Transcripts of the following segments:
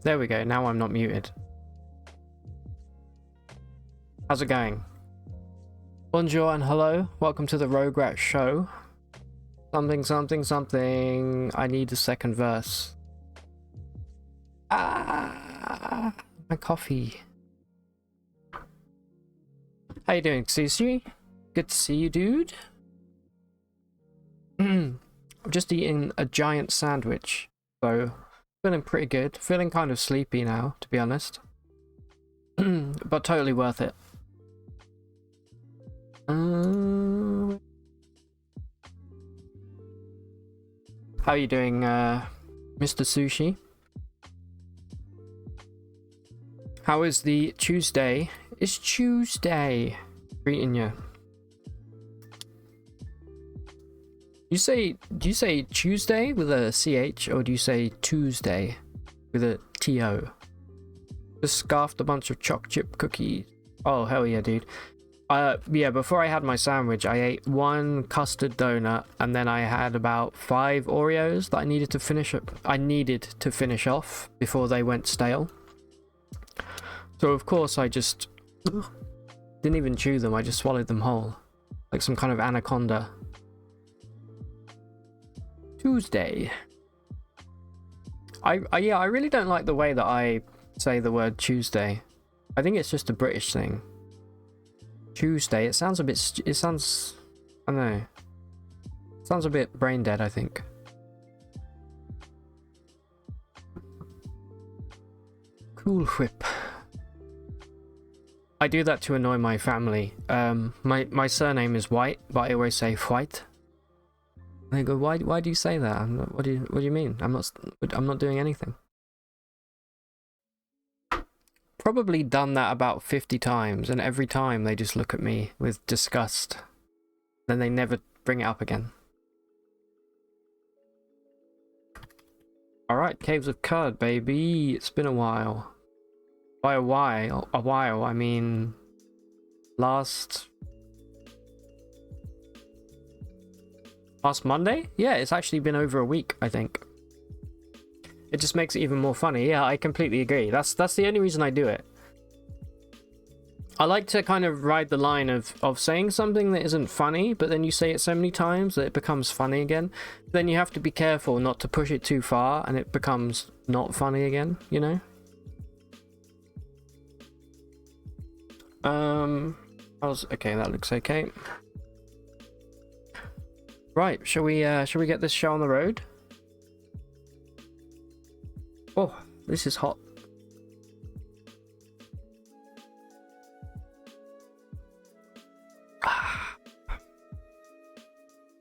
There we go. Now I'm not muted. How's it going? Bonjour and hello. Welcome to the Roguelike show. Something, something, something. I need a second verse. Ah, my coffee. How you doing, Sushi? Good to see you, dude. I'm just eating a giant sandwich, so feeling pretty good. Feeling kind of sleepy now, to be honest. But totally worth it. How are you doing, Mr. Sushi? How is the Tuesday? It's Tuesday. Greeting you. Do you say Tuesday with a CH, or do you say Tuesday with a TO? Just scarfed a bunch of choc chip cookies. Oh, hell yeah, dude. Yeah, before I had my sandwich, I ate one custard donut, and then I had about 5 Oreos that I needed to finish off before they went stale. So of course I just didn't even chew them, I just swallowed them whole. Like some kind of anaconda. Tuesday. Yeah, I really don't like the way that I say the word Tuesday. I think it's just a British thing. Tuesday, it sounds a bit, I don't know. It sounds a bit brain dead, I think. Cool Whip. I do that to annoy my family. My surname is White, but I always say White. And they go, why do you say that? I'm not, what do you mean? I'm not doing anything. Probably done that about 50 times, and every time they just look at me with disgust. Then they never bring it up again. Alright, Caves of Cud, baby. It's been a while. By a while, I mean last Monday? Yeah, it's actually been over a week, I think. It just makes it even more funny. Yeah, I completely agree. That's the only reason I do it. I like to kind of ride the line of saying something that isn't funny, but then you say it so many times that it becomes funny again. Then you have to be careful not to push it too far and it becomes not funny again, you know? Okay, that looks okay. Right, shall we get this show on the road? Oh, this is hot.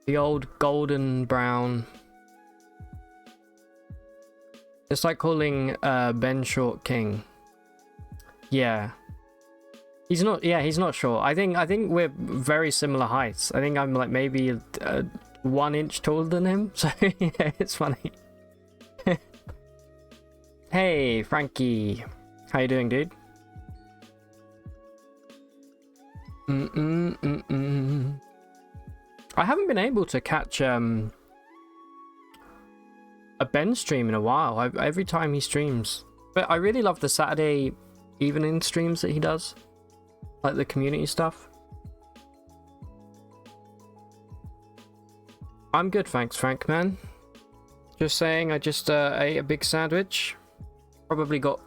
The old golden brown. It's like calling Ben Short King. Yeah. He's not short. I think we're very similar heights. I think I'm like maybe 1 inch taller than him. So yeah, it's funny. Hey, Frankie. How you doing, dude? I haven't been able to catch a Ben stream in a while. Every time he streams. But I really love the Saturday evening streams that he does. Like the community stuff. I'm good, thanks, Frank, man. Just saying, I just ate a big sandwich. Probably got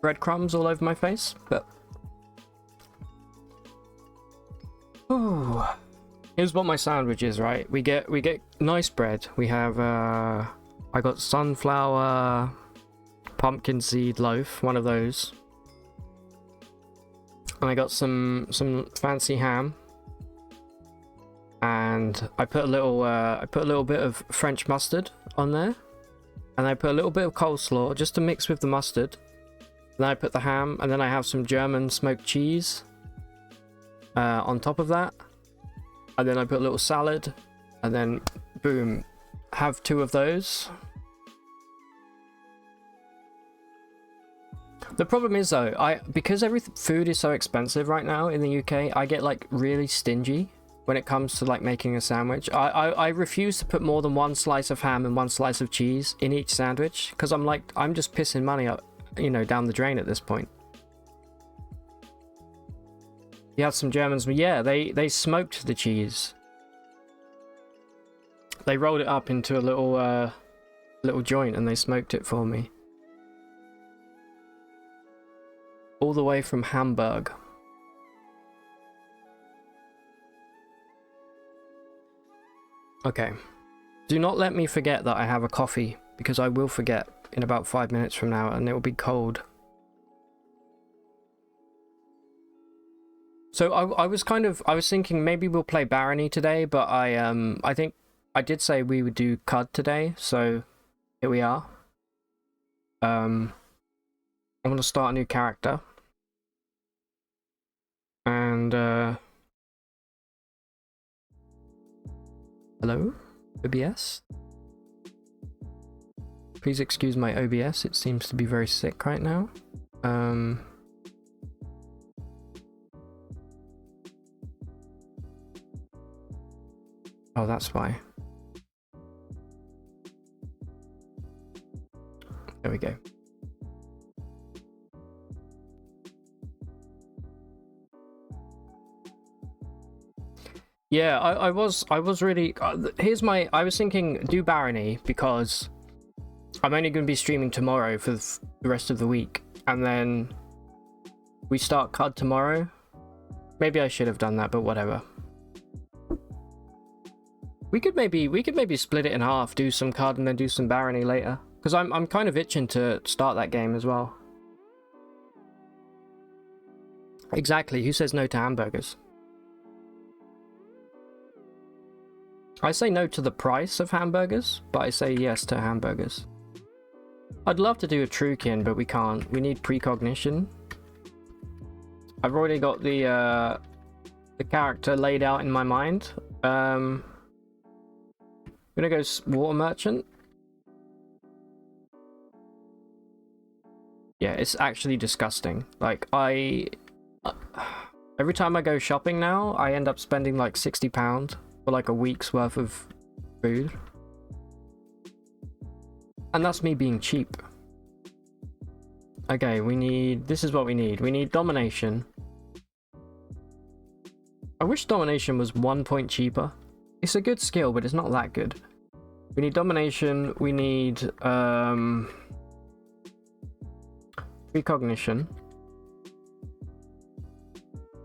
breadcrumbs all over my face, but... Ooh. Here's what my sandwich is, right? We get nice bread. We have, I got sunflower pumpkin seed loaf, one of those. And I got some fancy ham. And I put a little bit of French mustard on there. And I put a little bit of coleslaw just to mix with the mustard. Then I put the ham, and then I have some German smoked cheese on top of that. And then I put a little salad, and then boom, have 2 of those. The problem is though, because every food is so expensive right now in the UK, I get like really stingy. when it comes to like making a sandwich. I refuse to put more than one slice of ham and one slice of cheese in each sandwich, because I'm just pissing money up, you know, down the drain at this point. You had some Germans, but yeah, they smoked the cheese. They rolled it up into a little joint and they smoked it for me. All the way from Hamburg. Okay. Do not let me forget that I have a coffee, because I will forget in about 5 minutes from now and it will be cold. So I was thinking maybe we'll play Barony today, but I think I did say we would do CUD today, so here we are. I'm gonna start a new character. And hello, OBS? Please excuse my OBS, it seems to be very sick right now. Oh, that's why. There we go. Yeah, I was really I was thinking do Barony, because I'm only going to be streaming tomorrow for the rest of the week, and then we start CUD tomorrow. Maybe I should have done that, but whatever. We could maybe split it in half, do some CUD and then do some Barony later, because I'm kind of itching to start that game as well. Exactly, who says no to hamburgers? I say no to the price of hamburgers, but I say yes to hamburgers. I'd love to do a Trukin, but we can't. We need precognition. I've already got the character laid out in my mind. I'm gonna go water merchant. Yeah, it's actually disgusting. Like, every time I go shopping now, I end up spending like £60 for like a week's worth of food. And that's me being cheap. Okay, this is what we need. We need domination. I wish domination was 1 point cheaper. It's a good skill, but it's not that good. We need domination, we need precognition,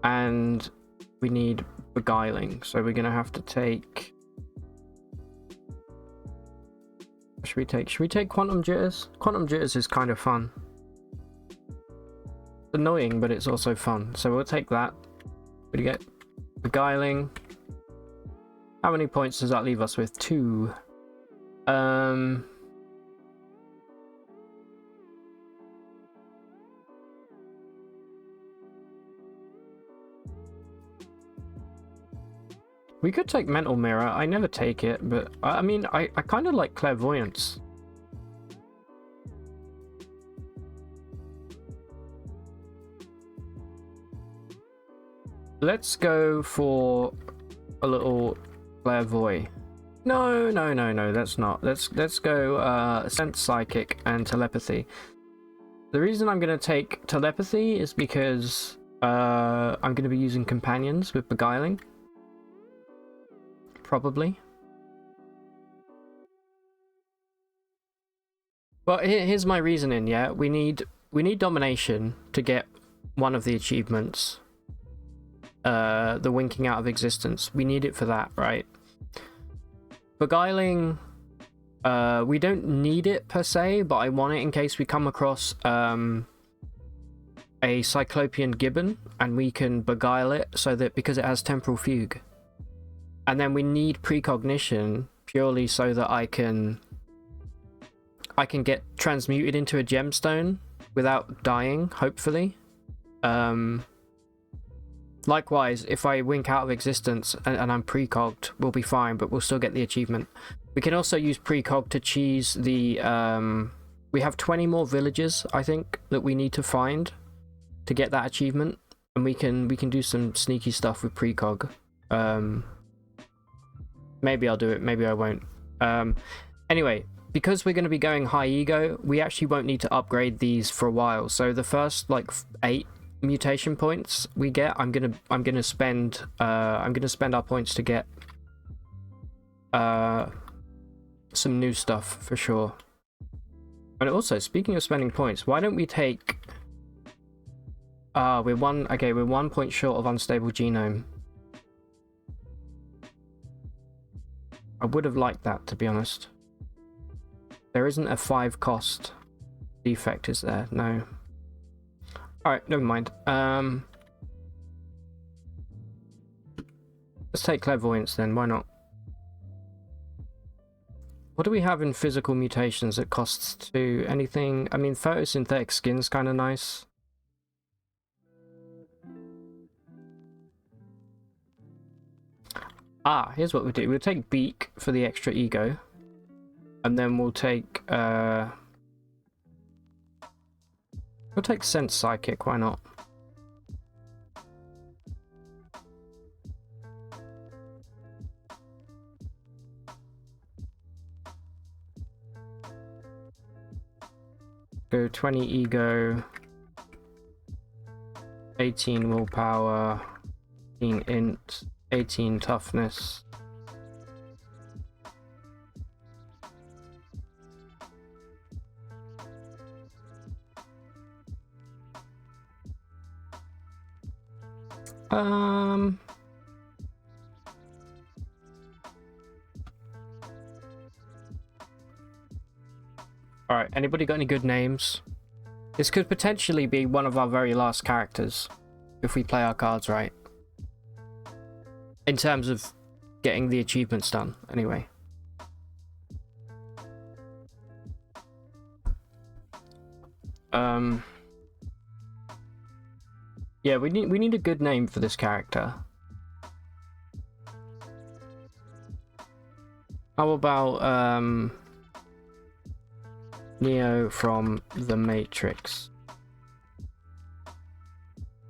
and we need beguiling. So we're gonna have to take... Should we take quantum jitters? Quantum jitters is kind of fun. It's annoying, but it's also fun. So we'll take that. We get beguiling. How many points does that leave us with? 2. We could take mental mirror. I never take it, but I mean, I kind of like clairvoyance. Let's go for a little clairvoy. No, that's not. Let's go sense, psychic, and telepathy. The reason I'm going to take telepathy is because I'm going to be using companions with beguiling. Probably. But here's my reasoning, yeah? We need domination to get one of the achievements. The winking out of existence. We need it for that, right? Beguiling, we don't need it per se, but I want it in case we come across a Cyclopean gibbon and we can beguile it, so that because it has temporal fugue. And then we need precognition purely so that I can get transmuted into a gemstone without dying, hopefully. Likewise, if I wink out of existence and I'm precogged, we'll be fine, but we'll still get the achievement. We can also use precog to cheese the... we have 20 more villages, I think, that we need to find to get that achievement. And we can do some sneaky stuff with precog. Maybe I'll do it, maybe I won't. Anyway, because we're going to be going high ego, we actually won't need to upgrade these for a while. So the first like 8 mutation points we get, I'm gonna spend our points to get some new stuff for sure. And also, speaking of spending points, why don't we take we're 1 point short of unstable genome. I would have liked that, to be honest. There isn't a 5 cost defect, is there? No. Alright, never mind. Let's take clairvoyance then, why not? What do we have in physical mutations that costs 2? Anything? I mean, photosynthetic skin's kind of nice. Ah, here's what we'll do. We'll take beak for the extra ego. And then we'll take sense psychic, why not? Go 20 ego, 18 willpower, 18 int, 18 toughness. Alright, anybody got any good names? This could potentially be one of our very last characters, if we play our cards right. In terms of getting the achievements done, anyway. Yeah, we need a good name for this character. How about Neo from The Matrix?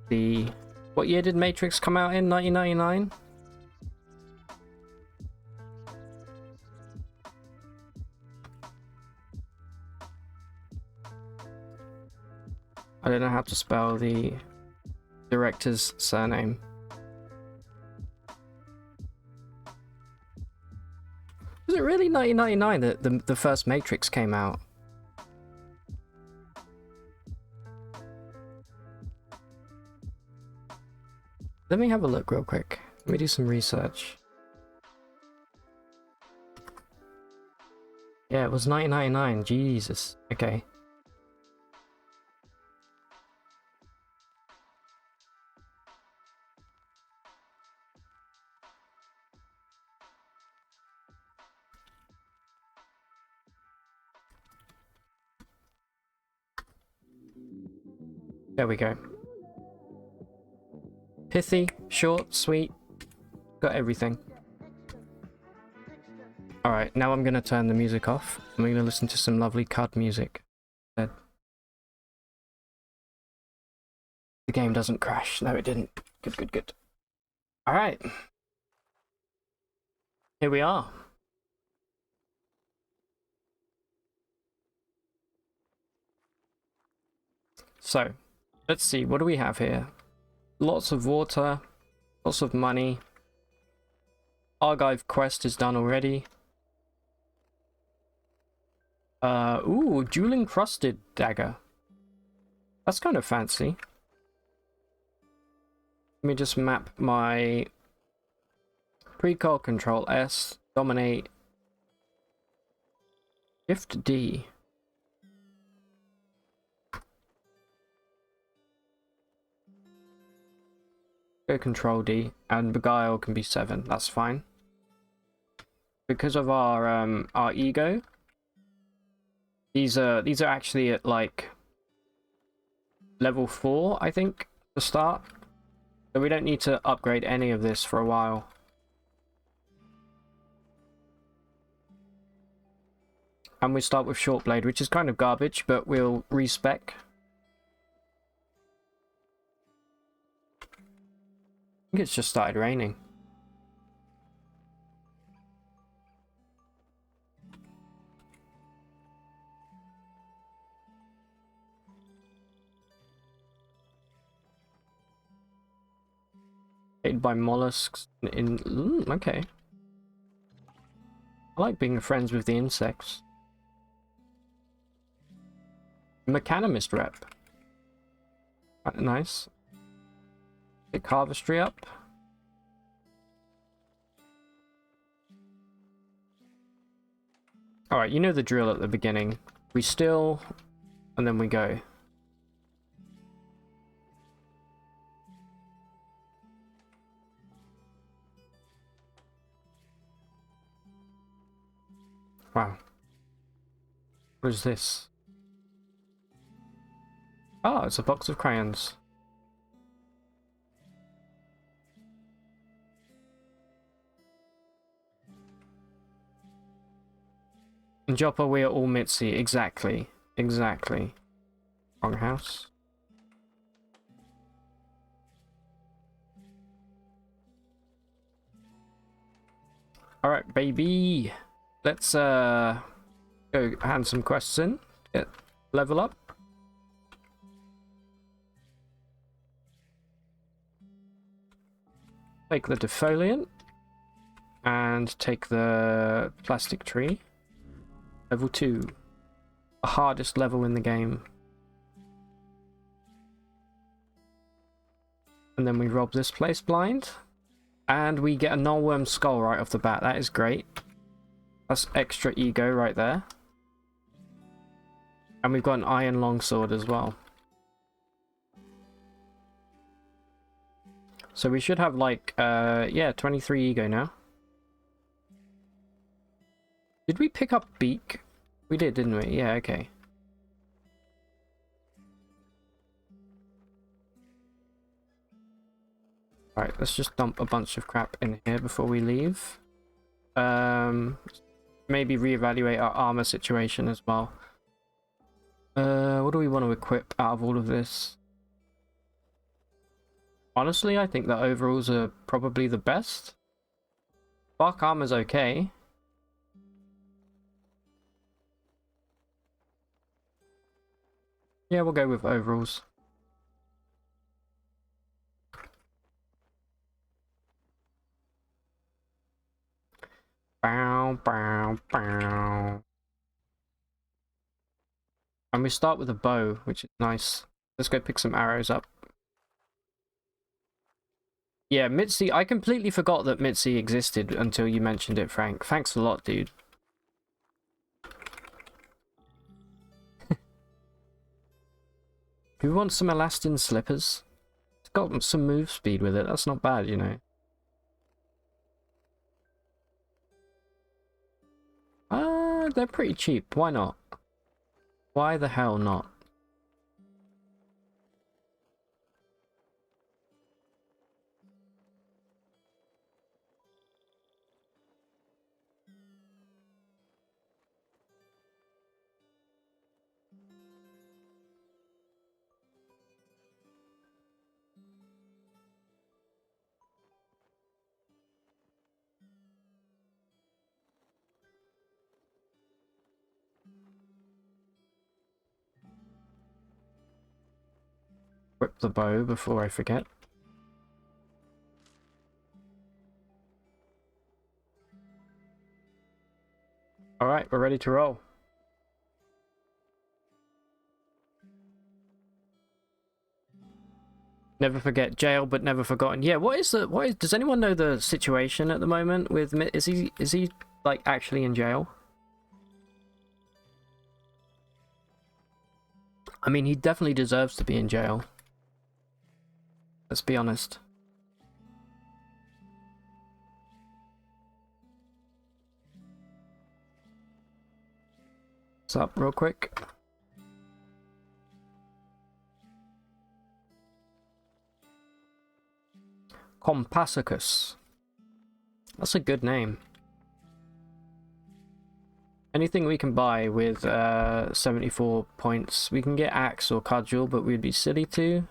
What year did Matrix come out in? 1999? I don't know how to spell the director's surname. Was it really 1999 that the first Matrix came out? Let me have a look real quick. Let me do some research. Yeah, it was 1999. Jesus. Okay. There we go. Pithy, short, sweet, got everything. Alright, now I'm gonna turn the music off. I'm gonna listen to some lovely CUD music. The game doesn't crash. No, it didn't. Good, good, good. Alright. Here we are. So, let's see, what do we have here? Lots of water, lots of money. Archive quest is done already. Ooh, jewel encrusted dagger. That's kind of fancy. Let me just map my precall, control S, dominate, shift D. Go control D, and beguile can be 7. That's fine. Because of our ego, these are actually at like level 4, I think, to start. So we don't need to upgrade any of this for a while. And we start with short blade, which is kind of garbage, but we'll respec. I think it's just started raining. Eaten by mollusks in... okay. I like being friends with the insects. Mechanimist rep. Nice. Pick harvestry up. Alright, you know the drill at the beginning. We still, and then we go. Wow. What is this? Oh, it's a box of crayons. In Joppa, we are all Mitzi. Exactly. Exactly. Wrong house. Alright, baby. Let's go hand some quests in. Get level up. Take the defoliant. And take the plastic tree. Level 2. The hardest level in the game. And then we rob this place blind. And we get a nullworm skull right off the bat. That is great. That's extra ego right there. And we've got an iron longsword as well. So we should have like, yeah, 23 ego now. Did we pick up beak? We did, didn't we? Yeah, okay. Alright, let's just dump a bunch of crap in here before we leave. Maybe reevaluate our armor situation as well. What do we want to equip out of all of this? Honestly, I think the overalls are probably the best. Bark armor's okay. Yeah, we'll go with overalls. Bow, bow, bow. And we start with a bow, which is nice. Let's go pick some arrows up. Yeah, Mitzi, I completely forgot that Mitzi existed until you mentioned it, Frank. Thanks a lot, dude. Who wants some elastin slippers? It's got some move speed with it. That's not bad, you know. They're pretty cheap. Why not? Why the hell not? Whip the bow before I forget. Alright, we're ready to roll. Never forget, jail but never forgotten. Yeah, does anyone know the situation at the moment with is he like actually in jail? I mean, he definitely deserves to be in jail. Let's be honest. What's up, real quick? Compasicus. That's a good name. Anything we can buy with 74 points. We can get axe or cudgel, but we'd be silly to.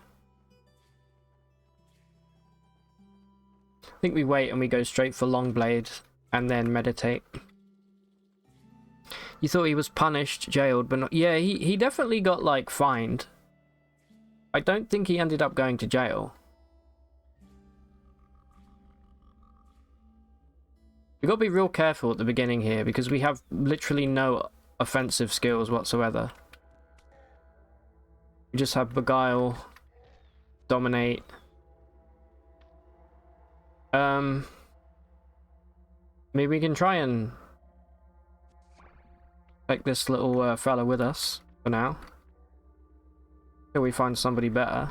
I think we wait and we go straight for long blade and then meditate. You thought he was punished, jailed, but not... Yeah, he definitely got, like, fined. I don't think he ended up going to jail. got to be real careful at the beginning here because we have literally no offensive skills whatsoever. We just have Beguile, Dominate. Maybe we can try and take this little fella with us for now. Till we find somebody better.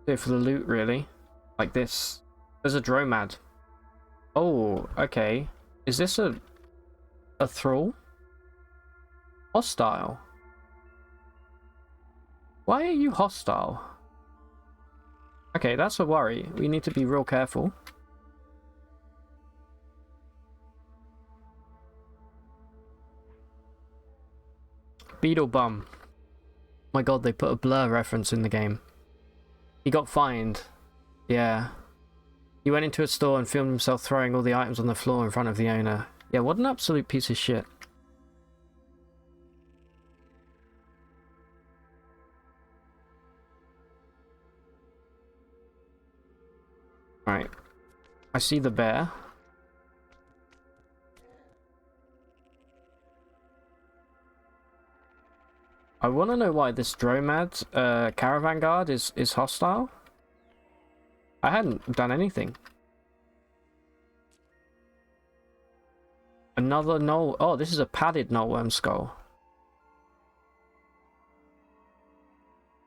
Do it for the loot, really. Like this. There's a Dromad. Oh, okay. Is this a thrall? Hostile. Why are you hostile? Okay, that's a worry. We need to be real careful. Beetle Bum. My god, they put a Blur reference in the game. He got fined. Yeah. He went into a store and filmed himself throwing all the items on the floor in front of the owner. Yeah, what an absolute piece of shit. Right. I see the bear. I want to know why this Dromad caravan guard is hostile. I hadn't done anything. Another null. Oh, this is a padded nullworm skull.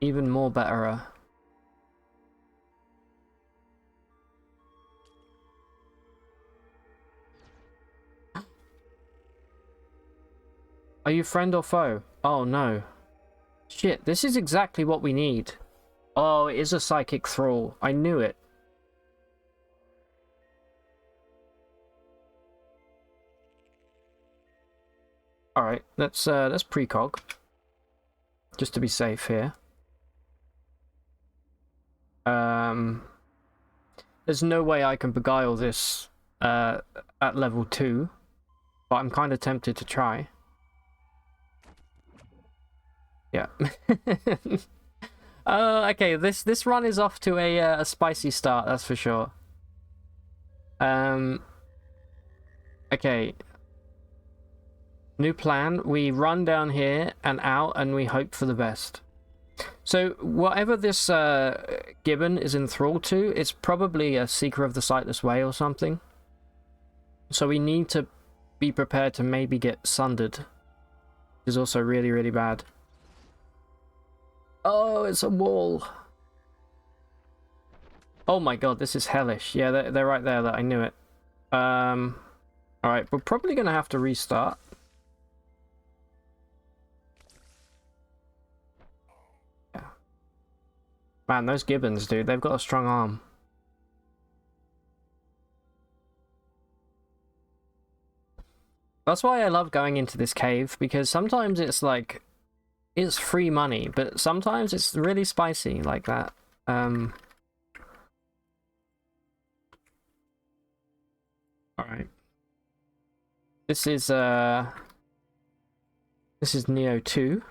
Even more better. Are you friend or foe? Oh no. Shit, this is exactly what we need. Oh, it is a psychic thrall. I knew it. Alright, let's precog. Just to be safe here. There's no way I can beguile this at level 2. But I'm kind of tempted to try. Yeah. Okay, this run is off to a spicy start, that's for sure. Okay. New plan. We run down here and out and we hope for the best. So, whatever this gibbon is enthralled to, it's probably a Seeker of the Sightless Way or something. So we need to be prepared to maybe get sundered. Which is also really, really bad. Oh, it's a wall. Oh my god, this is hellish. Yeah, they're right there. That I knew it. Alright, we're probably going to have to restart. Yeah. Man, those gibbons, dude, they've got a strong arm. That's why I love going into this cave, because sometimes it's like... It's free money, but sometimes it's really spicy like that. Alright. This is Neo 2.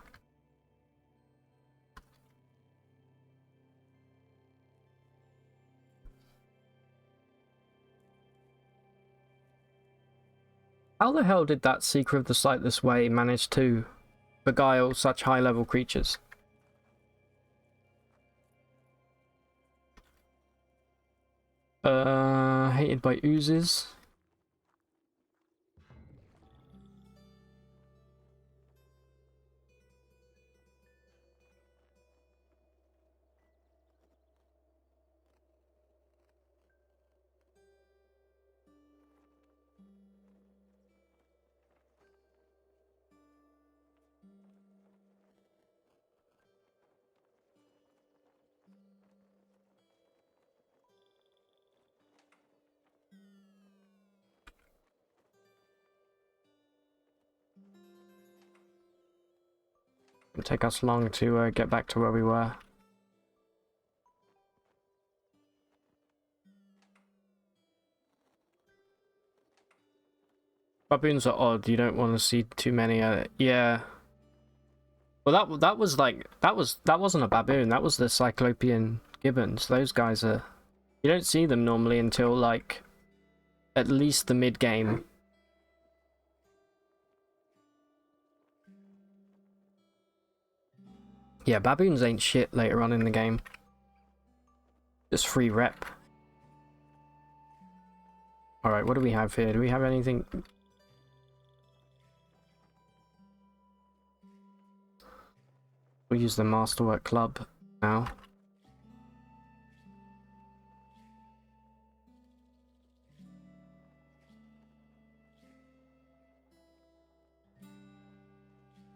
How the hell did that Seeker of the Sightless Way manage to beguile such high-level creatures? Hated by oozes. It'll take us long to get back to where we were. Baboons are odd. You don't want to see too many. Yeah. Well, that was like that wasn't a baboon. That was the Cyclopean gibbons. Those guys are You don't see them normally until, like, at least the mid-game. Yeah, baboons ain't shit later on in the game. Just free rep. Alright, what do we have here? Do we have anything? We'll use the Masterwork Club now.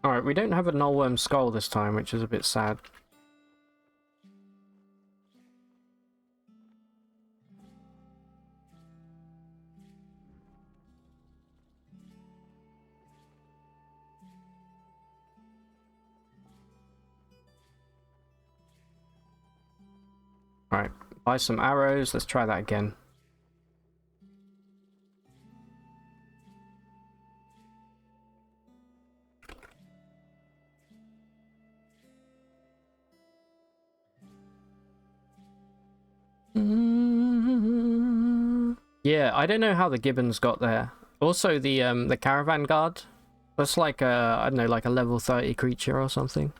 Alright, we don't have a Nullworm Skull this time, which is a bit sad. Alright, buy some arrows, let's try that again. Yeah, I don't know how the gibbons got there. Also, the caravan guard. That's like a, I don't know, like a level 30 creature or something.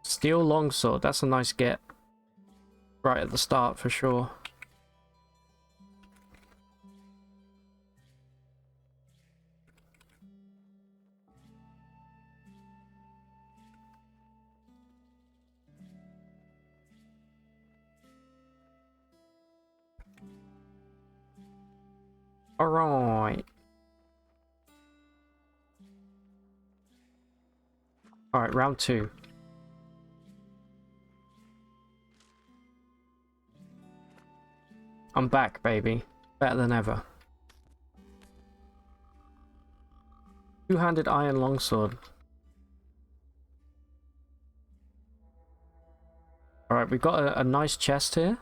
Steel longsword, that's a nice get. Right at the start for sure. Alright. Alright, round 2. I'm back, baby. Better than ever. Two-handed iron longsword. Alright, we've got a nice chest here.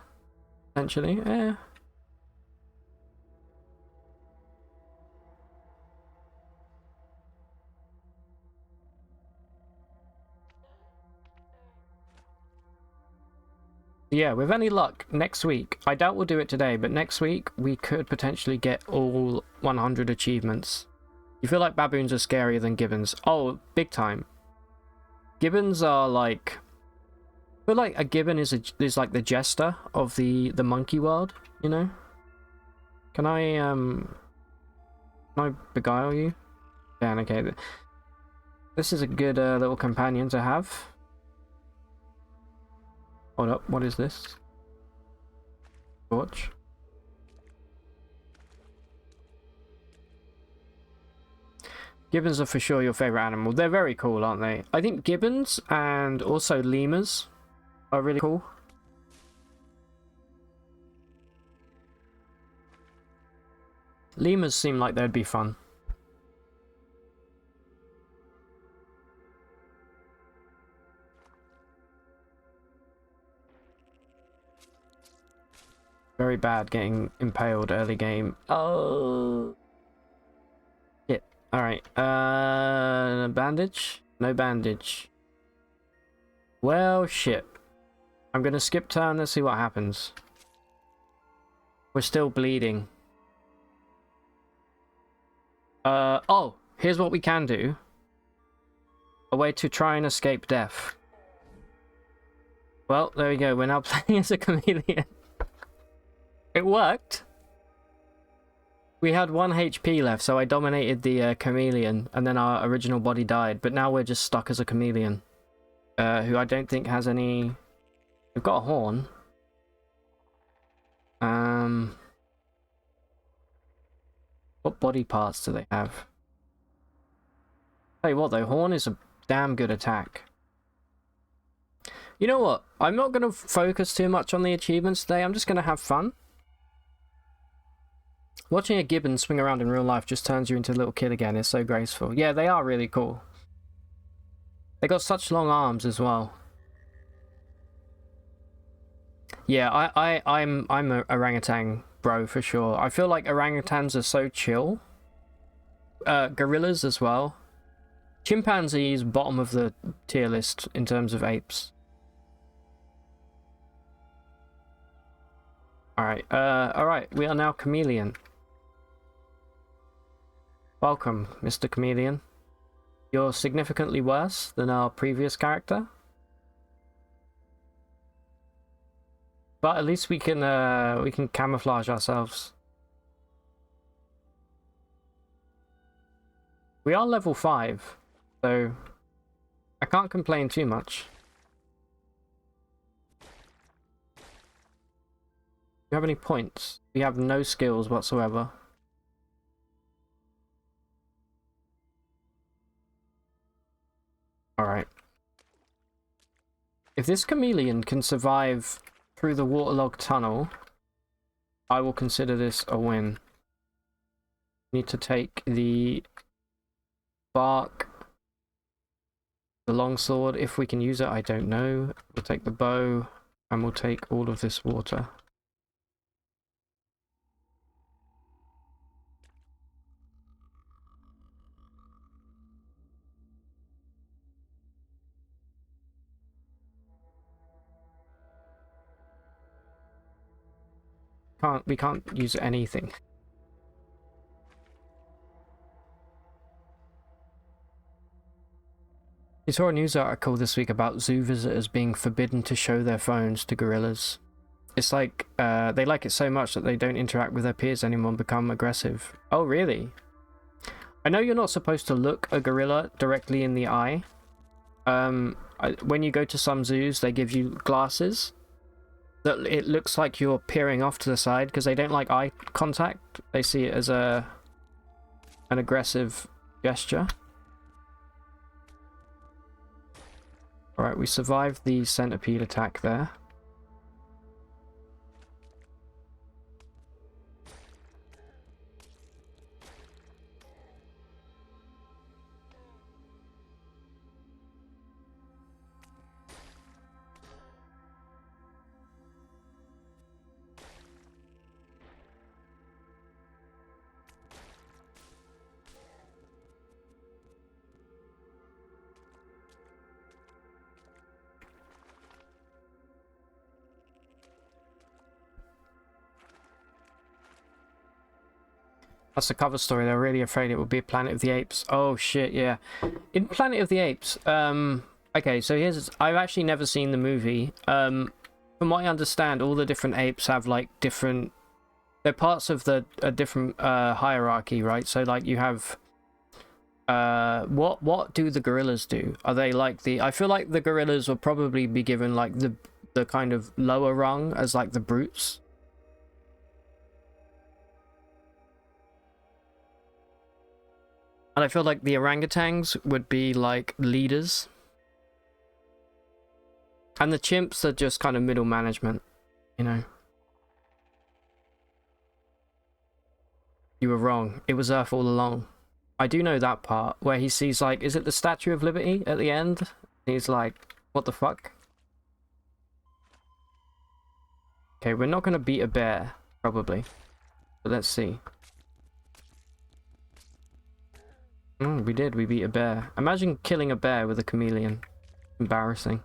Essentially, yeah. Yeah, with any luck, next week, I doubt we'll do it today, but next week we could potentially get all 100 achievements. You feel like baboons are scarier than gibbons? Oh, big time. Gibbons are like... I feel like a gibbon is like the jester of the monkey world, you know? Can I beguile you? Yeah, okay. This is a good little companion to have. Hold up, what is this? Torch. Gibbons are for sure your favorite animal. They're very cool, aren't they? I think gibbons and also lemurs are really cool. Lemurs seem like they'd be fun. Very bad getting impaled early game. Oh. Shit. Alright. Bandage? No bandage. Well, shit. I'm gonna skip turn, let's see what happens. We're still bleeding. Oh, here's what we can do. A way to try and escape death. Well, there we go, we're now playing as a chameleon. It worked. We had 1 HP left, so I dominated the chameleon, and then our original body died, but now we're just stuck as a chameleon. Who I don't think has any... We've got a horn. What body parts do they have? Tell you what though, horn is a damn good attack. You know what? I'm not going to focus too much on the achievements today, I'm just going to have fun. Watching a gibbon swing around in real life just turns you into a little kid again. It's so graceful. Yeah, they are really cool. They got such long arms as well. Yeah, I'm a orangutan bro for sure. I feel like orangutans are so chill. Gorillas as well. Chimpanzees bottom of the tier list in terms of apes. Alright, we are now Chameleon. Welcome, Mr. Chameleon. You're significantly worse than our previous character. But at least we can camouflage ourselves. We are level 5, so I can't complain too much. Do you have any points? We have no skills whatsoever. Alright. If this chameleon can survive through the waterlogged tunnel, I will consider this a win. Need to take the bark, the longsword, if we can use it, I don't know. We'll take the bow, and we'll take all of this water. We can't use anything. I saw a news article this week about zoo visitors being forbidden to show their phones to gorillas. It's like, they like it so much that they don't interact with their peers anymore and become aggressive. Oh, really? I know you're not supposed to look a gorilla directly in the eye. When you go to some zoos, they give you glasses that it looks like you're peering off to the side because they don't like eye contact. They see it as an aggressive gesture. Alright, we survived the centipede attack there. That's the cover story. They're really afraid it would be Planet of the Apes. Oh shit, yeah. In Planet of the Apes, okay, so I've actually never seen the movie. From what I understand, all the different apes have like different, they're parts of a different hierarchy, right? So like you have what do the gorillas do? Are they like I feel like the gorillas will probably be given like the kind of lower rung as like the brutes. And I feel like the orangutans would be like leaders. And the chimps are just kind of middle management, you know. You were wrong. It was Earth all along. I do know that part where he sees like, is it the Statue of Liberty at the end? He's like, what the fuck? Okay, we're not going to beat a bear, probably. But let's see. We did. We beat a bear. Imagine killing a bear with a chameleon. Embarrassing.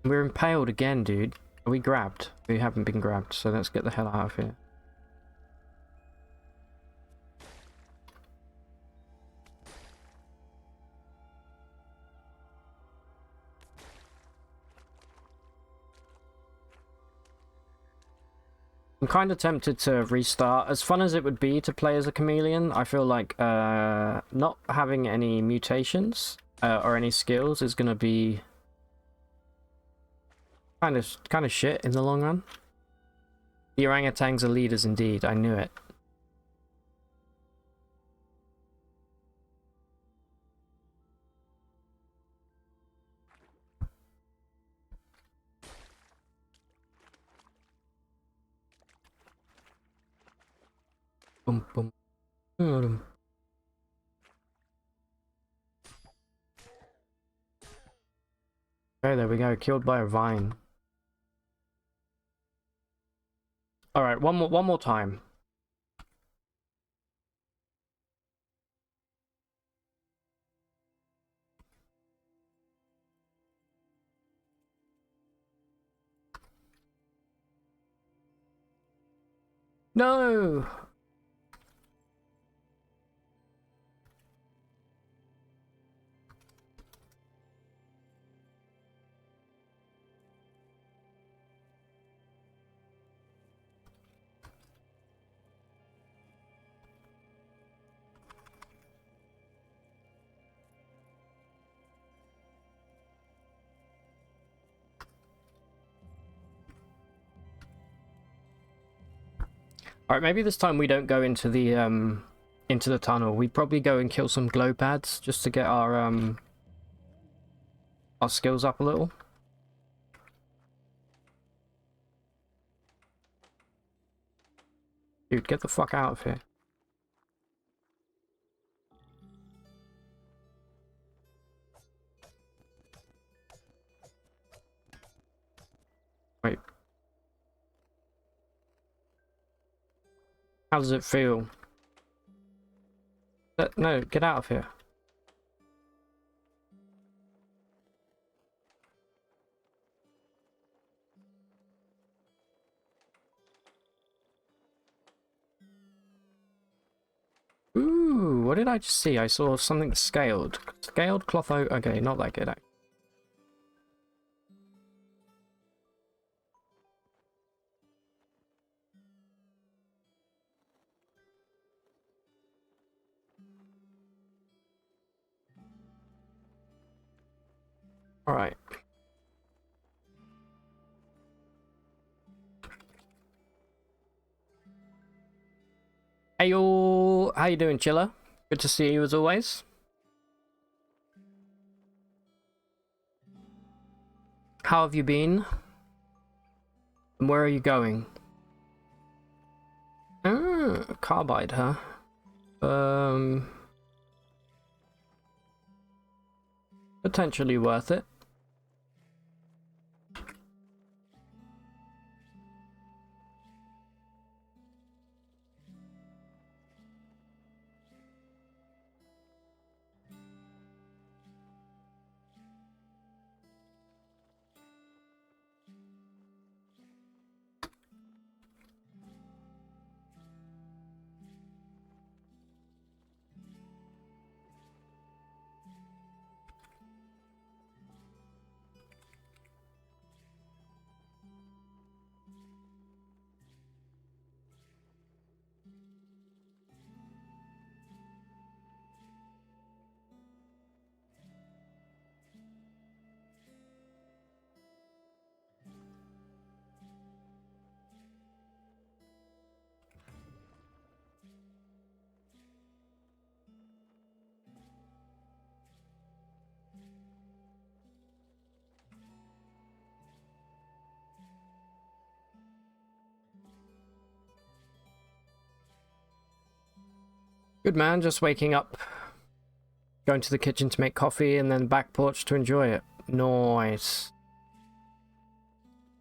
We're impaled again, dude. Are we grabbed? We haven't been grabbed, so let's get the hell out of here. I'm kind of tempted to restart. As fun as it would be to play as a chameleon, I feel like not having any mutations or any skills is going to be kind of shit in the long run. The orangutans are leaders indeed. I knew it. Boom, boom. Okay, there we go. Killed by a vine. All right, one more time. No! Alright, maybe this time we don't go into the tunnel. We probably go and kill some glow pads just to get our skills up a little. Dude, get the fuck out of here. Wait. How does it feel? No, get out of here. Ooh, what did I just see? I saw something scaled. Scaled cloth oak. Okay, not that good. Alright. Hey y'all, how you doing, Chiller? Good to see you as always. How have you been? And where are you going? Ah, carbide, huh? Potentially worth it. Good man, just waking up. Going to the kitchen to make coffee and then back porch to enjoy it. Nice.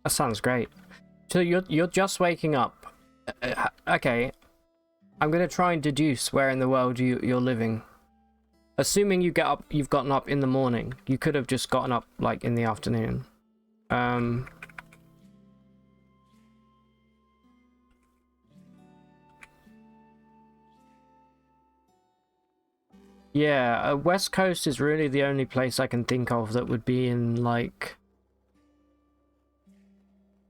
That sounds great. So you're just waking up. Okay. I'm gonna try and deduce where in the world you're living. Assuming you've gotten up in the morning. You could have just gotten up like in the afternoon. Yeah, West Coast is really the only place I can think of that would be in like...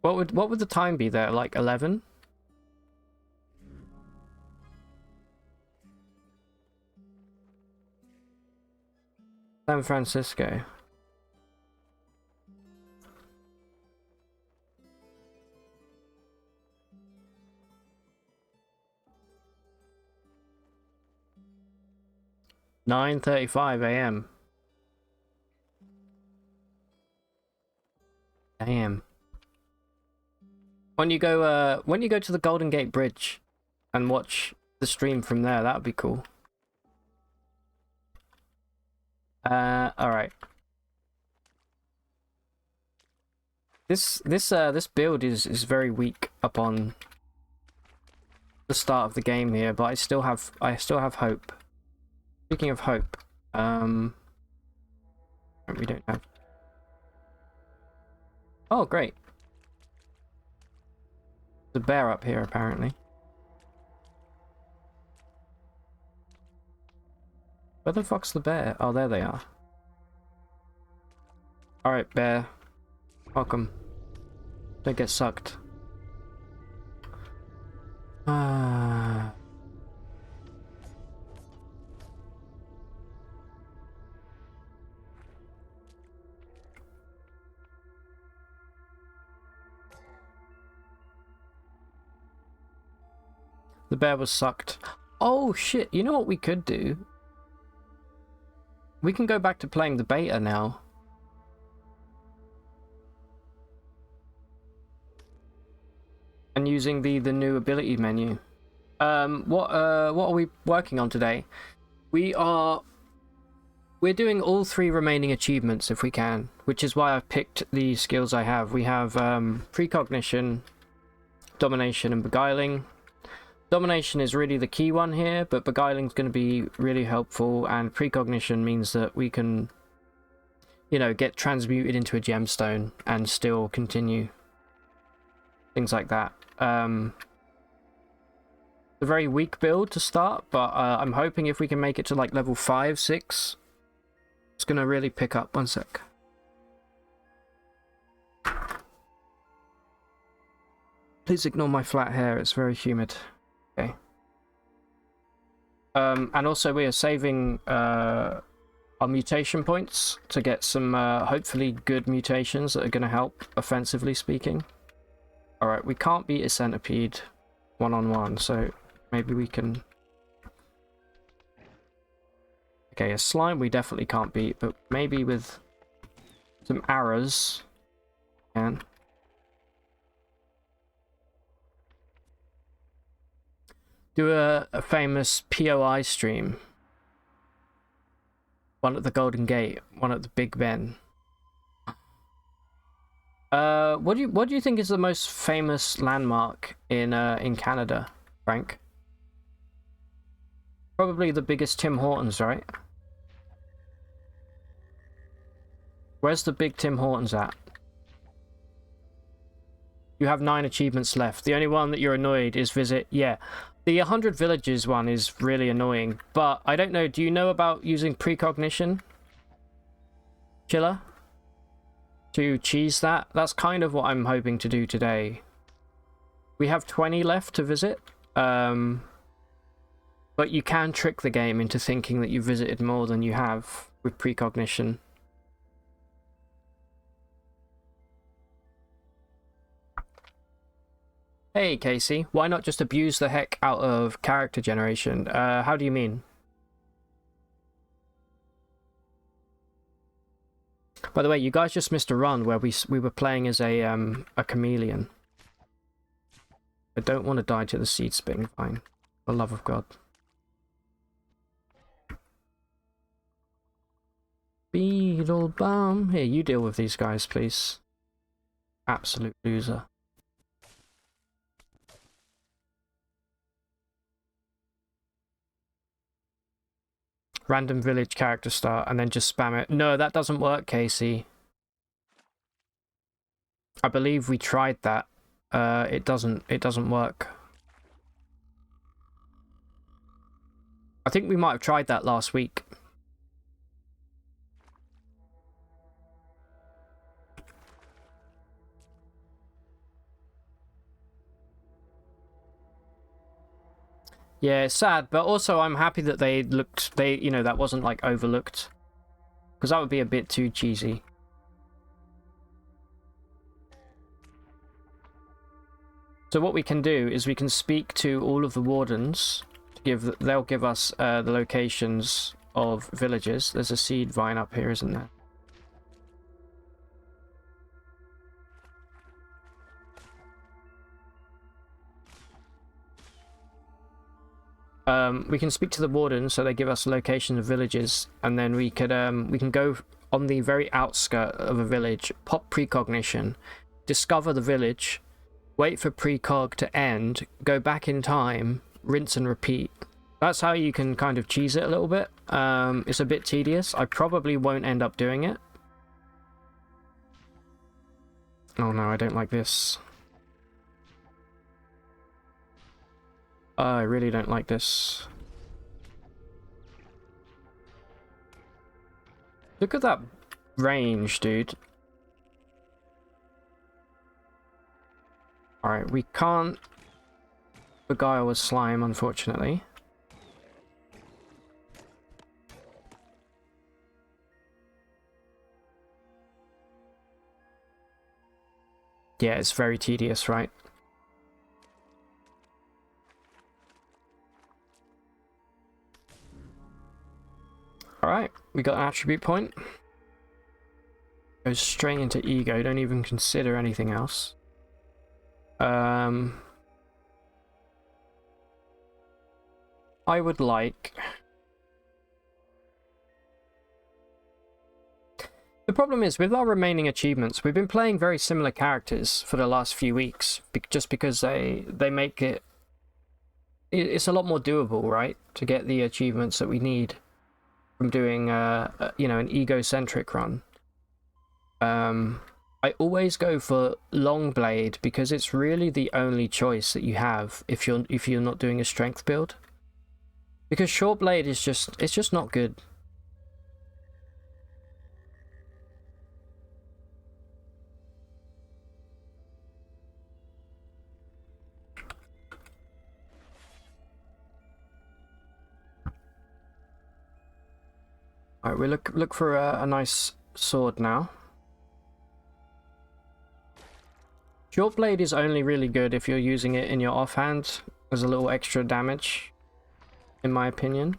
What would the time be there? Like 11? San Francisco. (9:35 a.m.) Damn. When you go to the Golden Gate Bridge and watch the stream from there, that would be cool. Alright. This build is very weak upon the start of the game here, but I still have hope. Speaking of hope, we don't have. Oh, great. There's a bear up here, apparently. Where the fuck's the bear? Oh, there they are. Alright, bear. Welcome. Don't get sucked. Ah. The bear was sucked. Oh shit, you know what we could do? We can go back to playing the beta now. And using the new ability menu. What are we working on today? We're doing all 3 remaining achievements if we can, which is why I've picked the skills I have. We have precognition, domination, and beguiling. Domination is really the key one here, but beguiling is going to be really helpful, and precognition means that we can, you know, get transmuted into a gemstone and still continue. Things like that. A very weak build to start, but I'm hoping if we can make it to like level 5, 6, it's going to really pick up. One sec. Please ignore my flat hair, it's very humid. Okay. And also we are saving our mutation points to get some hopefully good mutations that are going to help, offensively speaking. Alright, we can't beat a centipede one-on-one, so maybe we can... Okay, a slime we definitely can't beat, but maybe with some arrows we can. Do a famous POI stream. One at the Golden Gate, one at the Big Ben. What do you think is the most famous landmark in Canada, Frank? Probably the biggest Tim Hortons, right? Where's the big Tim Hortons at? You have 9 achievements left. The only one that you're annoyed is visit... Yeah. The 100 villages one is really annoying, but I don't know. Do you know about using precognition? Chiller? To cheese that? That's kind of what I'm hoping to do today. We have 20 left to visit. But you can trick the game into thinking that you visited more than you have with precognition. Hey Casey, why not just abuse the heck out of character generation? How do you mean? By the way, you guys just missed a run where we were playing as a chameleon. I don't want to die to the seed spitting vine. For the love of God. Beetle bomb. Here, you deal with these guys, please. Absolute loser. Random village character start and then just spam it. No, that doesn't work, Casey. I believe we tried that. It doesn't work. I think we might have tried that last week. Yeah, it's sad, but also I'm happy that you know, that wasn't like overlooked. Because that would be a bit too cheesy. So what we can do is we can speak to all of the wardens. They'll give us the locations of villages. There's a seed vine up here, isn't there? We can speak to the wardens, so they give us locations of villages, and then we can go on the very outskirt of a village, pop precognition, discover the village, wait for precog to end, go back in time, rinse and repeat. That's how you can kind of cheese it a little bit. It's a bit tedious. I probably won't end up doing it. Oh no, I don't like this. I really don't like this. Look at that range, dude. Alright, we can't beguile with slime, unfortunately. Yeah, it's very tedious, right? Alright, we got an attribute point. Goes straight into ego, don't even consider anything else. I would like... The problem is, with our remaining achievements, we've been playing very similar characters for the last few weeks, just because they make it... It's a lot more doable, right? To get the achievements that we need from doing, you know, an egocentric run. I always go for long blade because it's really the only choice that you have if you're not doing a strength build. Because short blade is just not good. All right, we look for a nice sword now. Short blade is only really good if you're using it in your offhand as a little extra damage, in my opinion.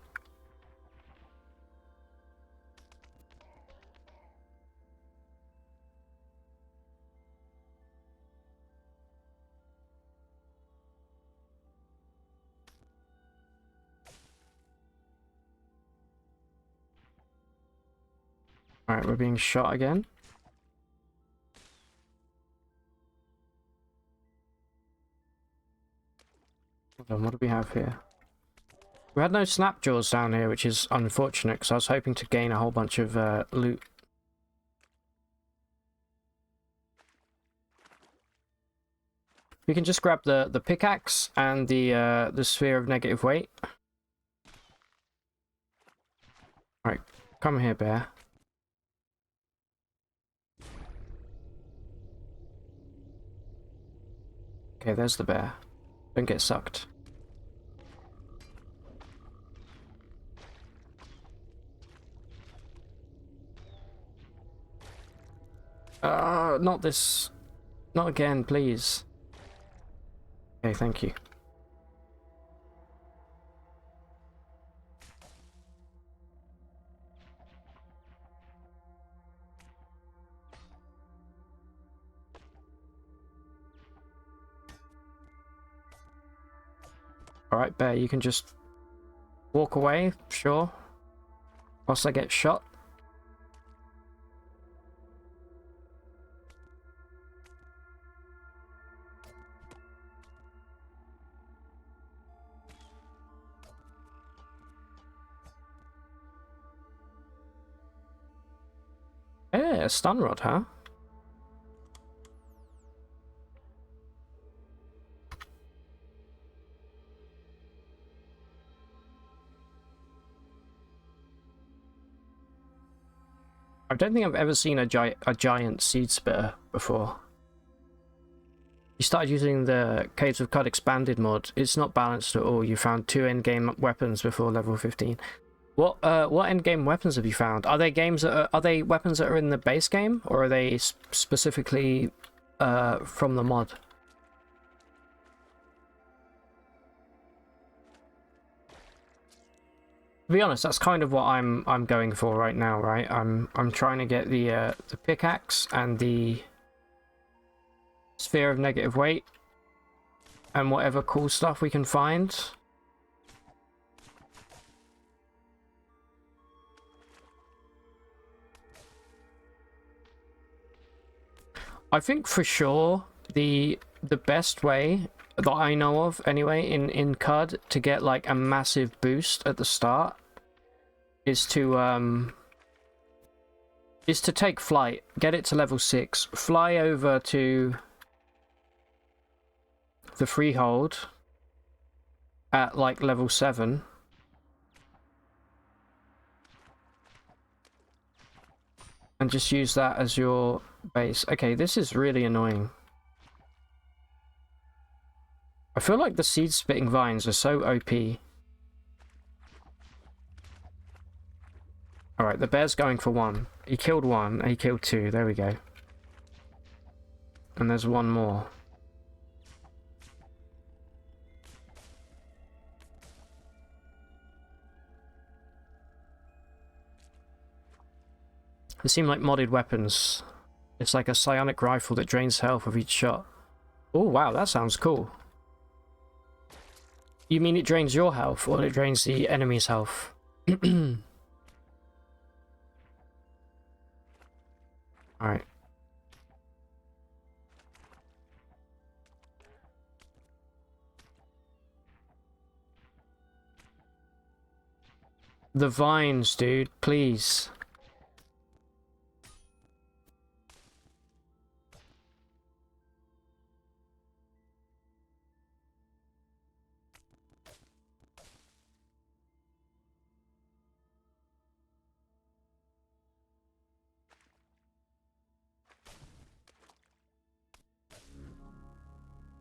Alright, we're being shot again. Hold on, what do we have here? We had no Snapjaws down here, which is unfortunate, because I was hoping to gain a whole bunch of loot. You can just grab the pickaxe and the sphere of negative weight. Alright, come here, bear. Okay, there's the bear. Don't get sucked. Not this. Not again, please. Okay, thank you. Alright, bear, you can just walk away, sure. Whilst I get shot. Yeah, a stun rod, huh? I don't think I've ever seen a giant seed spitter before. You started using the Caves of Cud expanded mod. It's not balanced at all. You found 2 endgame weapons before level 15. What endgame weapons have you found? Are they are they weapons that are in the base game, or are they specifically from the mod? To be honest, that's kind of what I'm going for right now, right? I'm trying to get the pickaxe and the sphere of negative weight and whatever cool stuff we can find. I think for sure the best way that I know of anyway in CUD to get like a massive boost at the start is to take flight, get it to level 6, fly over to the freehold at like level 7. and just use that as your base. Okay, this is really annoying. I feel like the seed-spitting vines are so OP. Alright, the bear's going for one. He killed one, and he killed two. There we go. And there's one more. They seem like modded weapons. It's like a psionic rifle that drains health with each shot. Oh, wow, that sounds cool. You mean it drains your health, or it drains the enemy's health? Alright. The vines, dude, please.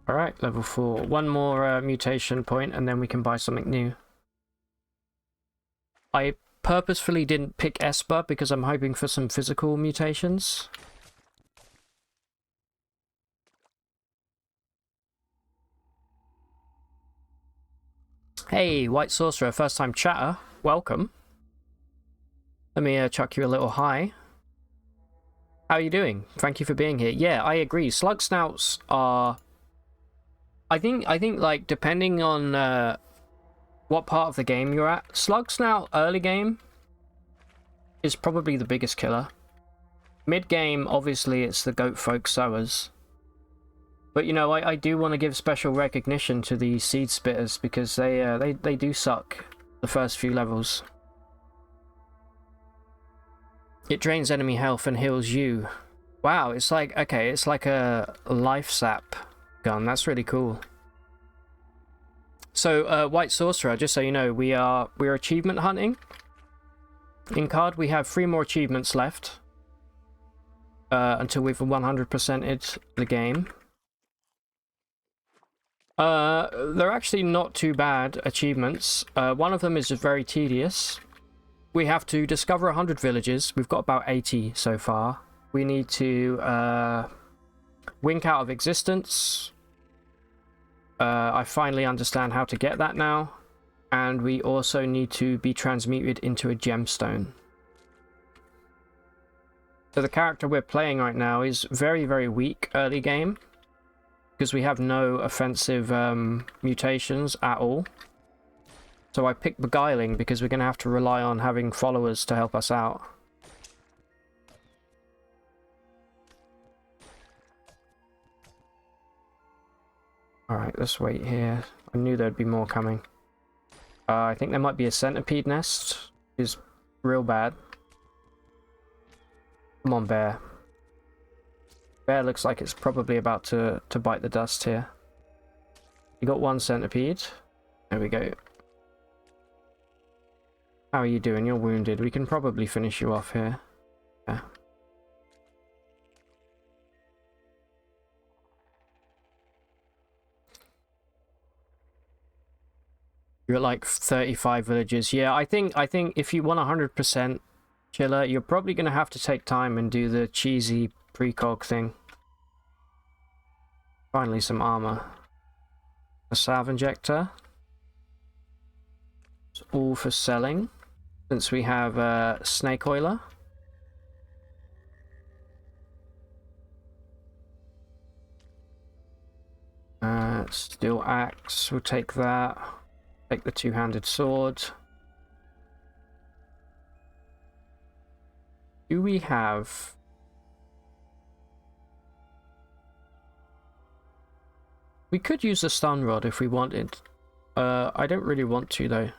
Alright, level 4. One more mutation point and then we can buy something new. I purposefully didn't pick Esper because I'm hoping for some physical mutations. Hey, White Sorcerer, first time chatter. Welcome. Let me chuck you a little hi. How are you doing? Thank you for being here. Yeah, I agree. Slug snouts are... I think like depending on what part of the game you're at, slug snout early game is probably the biggest killer. Mid game, obviously, it's the goat folk sowers. But you know, I do want to give special recognition to the seed spitters because they do suck the first few levels. It drains enemy health and heals you. Wow, it's like, okay, it's like a life sap gun. That's really cool. So, White Sorcerer, just so you know, we're achievement hunting. In card, we have 3 more achievements left until we've 100%ed the game. They're actually not too bad achievements. One of them is just very tedious. We have to discover 100 villages. We've got about 80 so far. We need to wink out of existence. I finally understand how to get that now. And we also need to be transmuted into a gemstone. So the character we're playing right now is very, very weak early game. Because we have no offensive mutations at all. So I picked Beguiling because we're going to have to rely on having followers to help us out. Alright, let's wait here. I knew there'd be more coming. I think there might be a centipede nest. Is real bad. Come on, bear. Bear looks like it's probably about to bite the dust here. You got one centipede. There we go. How are you doing? You're wounded. We can probably finish you off here. Yeah. You're at like 35 villages. Yeah, I think if you want 100% chiller, you're probably going to have to take time and do the cheesy precog thing. Finally, some armor. A salve injector. It's all for selling. Since we have snake oiler. Steel axe, we'll take that. Take the two-handed sword. Do we have... We could use the stun rod if we wanted. I don't really want to though.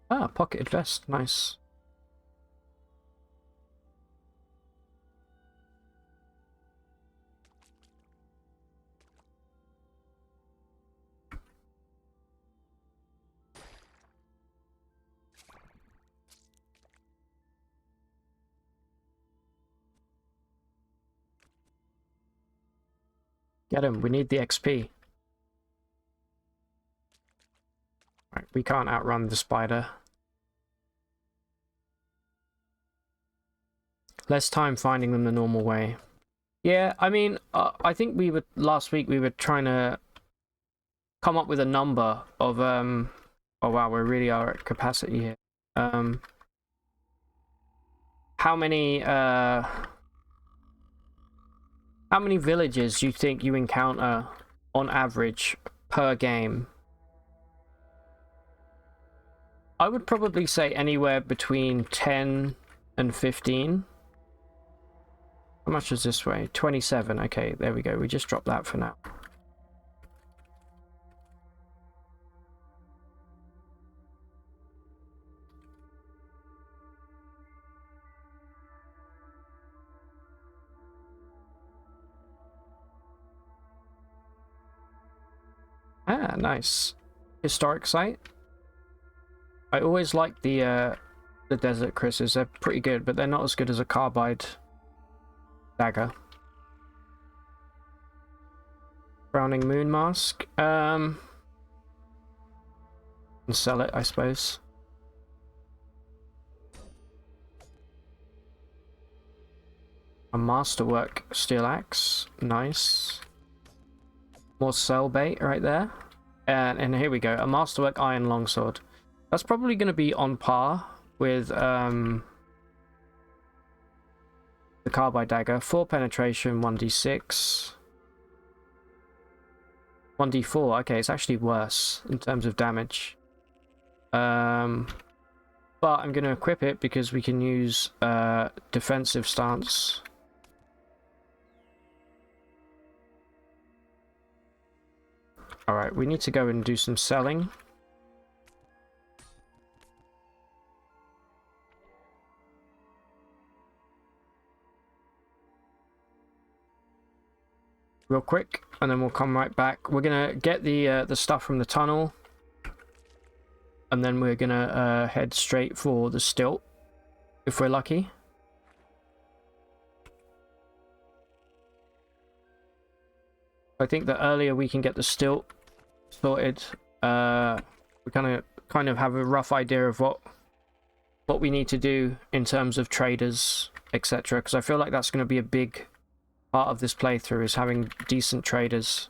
Ah, pocketed vest, nice. Get him. We need the XP. Right, we can't outrun the spider. Less time finding them the normal way. Yeah, I mean, I think we were last week. We were trying to come up with a number of oh wow, we really are at capacity here. How many villages do you think you encounter on average per game? I would probably say anywhere between 10 and 15. How much is this way? 27. Okay, there we go. We just dropped that for now. Ah, nice. Historic site. I always like the desert crisses. They're pretty good, but they're not as good as a carbide dagger. Browning moon mask. And sell it, I suppose. A masterwork steel axe. Nice. More cell bait right there. And here we go. A masterwork iron longsword. That's probably going to be on par with the carbide dagger. 4 penetration, 1d6. 1d4. Okay, it's actually worse in terms of damage. But I'm going to equip it because we can use defensive stance. Alright, we need to go and do some selling. Real quick, and then we'll come right back. We're gonna get the stuff from the tunnel, and then we're gonna head straight for the stilt, if we're lucky. I think the earlier we can get the stilt sorted, we kind of have a rough idea of what we need to do in terms of traders, etc. Because I feel like that's going to be a big part of this playthrough, is having decent traders.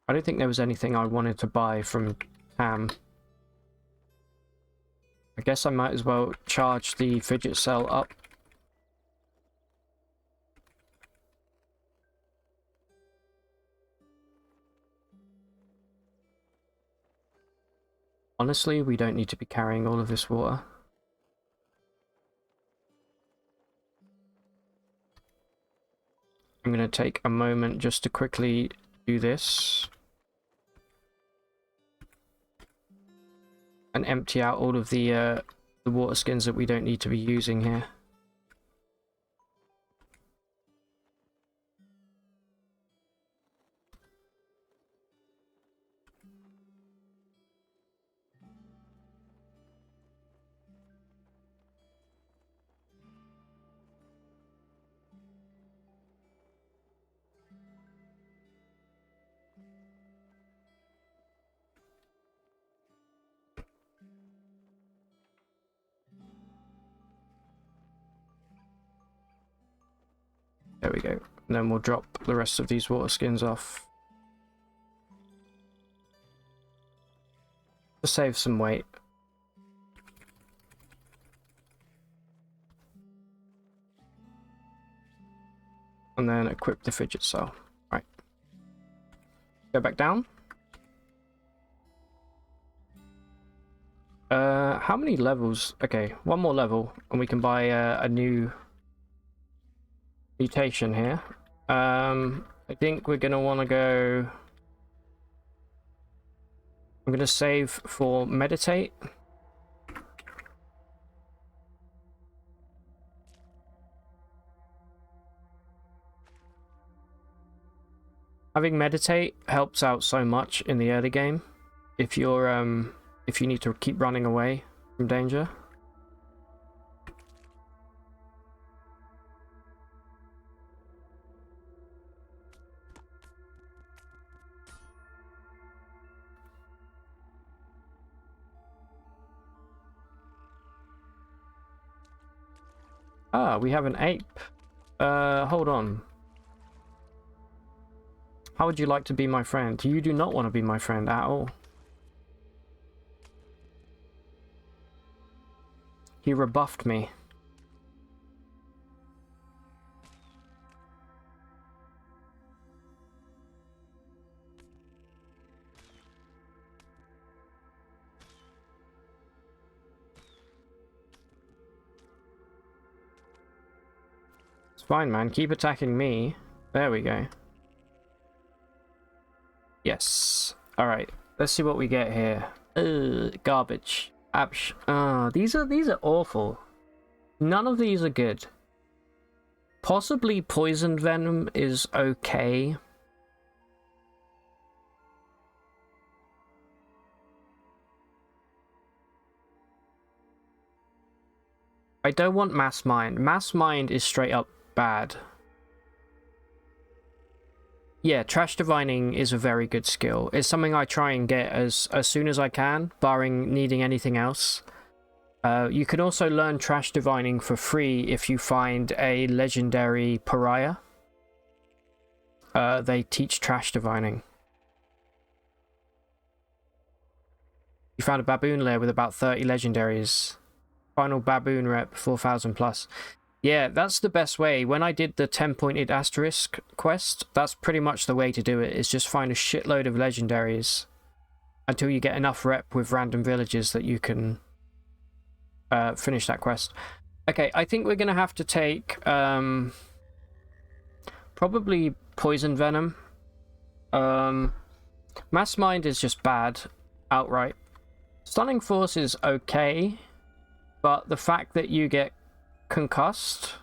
I don't think there was anything I wanted to buy from Tam. I guess I might as well charge the fidget cell up. Honestly, we don't need to be carrying all of this water. I'm going to take a moment just to quickly do this. And empty out all of the water skins that we don't need to be using here. There we go. And then we'll drop the rest of these water skins off. To save some weight. And then equip the fidget cell. Right. Go back down. How many levels? Okay, one more level and we can buy a new mutation here. I think we're gonna want to go. I'm gonna save for meditate. Having meditate helps out so much in the early game if you're if you need to keep running away from danger. Ah, we have an ape. Hold on. How would you like to be my friend? You do not want to be my friend at all. He rebuffed me. It's fine, man. Keep attacking me. There we go. Yes. Alright. Let's see what we get here. Garbage. These are awful. None of these are good. Possibly poison venom is okay. I don't want mass mind. Mass mind is straight up bad. Yeah, trash divining is a very good skill. It's something I try and get as soon as I can, barring needing anything else. You can also learn trash divining for free if you find a legendary pariah. They teach trash divining. You found a baboon lair with about 30 legendaries. Final baboon rep, 4,000 plus. Yeah, that's the best way. When I did the 10-pointed asterisk quest, that's pretty much the way to do it, is just find a shitload of legendaries until you get enough rep with random villages that you can finish that quest. Okay, I think we're going to have to take probably poison venom. Mass mind is just bad outright. Stunning force is okay, but the fact that you get concussed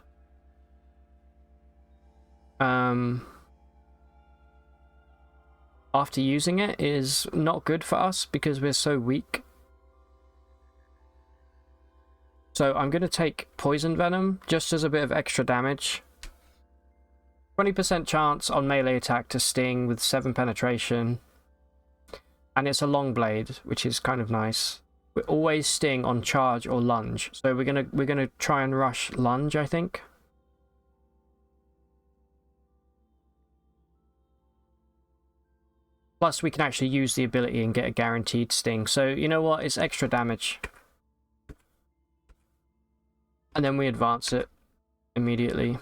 after using it is not good for us because we're so weak. So I'm going to take poison venom just as a bit of extra damage. 20% chance on melee attack to sting with 7 penetration. And it's a long blade, which is kind of nice. We always sting on charge or lunge. So we're gonna try and rush lunge, I think. Plus we can actually use the ability and get a guaranteed sting. So you know what? It's extra damage. And then we advance it immediately.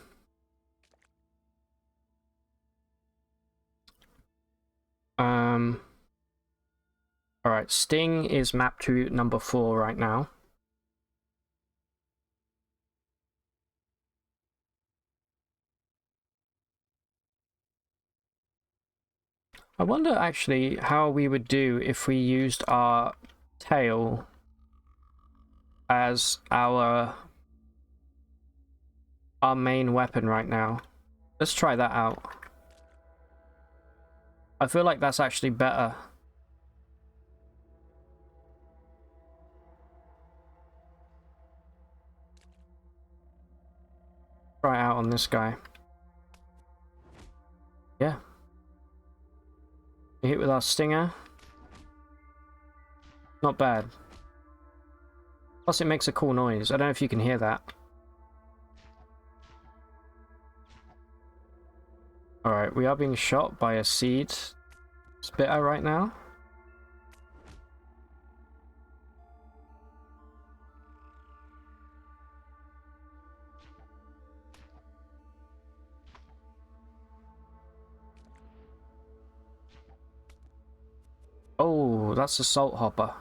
Alright, Sting is mapped to number 4 right now. I wonder actually how we would do if we used our tail as our main weapon right now. Let's try that out. I feel like that's actually better. Try it out on this guy. Yeah. We hit with our stinger. Not bad. Plus it makes a cool noise. I don't know if you can hear that. Alright, we are being shot by a seed spitter right now. Oh, that's a salt hopper.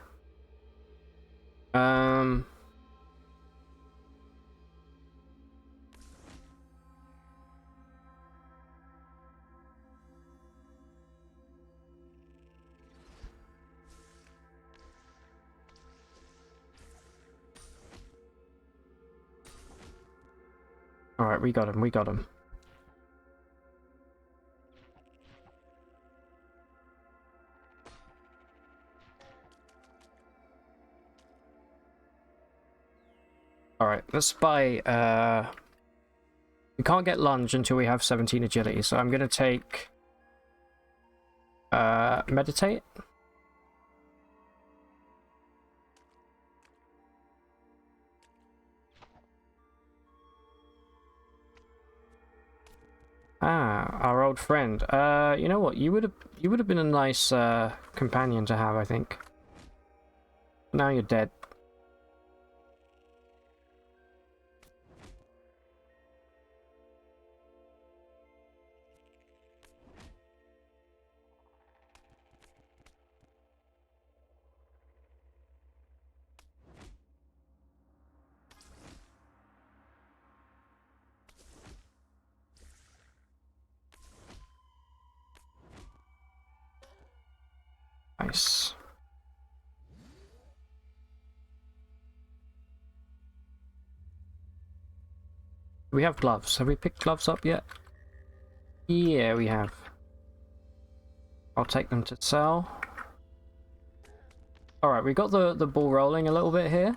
Alright, we got him, we got him. Alright, let's buy, we can't get lunge until we have 17 agility, so I'm gonna take, meditate. Ah, our old friend. You know what? You would have been a nice companion to have, I think. Now you're dead. Nice. Do we have gloves? Have we picked gloves up yet? Yeah, we have. I'll take them to sell. Alright, we got the ball rolling a little bit here.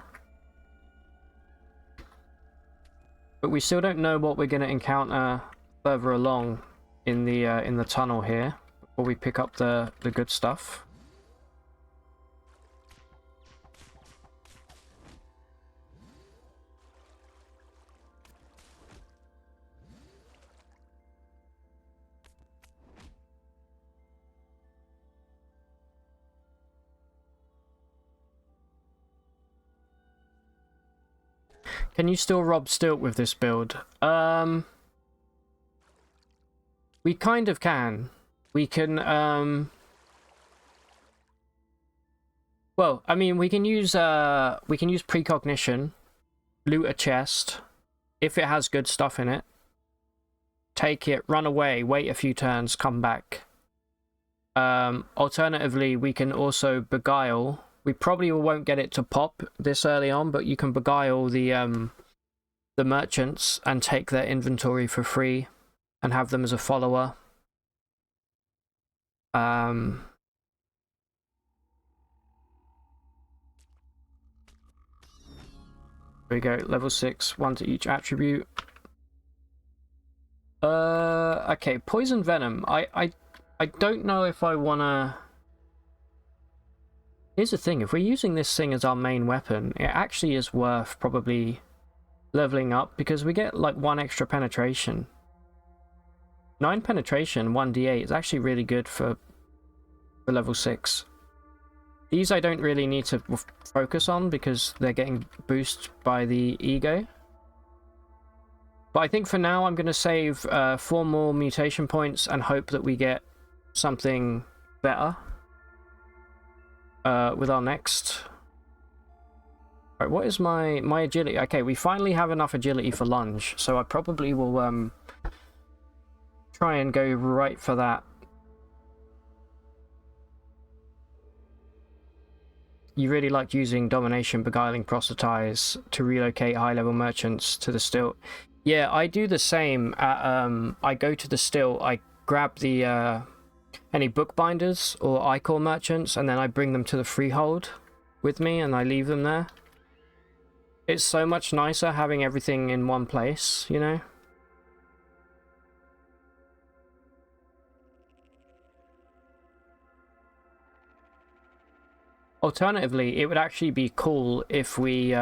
But we still don't know what we're going to encounter further along in the tunnel here before we pick up the good stuff. Can you still rob stilt with this build? We kind of can. We can, well, I mean, we can use precognition, loot a chest, if it has good stuff in it, take it, run away, wait a few turns, come back. Alternatively, we can also beguile. We probably won't get it to pop this early on, but you can beguile the merchants and take their inventory for free and have them as a follower. There we go, level 6, 1 to each attribute. Okay, poison venom. I don't know if I wanna... Here's the thing, if we're using this thing as our main weapon, it actually is worth probably leveling up because we get like 1 extra penetration. 9 penetration, 1d8 is actually really good for level 6. These I don't really need to focus on because they're getting boosted by the ego. But I think for now I'm going to save 4 more mutation points and hope that we get something better with our next. Right, what is my agility? Okay, we finally have enough agility for lunge, so I probably will try and go right for that. You really liked using domination, beguiling, proselytize to relocate high-level merchants to the stilt. Yeah, I do the same. I go to the stilt, I grab the any bookbinders or iCore merchants, and then I bring them to the freehold with me, and I leave them there. It's so much nicer having everything in one place, you know? Alternatively, it would actually be cool if we...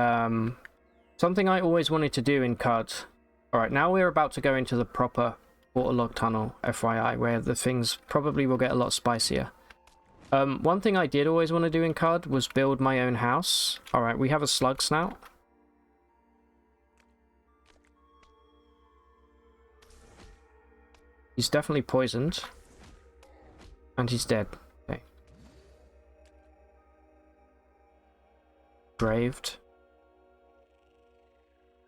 something I always wanted to do in CUD. Alright, now we're about to go into the proper waterlogged tunnel, FYI, where the things probably will get a lot spicier. One thing I did always want to do in CUD was build my own house. Alright, we have a slug snout. He's definitely poisoned. And he's dead. Okay. Braved.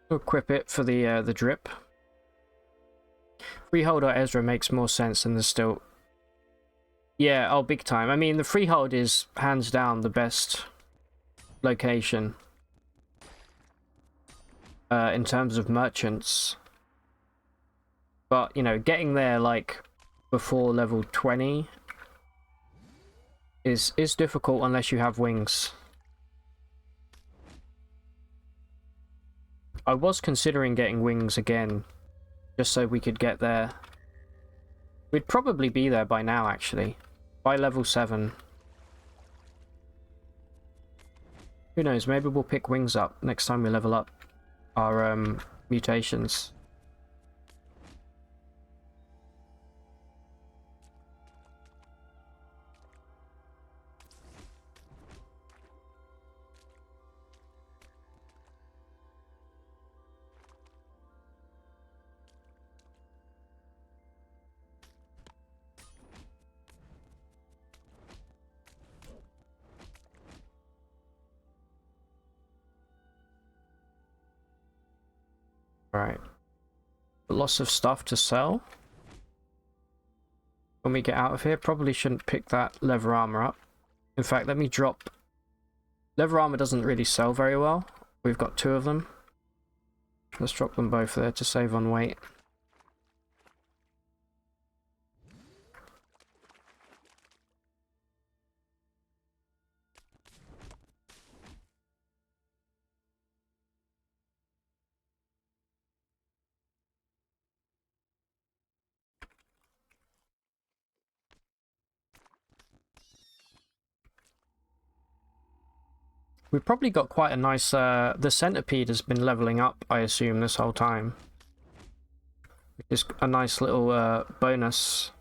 We'll equip it for the drip. Freehold or Ezra makes more sense than the stilt. Yeah, oh, big time. I mean, the freehold is hands down the best location in terms of merchants. But, you know, getting there, like, before level 20 is difficult unless you have wings. I was considering getting wings again, just so we could get there. We'd probably be there by now, actually. By level 7. Who knows, maybe we'll pick wings up next time we level up our mutations. Alright. Lots of stuff to sell. When we get out of here, probably shouldn't pick that leather armor up. In fact, let me drop... Leather armor doesn't really sell very well. We've got 2 of them. Let's drop them both there to save on weight. We've probably got quite a nice, the centipede has been leveling up, I assume, this whole time. Which is a nice little bonus.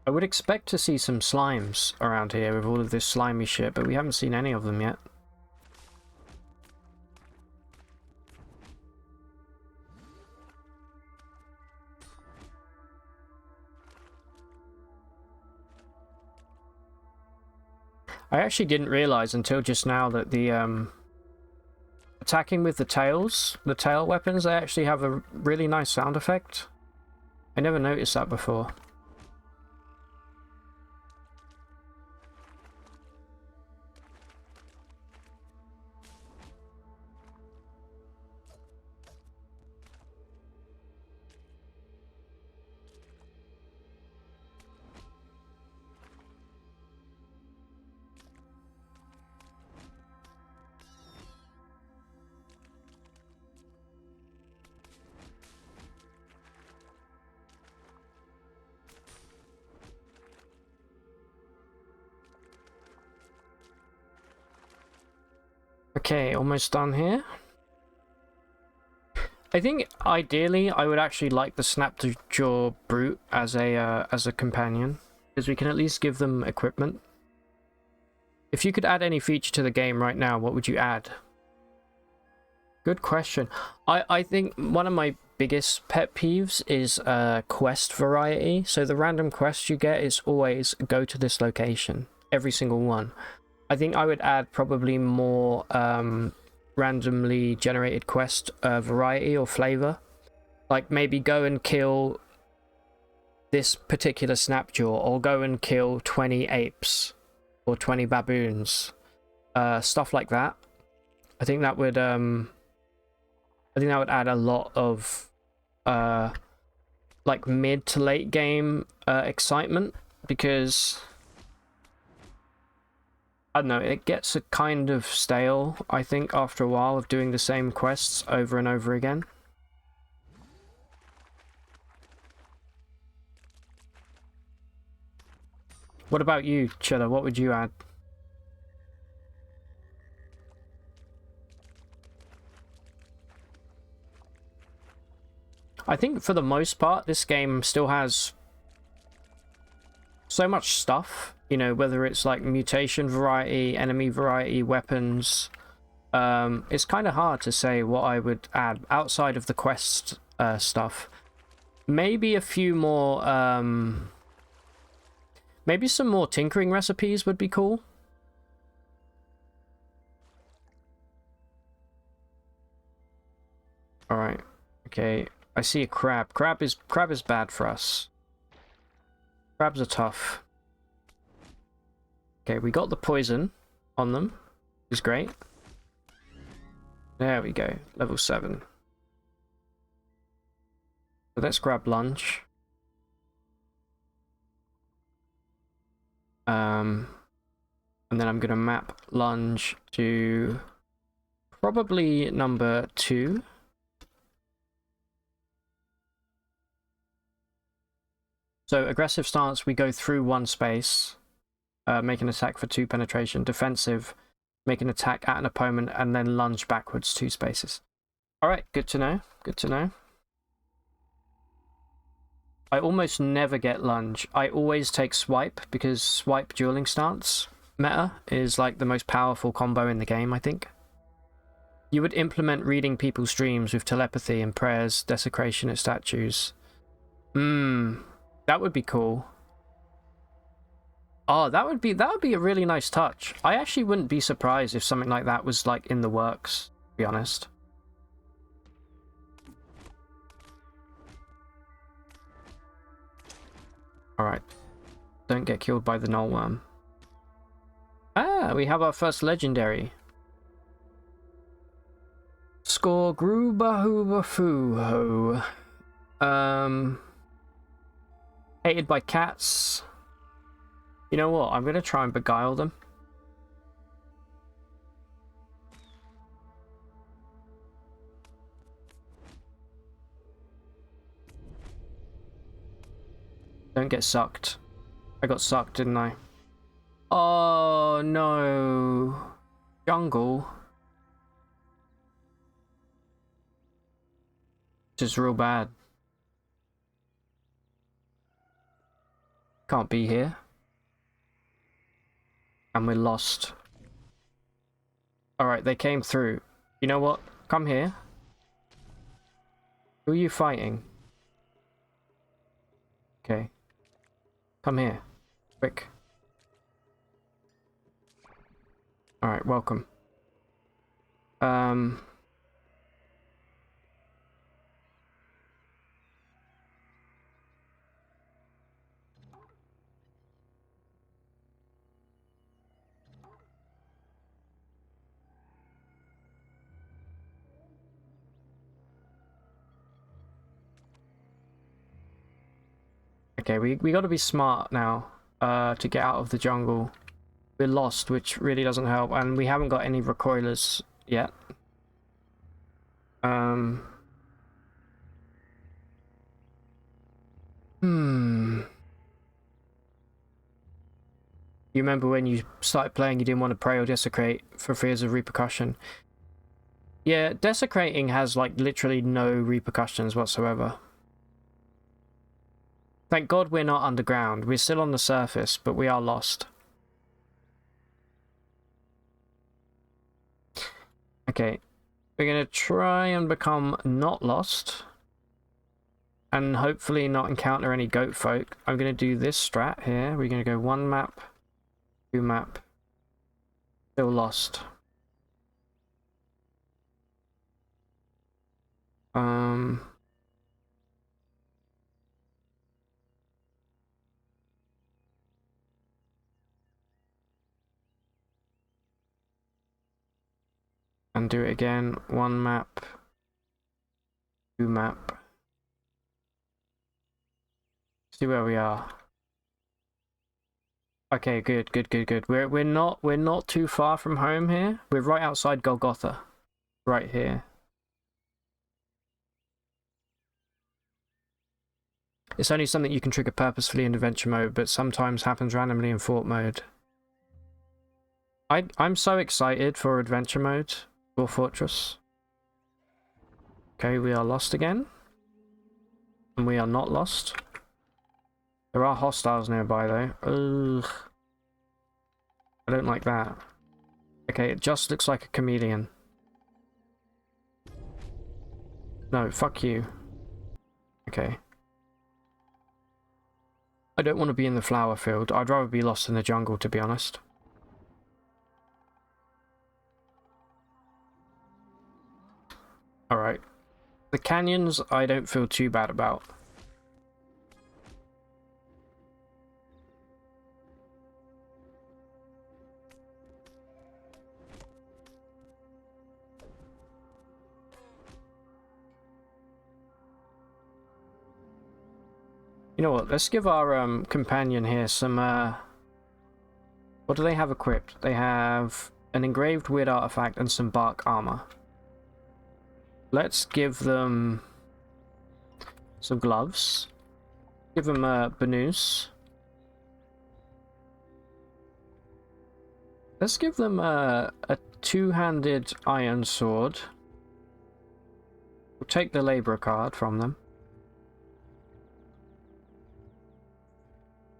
I would expect to see some slimes around here with all of this slimy shit, but we haven't seen any of them yet. I actually didn't realize until just now that the attacking with the tail weapons, they actually have a really nice sound effect. I never noticed that before. Okay, almost done here. I think ideally I would actually like the Snapjaw brute as a companion, because we can at least give them equipment. If you could add any feature to the game right now, what would you add? Good question. I think one of my biggest pet peeves is quest variety. So the random quest you get is always go to this location, every single one. I think I would add probably more randomly generated quest variety or flavor. Like maybe go and kill this particular Snapjaw, or go and kill 20 apes or 20 baboons. Stuff like that. I think that would add a lot of like mid to late game excitement, because I don't know, it gets a kind of stale, I think, after a while of doing the same quests over and over again. What about you, Cheddar? What would you add? I think for the most part, this game still has so much stuff, you know, whether it's like mutation variety, enemy variety, weapons. It's kind of hard to say what I would add outside of the quest stuff. Maybe a few more, maybe some more tinkering recipes would be cool. Alright, okay. I see a crab. Crab is bad for us. Crabs are tough. Okay, we got the poison on them, which is great. There we go, level 7. So let's grab lunge. And then I'm gonna map lunge to probably number 2. So aggressive stance, we go through 1 space, make an attack for 2 penetration. Defensive, make an attack at an opponent, and then lunge backwards 2 spaces. Alright, good to know, good to know. I almost never get lunge. I always take swipe, because swipe dueling stance meta is like the most powerful combo in the game, I think. You would implement reading people's dreams with telepathy and prayers, desecration at statues. That would be cool. Oh, that would be a really nice touch. I actually wouldn't be surprised if something like that was like in the works, to be honest. Alright. Don't get killed by the null worm. Ah, we have our first legendary. Score Gruber Hoover Foo Ho. Hated by cats. You know what? I'm gonna try and beguile them. Don't get sucked. I got sucked, didn't I? Oh no. Jungle. This is real bad. Can't be here. And we're lost. Alright, they came through. You know what? Come here. Who are you fighting? Okay. Come here. Quick. Alright, welcome. Okay, we got to be smart now to get out of the jungle. We're lost, which really doesn't help, and we haven't got any recoilers yet. You remember when you started playing, you didn't want to pray or desecrate for fears of repercussion. Yeah, desecrating has like literally no repercussions whatsoever. Thank God we're not underground. We're still on the surface, but we are lost. Okay, we're gonna try and become not lost. And hopefully not encounter any goat folk. I'm gonna do this strat here. We're gonna go 1 map, 2 map. Still lost. And do it again. 1 map, 2 map. See where we are. Okay, good. We're not too far from home here. We're right outside Golgotha. Right here. It's only something you can trigger purposefully in adventure mode, but sometimes happens randomly in fort mode. I'm so excited for adventure mode for Fortress. Okay, we are lost again. And we are not lost. There are hostiles nearby though. Ugh. I don't like that. Okay, it just looks like a chameleon. No, fuck you. Okay. I don't want to be in the flower field. I'd rather be lost in the jungle, to be honest. Alright. The canyons, I don't feel too bad about. You know what, let's give our companion here some, what do they have equipped? They have an engraved weird artifact and some bark armor. Let's give them some gloves. Give them a burnous. Let's give them a two-handed iron sword. We'll take the labourer card from them.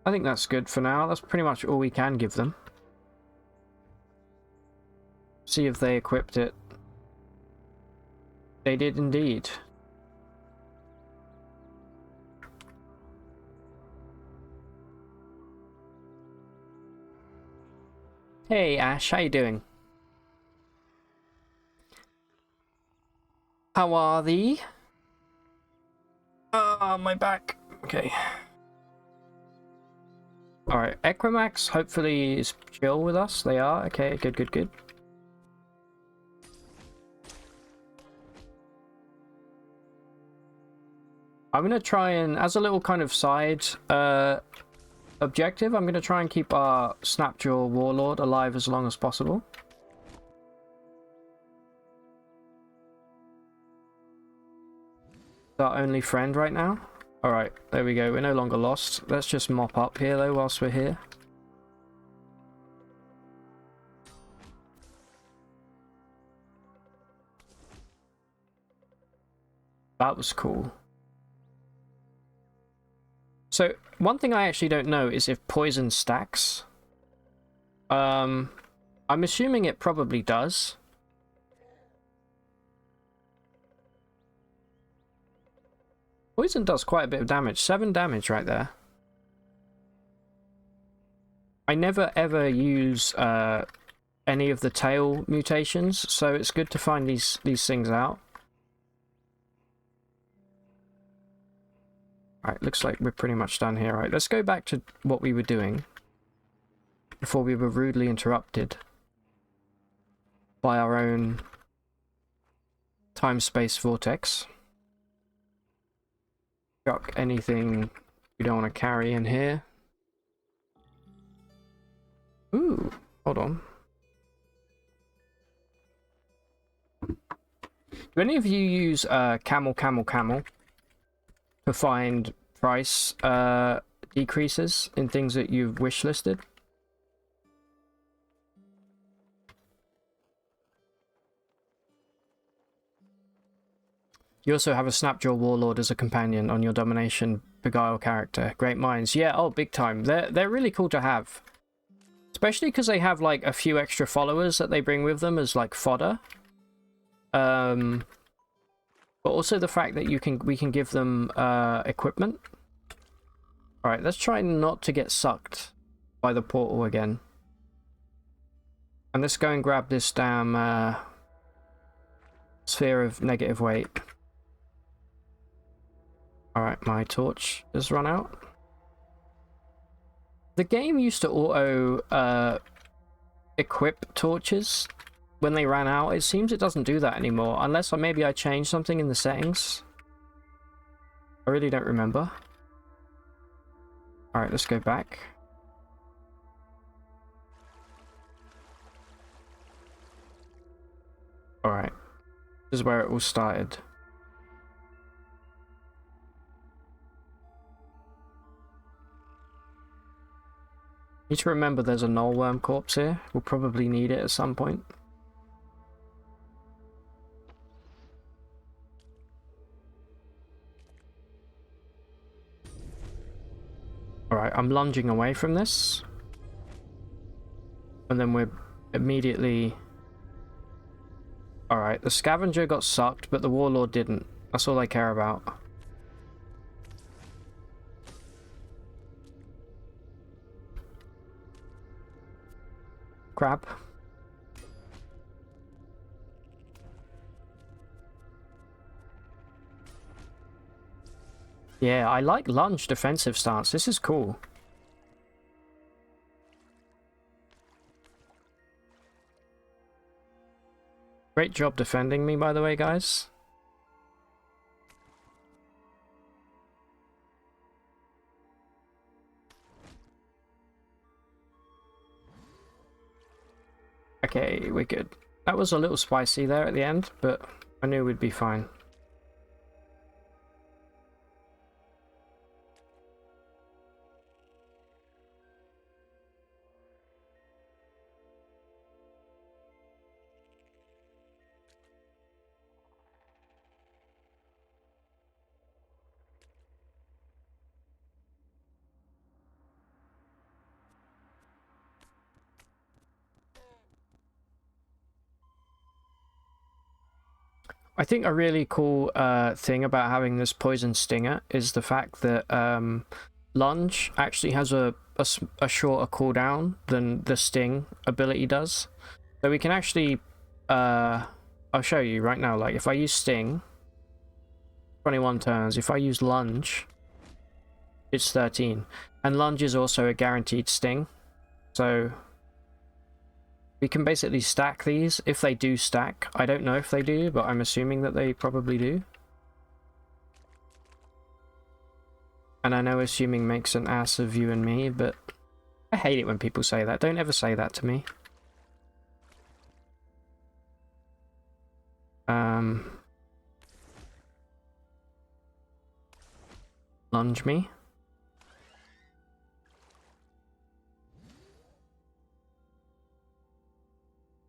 I think that's good for now. That's pretty much all we can give them. See if they equipped it. They did indeed. Hey Ash, how you doing? How are thee? Ah, my back. Okay. Alright, Equimax hopefully is chill with us. They are. Okay, good, good, good. I'm gonna try and, as a little kind of side objective, I'm gonna try and keep our Snapjaw Warlord alive as long as possible. Our only friend right now. Alright, there we go. We're no longer lost. Let's just mop up here though whilst we're here. That was cool. So, one thing I actually don't know is if poison stacks. I'm assuming it probably does. Poison does quite a bit of damage. 7 damage right there. I never ever use any of the tail mutations, so it's good to find these things out. Alright, looks like we're pretty much done here. Alright, let's go back to what we were doing before we were rudely interrupted by our own time-space vortex. Chuck anything we don't want to carry in here. Ooh, hold on. Do any of you use camel to find price decreases in things that you've wish listed? You also have a Snapjaw Warlord as a companion on your Domination Beguile character. Great minds. Yeah, oh, big time. They're really cool to have. Especially because they have, like, a few extra followers that they bring with them as, like, fodder. But also the fact that we can give them equipment. Alright, let's try not to get sucked by the portal again. And let's go and grab this damn sphere of negative weight. Alright, my torch has run out. The game used to auto equip torches when they ran out. It seems it doesn't do that anymore, unless maybe I changed something in the settings. I really don't remember. Alright, let's go back. Alright, this is where it all started. Need to remember there's a nullworm corpse here. We'll probably need it at some point. Alright, I'm lunging away from this. And then we're immediately... Alright, the scavenger got sucked, but the warlord didn't. That's all I care about. Crap. Yeah, I like lunge defensive stance. This is cool. Great job defending me, by the way, guys. Okay, we're good. That was a little spicy there at the end, but I knew we'd be fine. I think a really cool thing about having this poison stinger is the fact that lunge actually has a a shorter cooldown than the Sting ability does. So we can actually, I'll show you right now. Like if I use Sting, 21 turns. If I use Lunge, it's 13. And Lunge is also a guaranteed Sting. So we can basically stack these if they do stack. I don't know if they do, but I'm assuming that they probably do. And I know assuming makes an ass of you and me, but I hate it when people say that. Don't ever say that to me. Lunge me.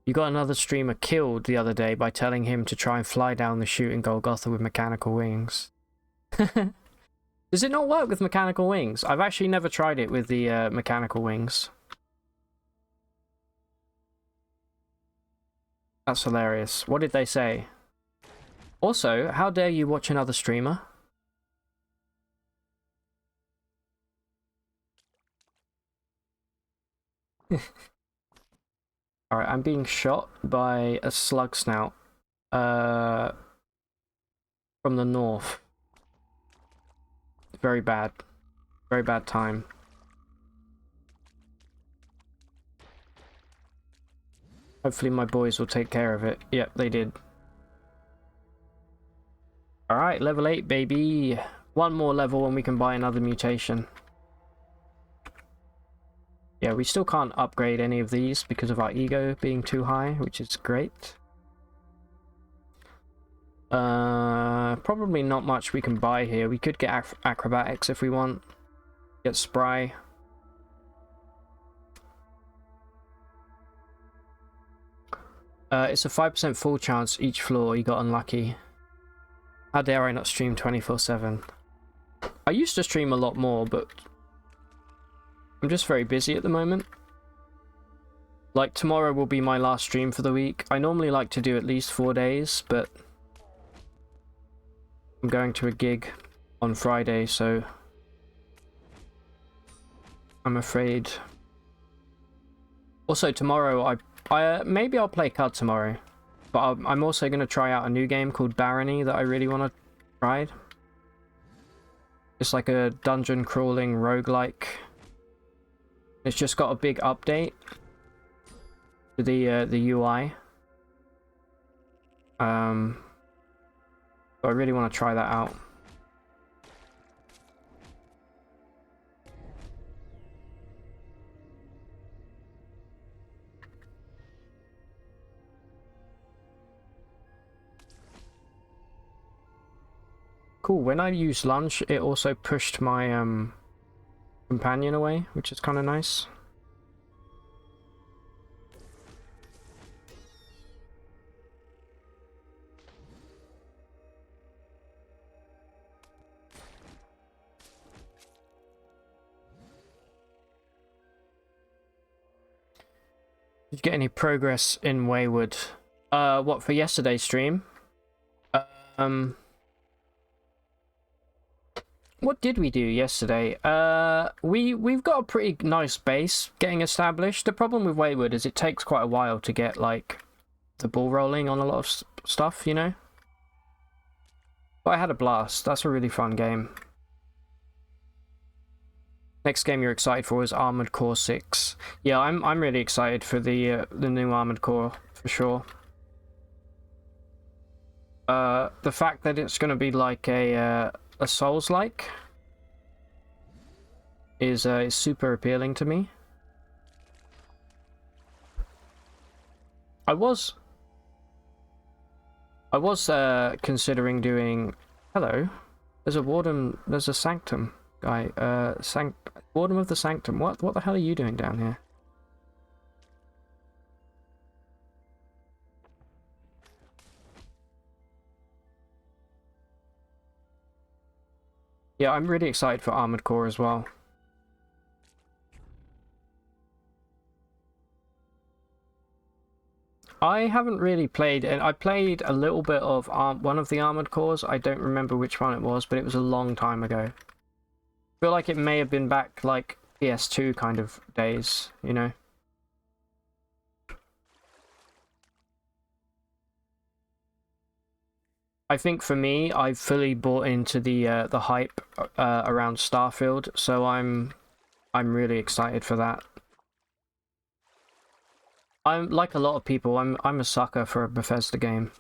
You got another streamer killed the other day by telling him to try and fly down the chute in Golgotha with mechanical wings. Does it not work with mechanical wings? I've actually never tried it with the mechanical wings. That's hilarious. What did they say? Also, how dare you watch another streamer? Alright, I'm being shot by a slug snout. From the north. Very bad. Very bad time. Hopefully my boys will take care of it. Yep, they did. Alright, level 8, baby. One more level and we can buy another mutation. Yeah, we still can't upgrade any of these because of our ego being too high, which is great. Probably not much we can buy here. We could get acrobatics if we want. Get spry. It's a 5% full chance each floor. You got unlucky. How dare I not stream 24/7? I used to stream a lot more, but I'm just very busy at the moment. Like tomorrow will be my last stream for the week. I normally like to do at least 4 days, but I'm going to a gig on Friday, so I'm afraid. Also tomorrow I maybe I'll play CUD tomorrow, but I'm also going to try out a new game called Barony that I really want to try. It's like a dungeon crawling roguelike. It's just got a big update to the UI. So I really want to try that out. Cool, when I used lunge, it also pushed my companion away, which is kind of nice. Did you get any progress in Wayward? What, for yesterday's stream? What did we do yesterday? We've got a pretty nice base getting established. The problem with Wayward is it takes quite a while to get like the ball rolling on a lot of stuff, you know. But I had a blast. That's a really fun game. Next game you're excited for is Armored Core 6. Yeah, I'm really excited for the new Armored Core for sure. The fact that it's going to be like a Souls-like is super appealing to me. I was considering doing. Hello, there's a warden. There's a sanctum guy. Warden of the Sanctum. What the hell are you doing down here? Yeah, I'm really excited for Armored Core as well. I haven't really played, and I played a little bit of one of the Armored Cores. I don't remember which one it was, but it was a long time ago. I feel like it may have been back like PS2 kind of days, you know. I think for me, I've fully bought into the hype around Starfield, so I'm really excited for that. I'm like a lot of people. I'm a sucker for a Bethesda game,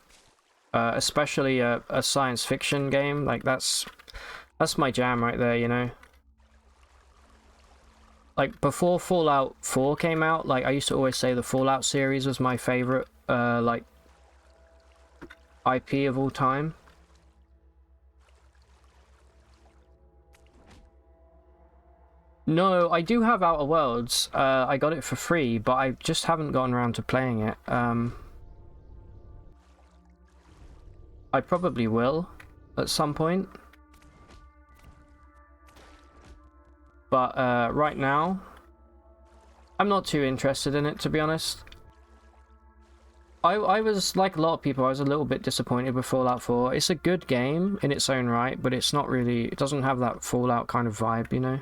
especially a science fiction game. Like that's my jam right there, you know. Like before Fallout 4 came out, like I used to always say the Fallout series was my favorite like IP of all time. No, I do have Outer Worlds. I got it for free, but I just haven't gotten around to playing it. I probably will at some point. But right now, I'm not too interested in it, to be honest. I was, like a lot of people, I was a little bit disappointed with Fallout 4. It's a good game in its own right, but it's not really... It doesn't have that Fallout kind of vibe, you know?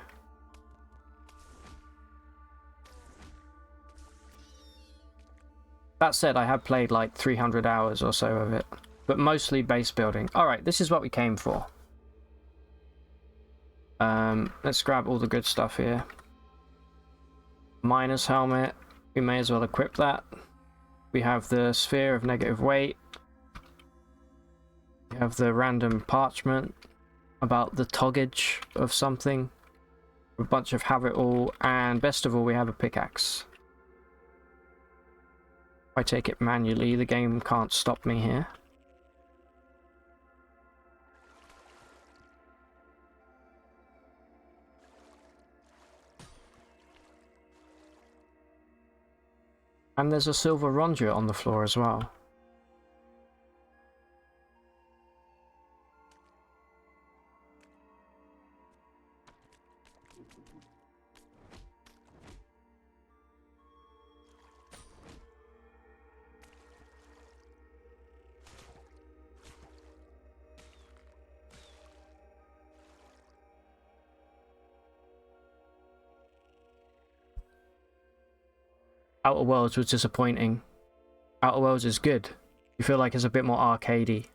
That said, I have played like 300 hours or so of it, but mostly base building. Alright, this is what we came for. Let's grab all the good stuff here. Miner's helmet, we may as well equip that. We have the sphere of negative weight. We have the random parchment about the toggage of something. A bunch of have it all, and best of all, we have a pickaxe. If I take it manually, the game can't stop me here. And there's a silver rondure on the floor as well. Outer Worlds was disappointing. Outer Worlds is good. You feel like it's a bit more arcadey.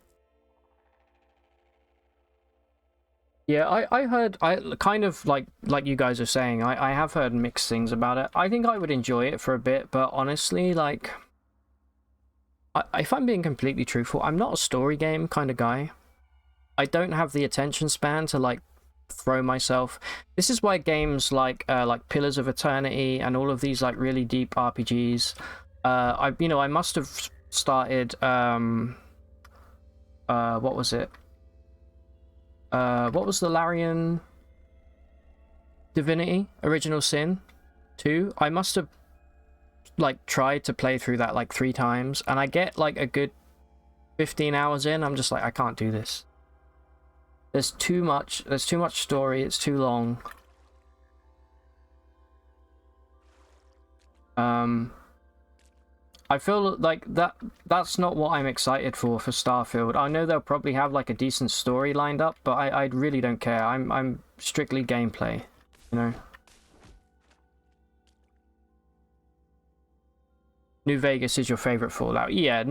Yeah, I heard, I kind of like you guys are saying, I have heard mixed things about it. I think I would enjoy it for a bit, but honestly, like, if I'm being completely truthful, I'm not a story game kind of guy. I don't have the attention span to like throw myself. This is why games like Pillars of Eternity and all of these like really deep RPGs, I must have started what was it? What was the Larian Divinity? Original Sin 2? I must have like tried to play through that like 3 times, and I get like a good 15 hours in, I'm just like, I can't do this. There's too much story, it's too long. I feel like that's not what I'm excited for Starfield. I know they'll probably have like a decent story lined up, but I really don't care. I'm strictly gameplay, you know. New Vegas is your favorite Fallout. Yeah,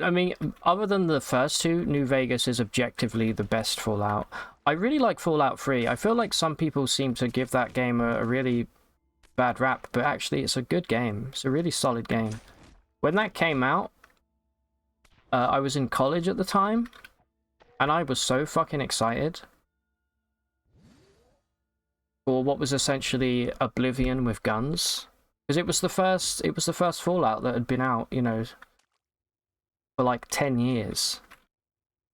I mean, other than the first 2, New Vegas is objectively the best Fallout. I really like Fallout 3. I feel like some people seem to give that game a really bad rap, but actually it's a good game. It's a really solid game. When that came out, I was in college at the time, and I was so fucking excited for what was essentially Oblivion with guns. Because it was the first Fallout that had been out, you know, for like 10 years.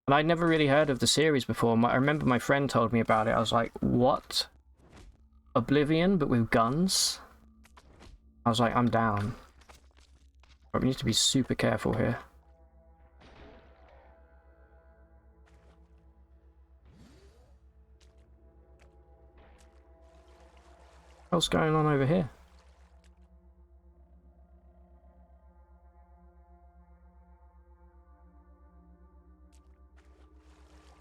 And I'd never really heard of the series before. I remember my friend told me about it. I was like, what? Oblivion, but with guns? I was like, I'm down. But we need to be super careful here. What's going on over here?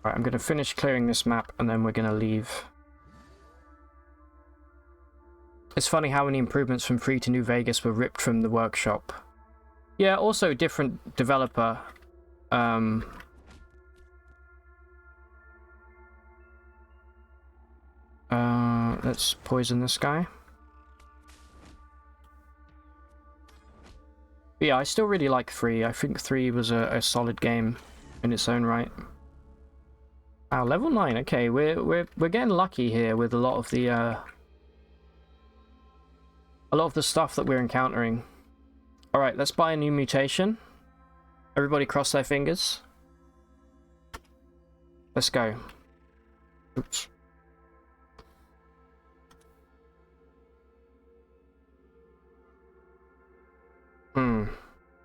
Right, I'm going to finish clearing this map and then we're going to leave. It's funny how many improvements from 3 to New Vegas were ripped from the workshop. Yeah, also different developer. Let's poison this guy. But yeah, I still really like 3. I think 3 was a solid game in its own right. Wow, level 9. Okay, we're getting lucky here with a lot of the stuff that we're encountering. All right, let's buy a new mutation. Everybody cross their fingers. Let's go. Oops.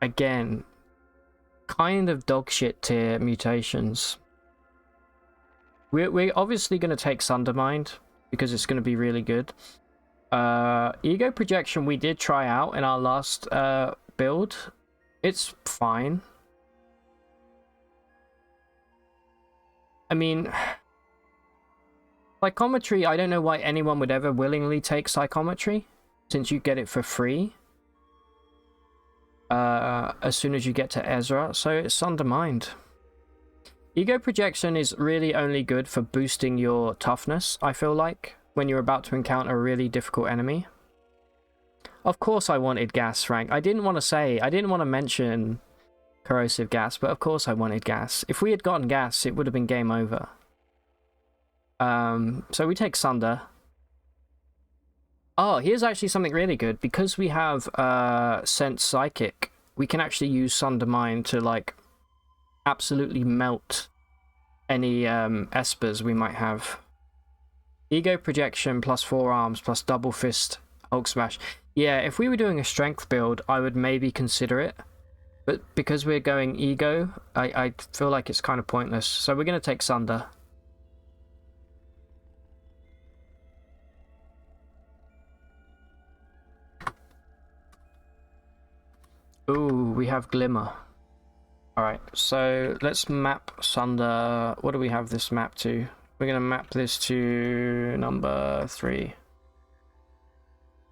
Again, kind of dogshit tier mutations. We're obviously going to take Sundermind because it's going to be really good. Ego Projection we did try out in our last build. It's fine. I mean, Psychometry, I don't know why anyone would ever willingly take Psychometry, since you get it for free as soon as you get to Ezra, so it's Undermined. Ego Projection is really only good for boosting your toughness, I feel like, when you're about to encounter a really difficult enemy. Of course I wanted gas, Frank. I didn't want to mention corrosive gas, but of course I wanted gas. If we had gotten gas, it would have been game over. So we take Sunder. Oh, here's actually something really good. Because we have Sense Psychic, we can actually use Sundermind to, like, absolutely melt any espers we might have. Ego Projection plus 4 arms plus double fist Hulk Smash. Yeah, if we were doing a strength build, I would maybe consider it. But because we're going Ego, I feel like it's kind of pointless. So we're going to take Sunder. Ooh, we have Glimmer. Alright, so let's map Sunder. What do we have this map to? We're going to map this to number 3.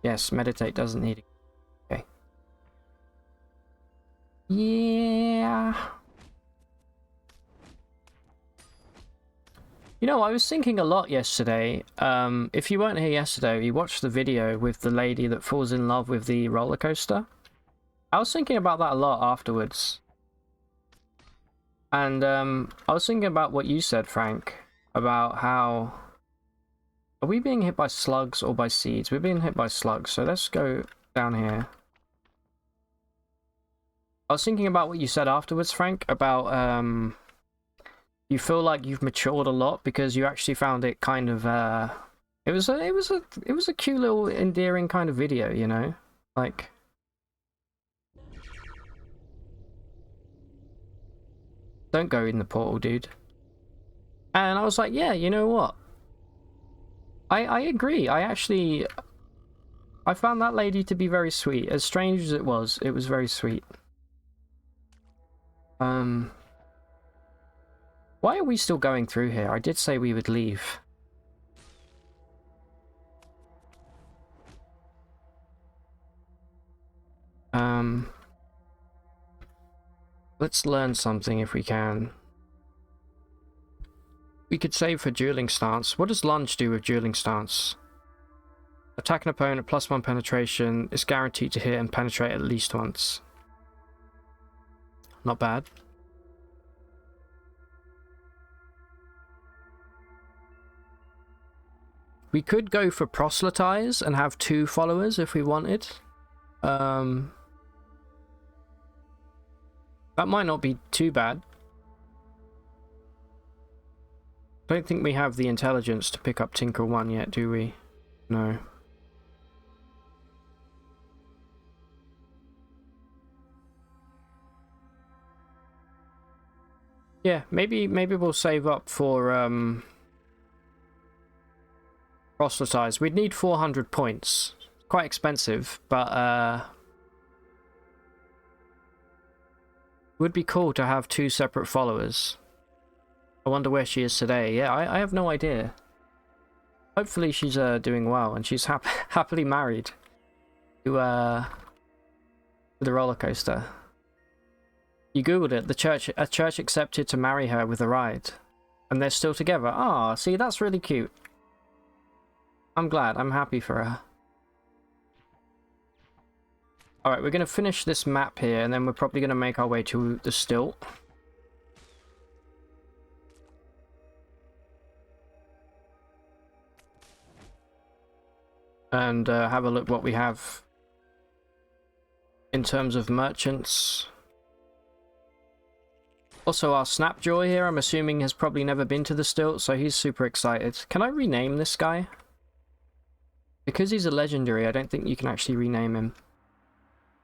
Yes, Meditate doesn't need it. Okay. Yeah. You know, I was thinking a lot yesterday. If you weren't here yesterday, you watched the video with the lady that falls in love with the roller coaster. I was thinking about that a lot afterwards. And I was thinking about what you said, Frank, about how... Are we being hit by slugs or by seeds? We're being hit by slugs, so let's go down here. I was thinking about what you said afterwards, Frank, about you feel like you've matured a lot because you actually found it kind of it was a cute little endearing kind of video, you know? Like, don't go in the portal, dude. And I was like, yeah, you know what? I agree. I found that lady to be very sweet. As strange as it was very sweet. Why are we still going through here? I did say we would leave. Let's learn something if we can. We could save for Dueling Stance. What does Lunge do with Dueling Stance? Attack an opponent, +1 penetration. Is guaranteed to hit and penetrate at least once. Not bad. We could go for Proselytize and have 2 followers if we wanted. That might not be too bad. Don't think we have the intelligence to pick up Tinker 1 yet, do we? No. Yeah, maybe we'll save up for Proselytize. We'd need 400 points. Quite expensive, but would be cool to have 2 separate followers. I wonder where she is today. Yeah, I have no idea. Hopefully she's doing well and she's happily married to the roller coaster. You googled it. A church accepted to marry her with a ride, and they're still together. Ah, see, that's really cute. I'm glad. I'm happy for her. All right, we're gonna finish this map here, and then we're probably gonna make our way to the stilt. And have a look what we have in terms of merchants. Also, our Snapjaw here, I'm assuming, has probably never been to the stilt, so he's super excited. Can I rename this guy? Because he's a legendary, I don't think you can actually rename him.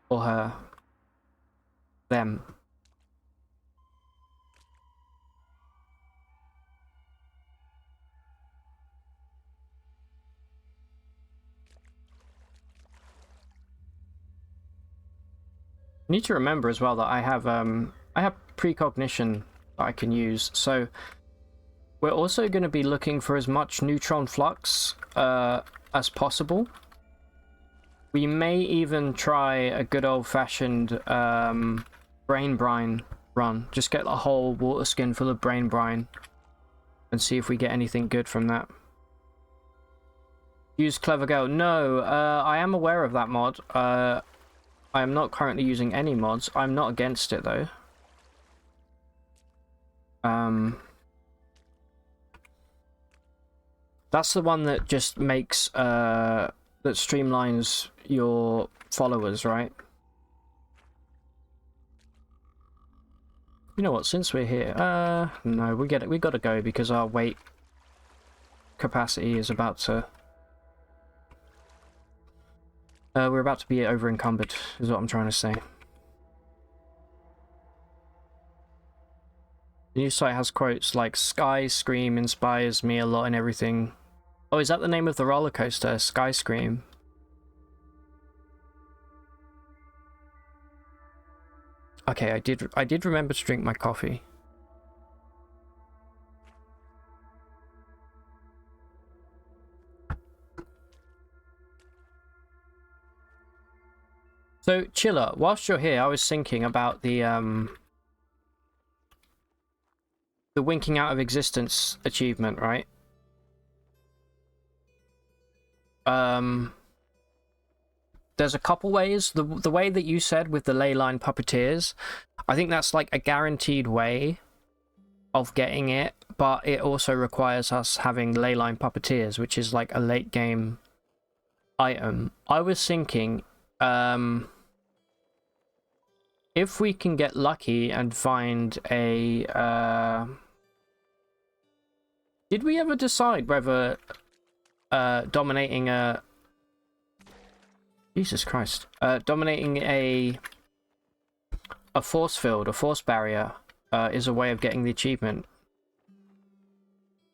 Or her. Them. I need to remember as well that I have precognition that I can use, so we're also going to be looking for as much neutron flux as possible. We may even try a good old-fashioned brain brine run. Just get the whole water skin full of brain brine and see if we get anything good from that. Use Clever Girl. No, I am aware of that mod. I am not currently using any mods. I'm not against it though. That's the one that just makes that streamlines your followers, right? You know what, since we're here, no, we gotta go because our weight capacity is about to we're about to be over encumbered, is what I'm trying to say. The new site has quotes like Sky Scream inspires me a lot and everything. Oh, is that the name of the roller coaster? Sky Scream. Okay, I did remember to drink my coffee. So, Chiller, whilst you're here, I was thinking about the winking out of existence achievement, right? There's a couple ways. The way that you said with the leyline puppeteers, I think that's like a guaranteed way of getting it, but it also requires us having leyline puppeteers, which is like a late game item. I was thinking, if we can get lucky and find a did we ever decide whether dominating a Jesus Christ, dominating a force field, a force barrier, is a way of getting the achievement?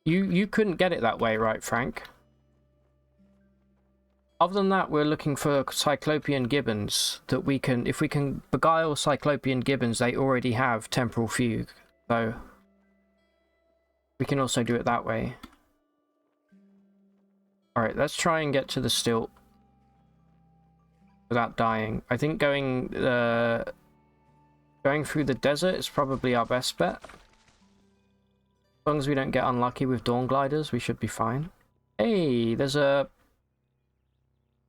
You couldn't get it that way, right, Frank? Other than that, we're looking for Cyclopean Gibbons that we can, if we can beguile Cyclopean Gibbons, they already have Temporal Fugue, so we can also do it that way. Alright, let's try and get to the stilt without dying. I think going through the desert is probably our best bet. As long as we don't get unlucky with Dawn Gliders, we should be fine. Hey, there's a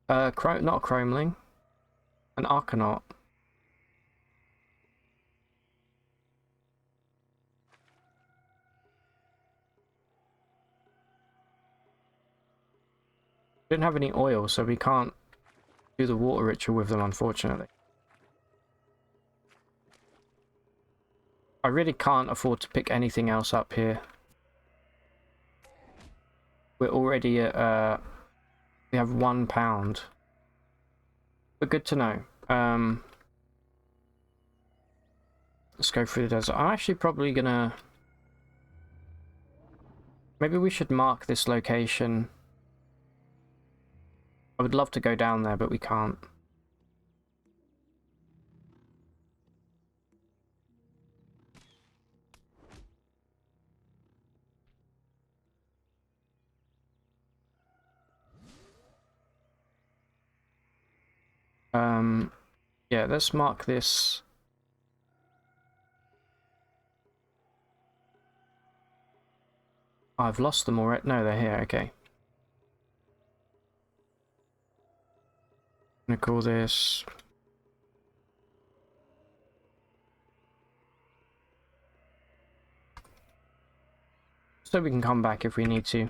not a Chromeling, an Arcanaut. We didn't have any oil, so we can't do the water ritual with them, unfortunately. I really can't afford to pick anything else up here. We're already at we have £1. But good to know. Let's go through the desert. I'm actually probably gonna... Maybe we should mark this location. I would love to go down there, but we can't. Yeah, let's mark this. I've lost them already. No, they're here. Okay. I'm gonna call this. So we can come back if we need to.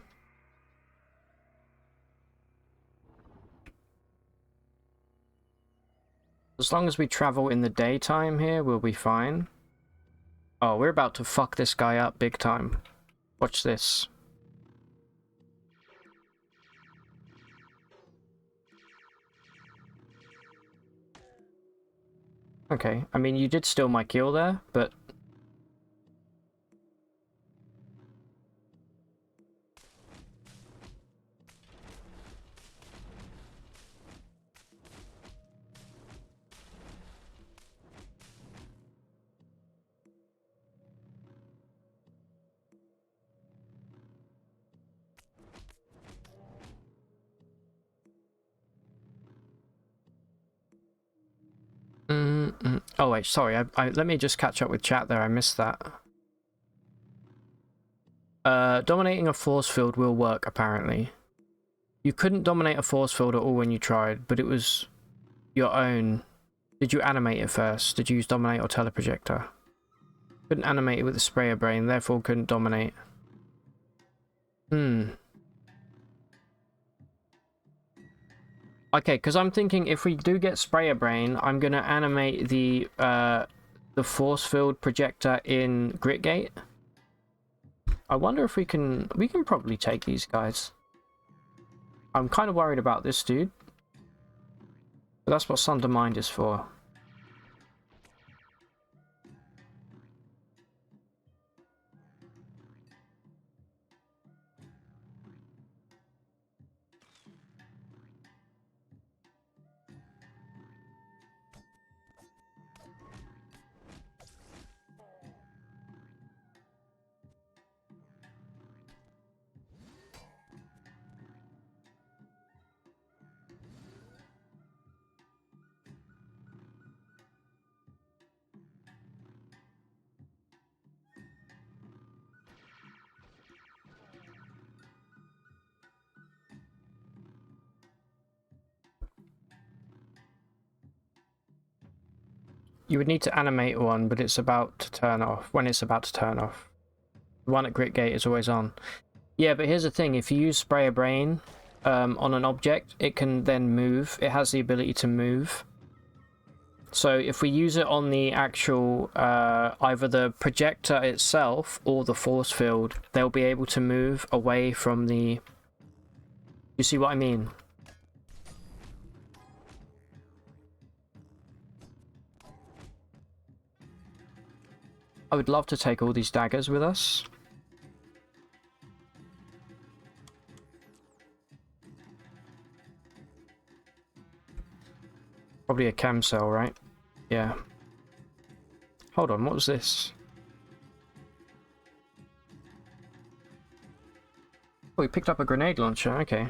As long as we travel in the daytime here, we'll be fine. Oh, we're about to fuck this guy up big time. Watch this. Okay, I mean, you did steal my kill there, but... Oh wait, sorry, let me just catch up with chat there, I missed that. Dominating a force field will work, apparently. You couldn't dominate a force field at all when you tried, but it was your own. Did you animate it first? Did you use dominate or teleprojector? Couldn't animate it with the sprayer brain, therefore couldn't dominate. Okay, because I'm thinking if we do get sprayer brain, I'm gonna animate the force field projector in Gritgate. I wonder if we can probably take these guys. I'm kind of worried about this dude. But that's what Sunder Mind is for. You would need to animate one, but it's about to turn off. When it's about to turn off. The one at Gritgate is always on. Yeah, but here's the thing. If you use Sprayer Brain on an object, it can then move. It has the ability to move. So if we use it on the actual, either the projector itself or the force field, they'll be able to move away from the... You see what I mean? I would love to take all these daggers with us. Probably a chem cell, right? Yeah. Hold on, what was this? Oh, we picked up a grenade launcher, okay.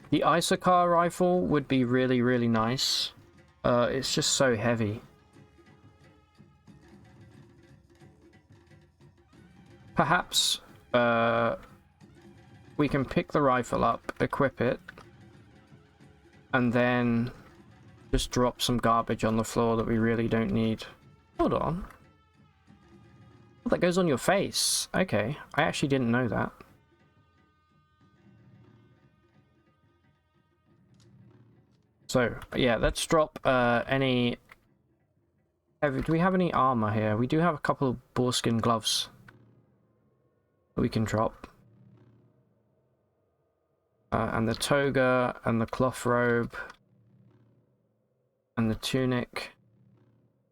The Isokar rifle would be really, really nice. It's just so heavy. Perhaps, we can pick the rifle up, equip it, and then just drop some garbage on the floor that we really don't need. Hold on. Oh, that goes on your face. Okay, I actually didn't know that. So, yeah, let's drop any... Do we have any armor here? We do have a couple of boarskin gloves that we can drop. And the toga, and the cloth robe, and the tunic,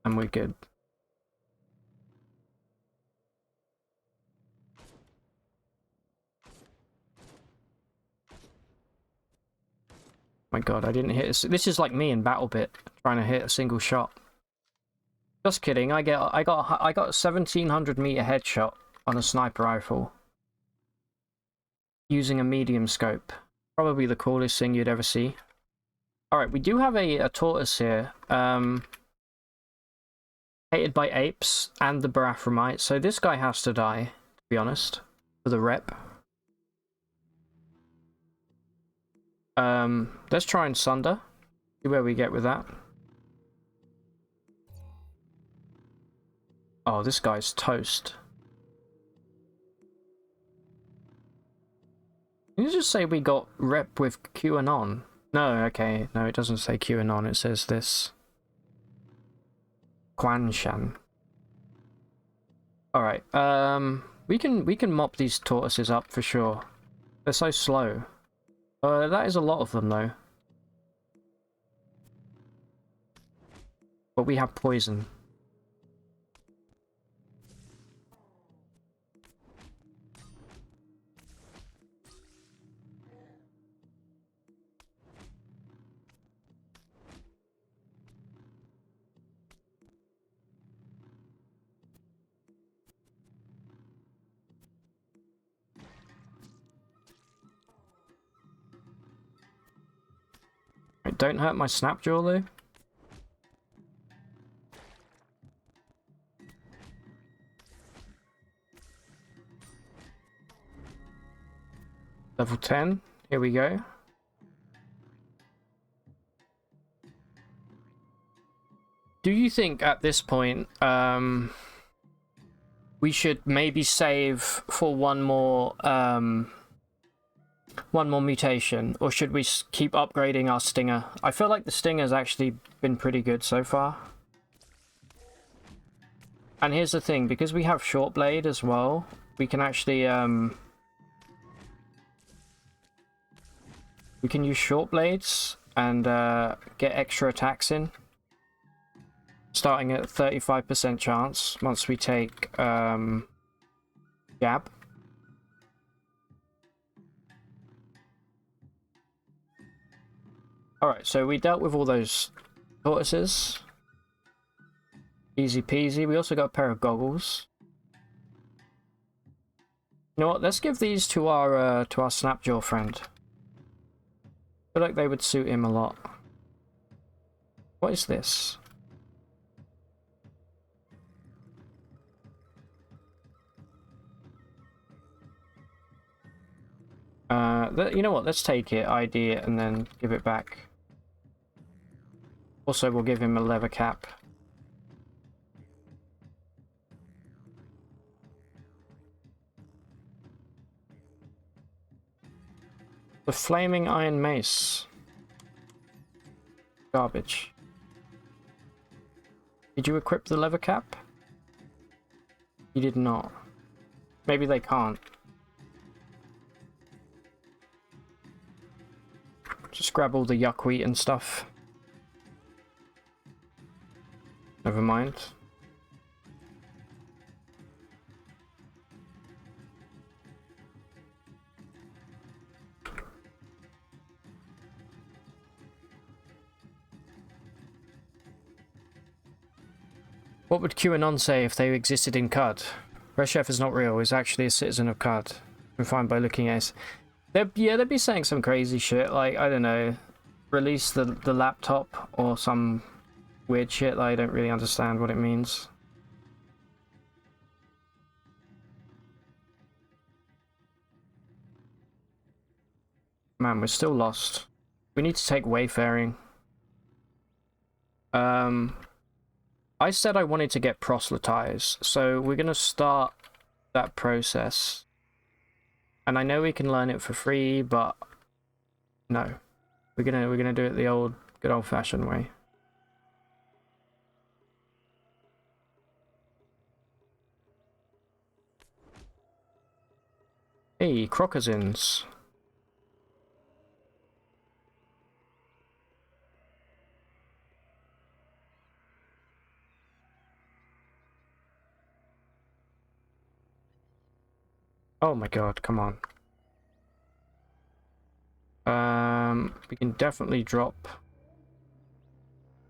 and we're good. My god, I didn't hit this is like me in BattleBit, trying to hit a single shot. Just kidding, I got a 1700 meter headshot on a sniper rifle. using a medium scope. Probably the coolest thing you'd ever see. Alright, we do have a tortoise here. Hated by apes and the Barathramite, so this guy has to die, to be honest, for the rep. Let's try and sunder. See where we get with that. Oh, this guy's toast. Can you just say we got rep with QAnon? No, okay. No, it doesn't say QAnon. It says this. Quanshan. Alright, we can mop these tortoises up for sure. They're so slow. That is a lot of them though. But we have poison. Don't hurt my Snapjaw though. Level 10, here we go. Do you think at this point we should maybe save for one more mutation, or should we keep upgrading our Stinger? I feel like the Stinger's actually been pretty good so far. And here's the thing, because we have Short Blade as well, we can actually we can use Short Blades and get extra attacks in. Starting at 35% chance once we take Jab. Alright, so we dealt with all those tortoises. Easy peasy. We also got a pair of goggles. You know what? Let's give these to our Snapjaw friend. I feel like they would suit him a lot. What is this? You know what? Let's take it, ID it, and then give it back. Also, we'll give him a leather cap. The flaming iron mace. Garbage. Did you equip the leather cap? You did not. Maybe they can't. Just grab all the yuck wheat and stuff. Never mind. What would QAnon say if they existed in Cud? Red Chef is not real, is actually a citizen of Cud. I'm fine by looking at it. They'd be saying some crazy shit, like, I don't know, release the laptop or some weird shit that I don't really understand what it means. Man, we're still lost. We need to take wayfaring. I said I wanted to get proselytized, so we're gonna start that process. And I know we can learn it for free, but no. We're gonna do it the old good old-fashioned way. Hey, crocozins. Oh my god, come on. We can definitely drop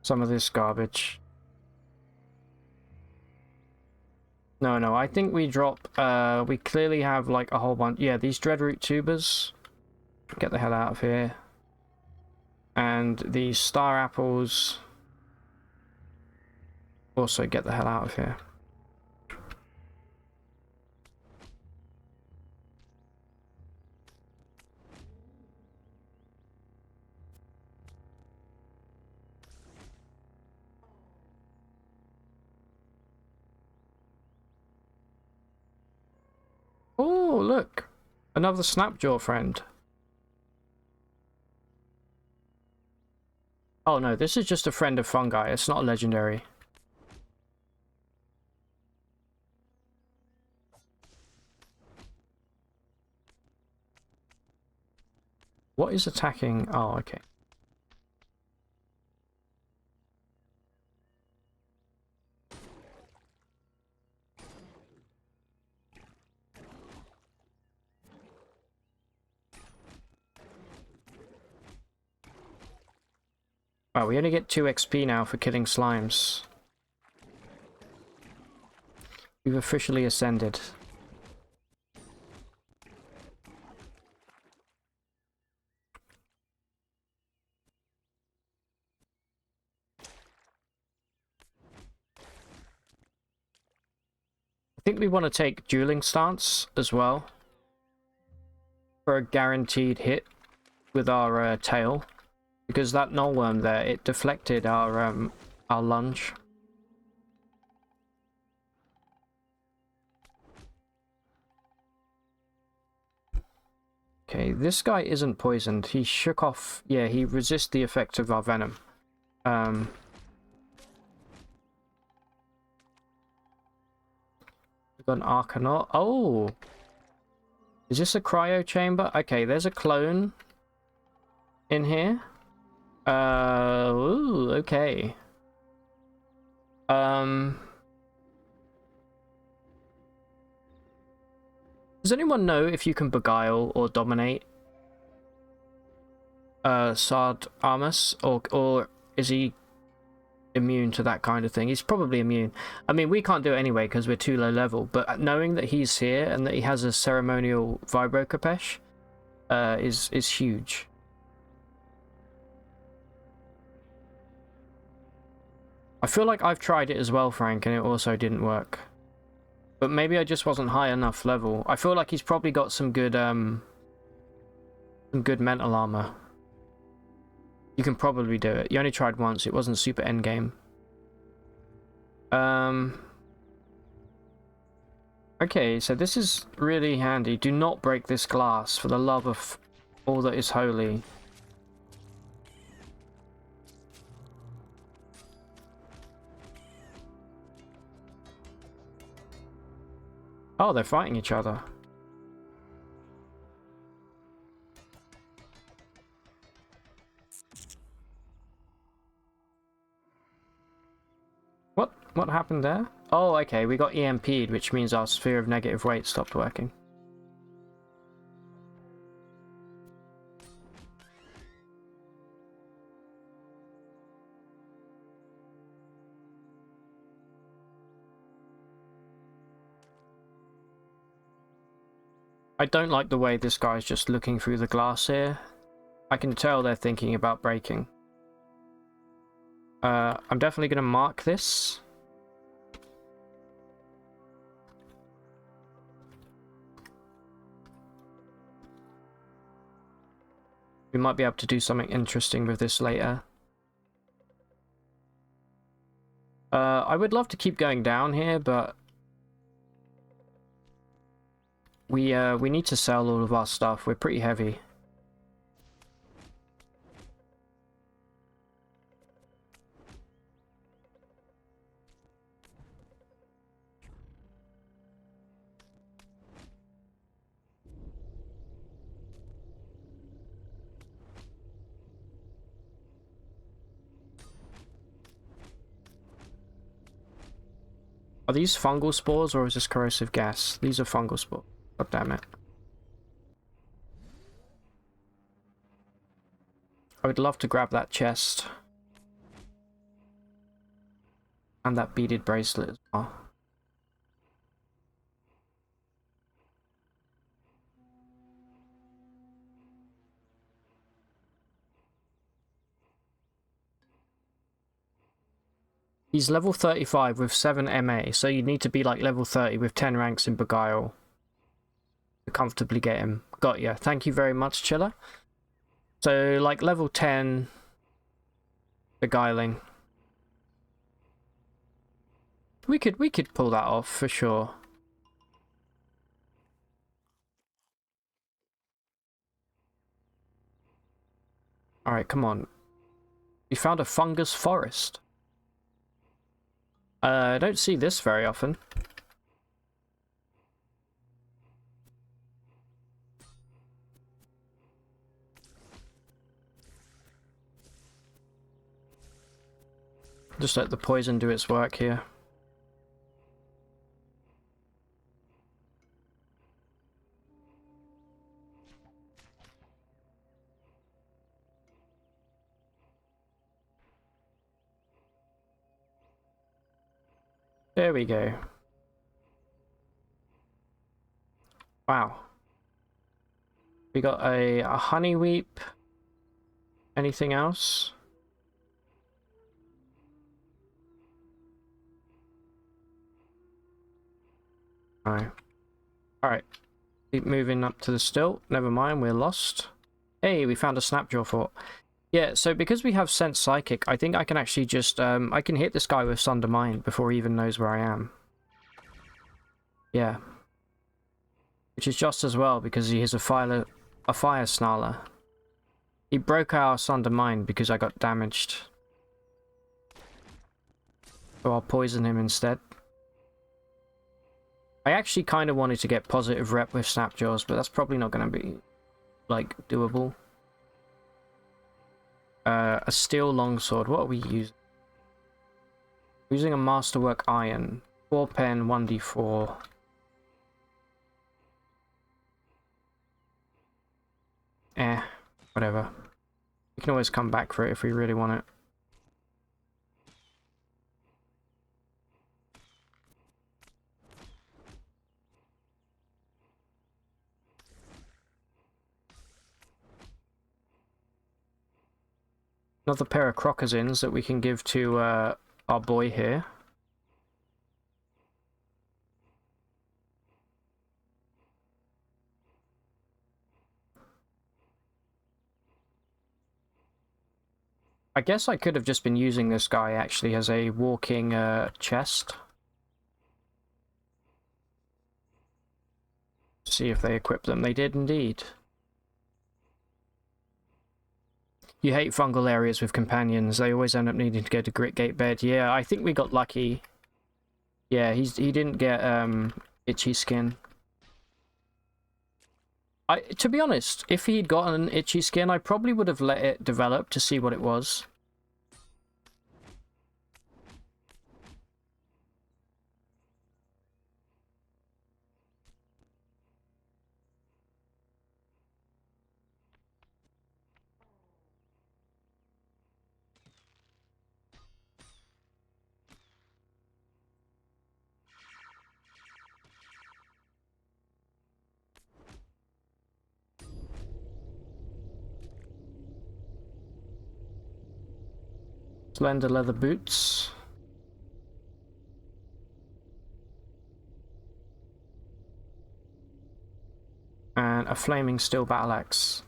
some of this garbage. No, no, I think we drop, we clearly have like a whole bunch. Yeah, these dreadroot tubers. Get the hell out of here. And these star apples. Also get the hell out of here. Oh, look. Another Snapjaw friend. Oh no, this is just a friend of fungi. It's not a legendary. What is attacking? Oh, okay. Wow, we only get 2 XP now for killing slimes. We've officially ascended. I think we want to take dueling stance as well for a guaranteed hit with our tail, because that nullworm there, it deflected our lunge. Okay, this guy isn't poisoned. He shook off. Yeah, he resists the effect of our venom. We've got an Arcanaut. Oh! Is this a cryo chamber? Okay, there's a clone in here. Ooh, okay. Does anyone know if you can beguile or dominate Sard Armus, or is he immune to that kind of thing? He's probably immune. I mean, we can't do it anyway because we're too low level, but knowing that he's here and that he has a ceremonial Vibro Capesh is huge. I feel like I've tried it as well, Frank, and it also didn't work. But maybe I just wasn't high enough level. I feel like he's probably got some good mental armor. You can probably do it. You only tried once. It wasn't super endgame. Okay, so this is really handy. Do not break this glass for the love of all that is holy. Oh, they're fighting each other. What happened there? Oh, okay, we got EMP'd, which means our sphere of negative weight stopped working. I don't like the way this guy's just looking through the glass here. I can tell they're thinking about breaking. I'm definitely going to mark this. We might be able to do something interesting with this later. I would love to keep going down here, but we need to sell all of our stuff. We're pretty heavy. Are these fungal spores or is this corrosive gas? These are fungal spores. God damn it. I would love to grab that chest. And that beaded bracelet as well. He's level 35 with 7 MA, so you need to be like level 30 with 10 ranks in Beguile to comfortably get him. Got ya. Thank you very much, Chiller. So like level 10 Beguiling. We could pull that off for sure. Alright, come on. We found a fungus forest. I don't see this very often. Just let the poison do its work here. There we go. Wow. We got a honeyweep. Anything else? No. Alright. Keep moving up to the stilt. Never mind, we're lost. Hey, we found a Snapjaw fort. Yeah, so because we have Sense Psychic, I think I can actually just, I can hit this guy with Sunder Mind before he even knows where I am. Yeah. Which is just as well, because he is a fire snarler. He broke our Sunder Mind because I got damaged. So I'll poison him instead. I actually kind of wanted to get positive rep with Snapjaws, but that's probably not going to be, like, doable. A steel longsword. What are we using? Using a masterwork iron. 4 pen, 1d4. Whatever. We can always come back for it if we really want it. Another pair of crocozins that we can give to our boy here. I guess I could have just been using this guy actually as a walking chest. See if they equip them. They did indeed. You hate fungal areas with companions. They always end up needing to go to Gritgate bed. Yeah, I think we got lucky. Yeah, he didn't get itchy skin. To be honest, if he'd gotten an itchy skin, I probably would have let it develop to see what it was. Slender leather boots. And a flaming steel battle axe.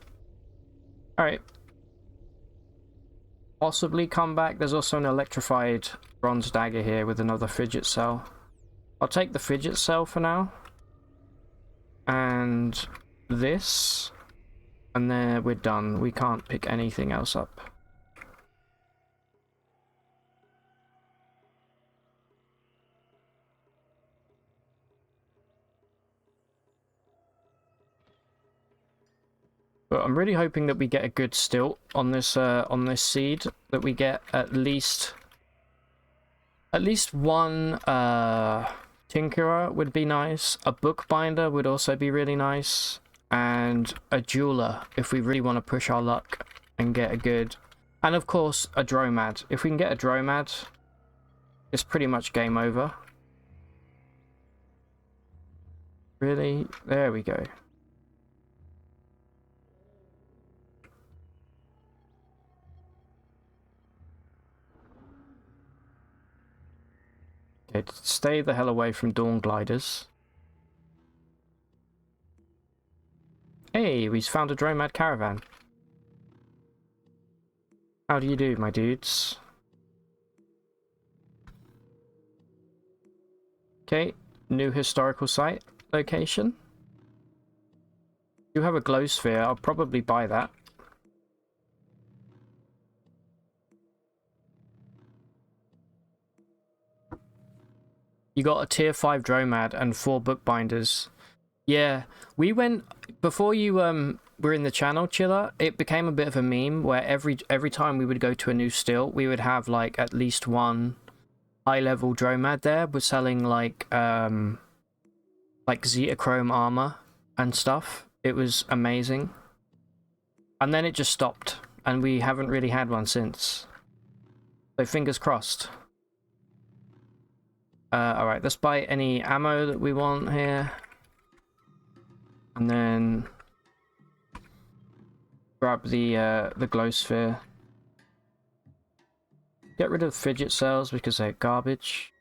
Alright. Possibly come back. There's also an electrified bronze dagger here with another fidget cell. I'll take the fidget cell for now. And this. And then we're done. We can't pick anything else up. But I'm really hoping that we get a good stilt on this seed. That we get at least one tinkerer would be nice. A bookbinder would also be really nice. And a jeweler if we really want to push our luck and get a good... And of course, a dromad. If we can get a dromad, it's pretty much game over. Really? There we go. Okay, stay the hell away from dawn gliders. Hey, we found a Dromad caravan. How do you do, my dudes? Okay, new historical site location. You have a glow sphere. I'll probably buy that. You got a tier 5 Dromad and 4 bookbinders. Yeah, we went before you were in the channel, Chiller. It became a bit of a meme where every time we would go to a new still, we would have like at least one high-level Dromad there. We're selling like Zetachrome armor and stuff. It was amazing. And then it just stopped, and we haven't really had one since. So fingers crossed. Alright, let's buy any ammo that we want here. And then grab the glow sphere. Get rid of fidget cells because they're garbage.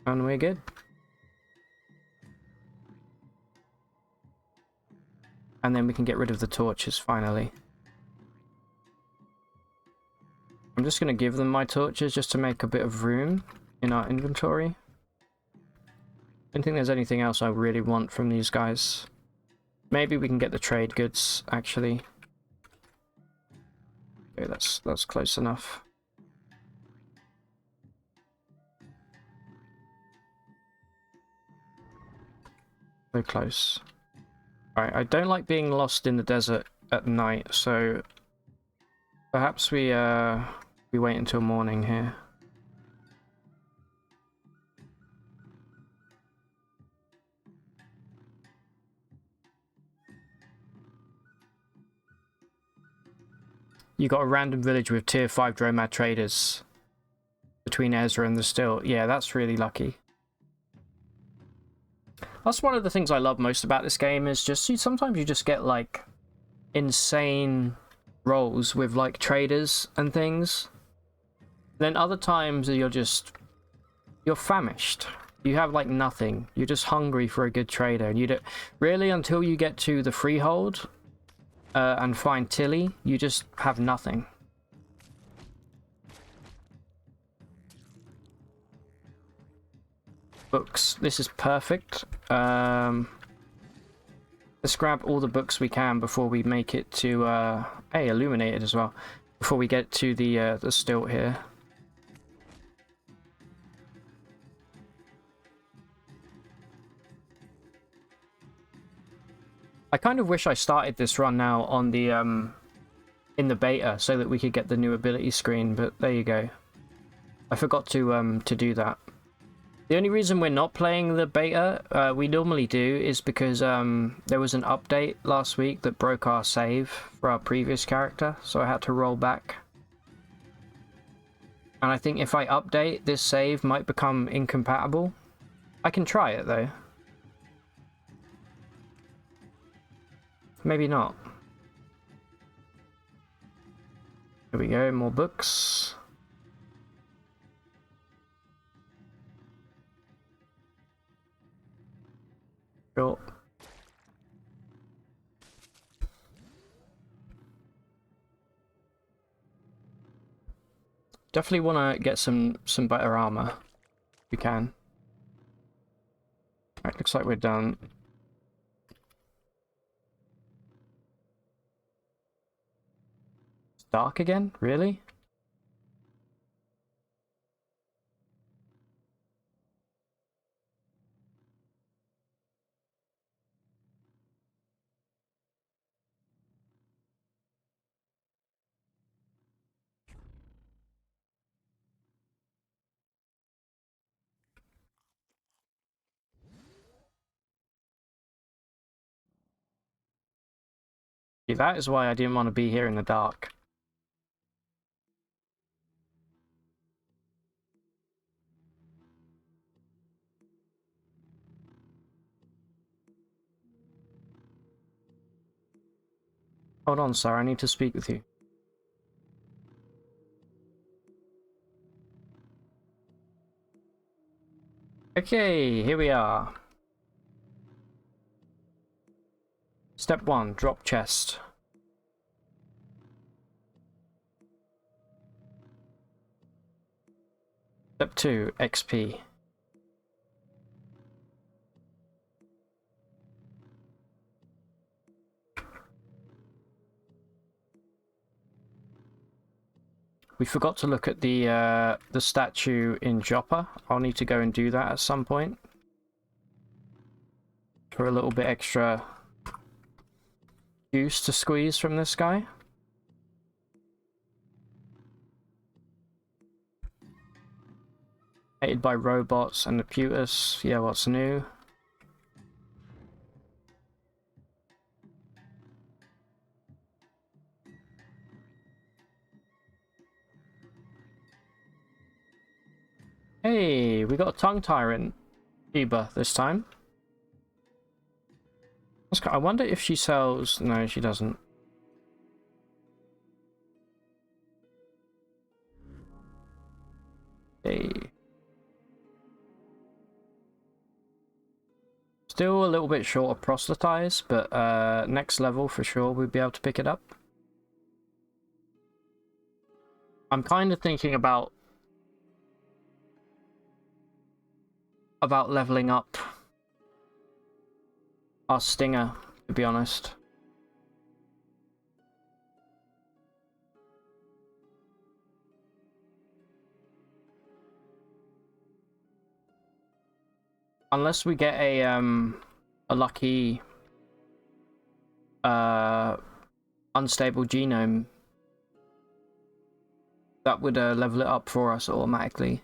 And we're good. And then we can get rid of the torches finally. I'm just going to give them my torches just to make a bit of room in our inventory. I don't think there's anything else I really want from these guys. Maybe we can get the trade goods, actually. Okay, that's close enough. Very close. Alright, I don't like being lost in the desert at night, so perhaps we wait until morning here. You got a random village with tier 5 Dromad traders between Ezra and the Still. Yeah, that's really lucky. That's one of the things I love most about this game is just sometimes you just get like insane rolls with like traders and things. Then other times you're famished. You have like nothing. You're just hungry for a good trader, and you don't really until you get to the freehold and find Tilly, you just have nothing. Books. This is perfect. Let's grab all the books we can before we make it to hey, illuminated as well. Before we get to the stilt here. I kind of wish I started this run now on the in the beta so that we could get the new ability screen, but there you go. I forgot to do that. The only reason we're not playing the beta, we normally do, is because there was an update last week that broke our save for our previous character, so I had to roll back. And I think if I update, this save might become incompatible. I can try it though. Maybe not. Here we go, more books. Sure. Definitely want to get some better armor. If we can. Alright, looks like we're done. It's dark again? Really? See, that is why I didn't want to be here in the dark. Hold on, sir, I need to speak with you. Okay, here we are. Step 1, drop chest. Step 2, XP. We forgot to look at the statue in Joppa. I'll need to go and do that at some point. For a little bit extra juice to squeeze from this guy. Hated by robots and the Putus. Yeah, what's new? Hey, we got a tongue tyrant Sheba this time. I wonder if she sells... No, she doesn't. Hey. Still a little bit short of proselytize, but next level for sure we'll be able to pick it up. I'm kind of thinking about leveling up our stinger, to be honest. Unless we get a lucky unstable genome, that would level it up for us automatically.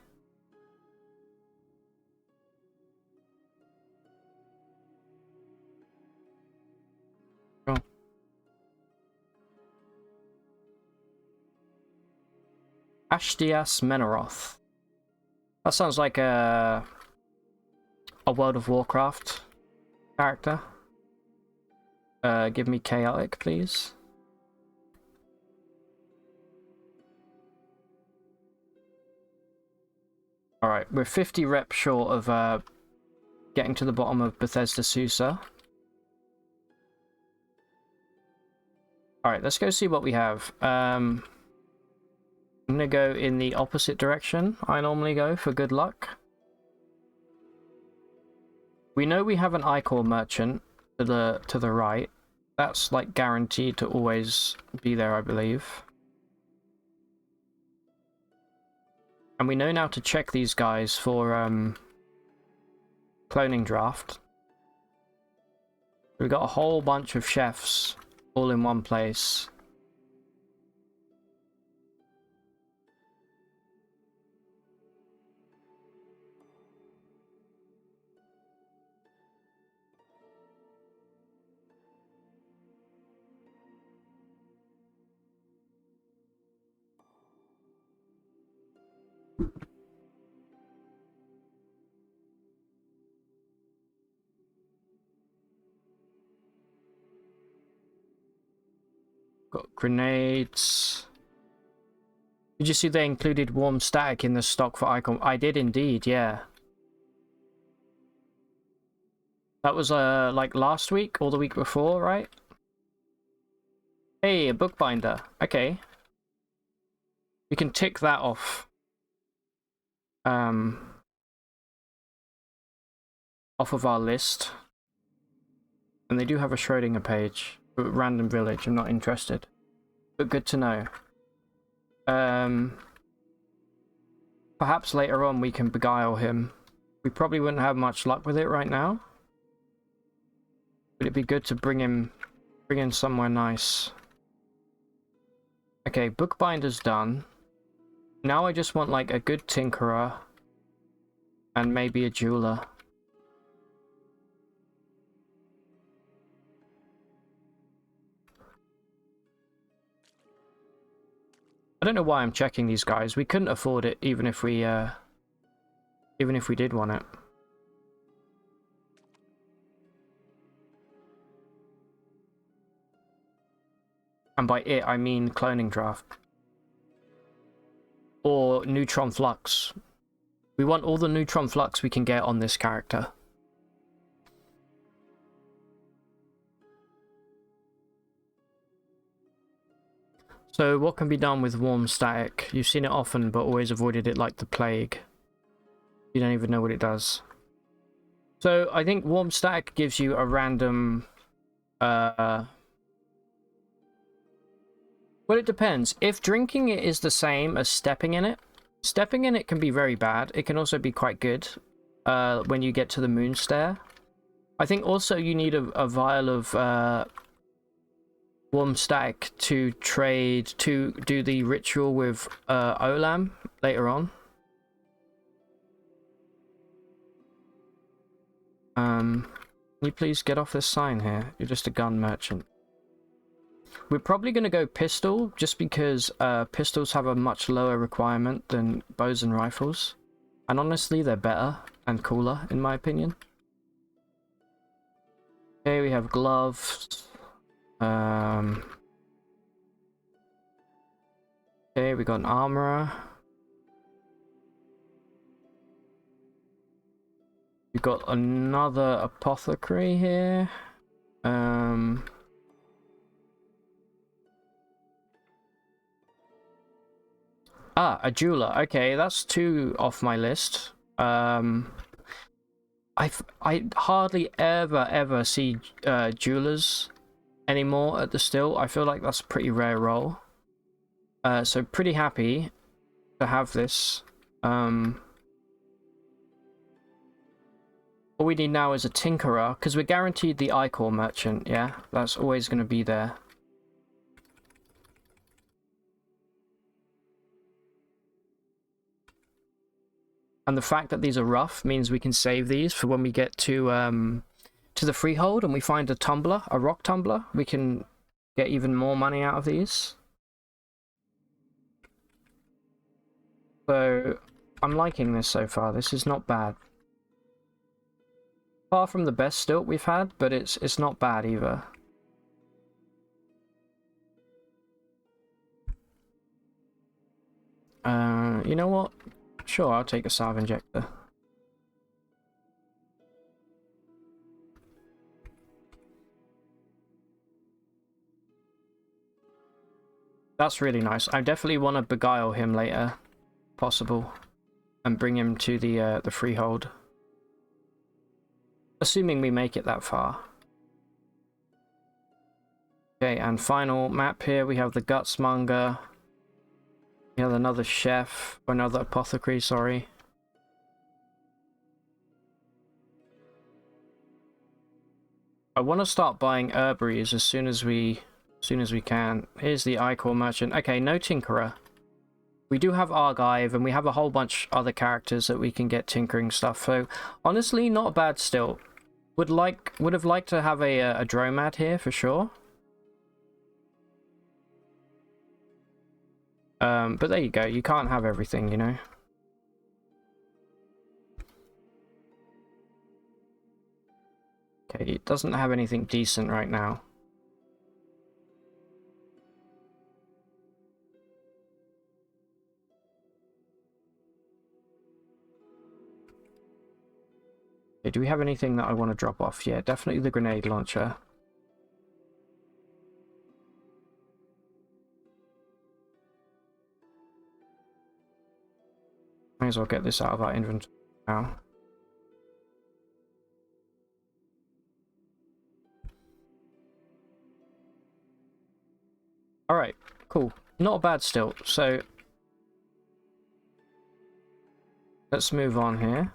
Sure. Ashtias Menoroth. That sounds like a World of Warcraft character. Give me chaotic, please. Alright, we're 50 reps short of getting to the bottom of Bethesda Susa. Alright, let's go see what we have. I'm gonna go in the opposite direction I normally go for good luck. We know we have an iCore merchant to the right. That's like guaranteed to always be there, I believe. And we know now to check these guys for cloning draft. We've got a whole bunch of chefs all in one place. Got grenades. Did you see they included warm static in the stock for Icon? I did indeed, yeah. That was like last week or the week before, right? Hey, a bookbinder. Okay. We can tick that off. Off of our list. And they do have a Schrodinger page. Random village, I'm not interested. But good to know. Perhaps later on we can beguile him. We probably wouldn't have much luck with it right now. But it'd be good to bring in somewhere nice. Okay, bookbinder's done. Now I just want like a good tinkerer. And maybe a jeweler. I don't know why I'm checking these guys. We couldn't afford it even if we did want it. And by it, I mean cloning draft. Or neutron flux. We want all the neutron flux we can get on this character. So what can be done with warm static? You've seen it often, but always avoided it like the plague. You don't even know what it does. So I think warm static gives you a random... well, it depends. If drinking it is the same as stepping in it can be very bad. It can also be quite good when you get to the moon stare. I think also you need a vial of warm static to trade, to do the ritual with Olam later on. Can you please get off this sign here? You're just a gun merchant. We're probably going to go pistol, just because pistols have a much lower requirement than bows and rifles. And honestly, they're better and cooler, in my opinion. Okay, we have gloves. Okay, we got an armorer. We've got another apothecary here. A jeweler. Okay, that's 2 off my list. I hardly ever see jewelers anymore at the still. I feel like that's a pretty rare role. So pretty happy to have this. All we need now is a tinkerer, because we're guaranteed the ichor merchant. Yeah, that's always going to be there. And the fact that these are rough means we can save these for when we get to the freehold and we find a tumbler, a rock tumbler. We can get even more money out of these. So I'm liking this so far. This is not bad. Far from the best stilt we've had, but it's not bad either. You know what? Sure, I'll take a salve injector. That's really nice. I definitely want to beguile him later, possible, and bring him to the freehold. Assuming we make it that far. Okay, and final map here, we have the gutsmonger. We have another chef, or another apothecary, sorry. I want to start buying herbaries as soon as we can. Here's the ichor merchant. Okay, no tinkerer. We do have Argive, and we have a whole bunch other characters that we can get tinkering stuff. So honestly, not bad still. Would have liked to have a dromad here for sure. But there you go. You can't have everything, you know. Okay, it doesn't have anything decent right now. Okay, do we have anything that I want to drop off? Yeah, definitely the grenade launcher. Might as well get this out of our inventory now. Alright, cool. Not bad still. So let's move on here.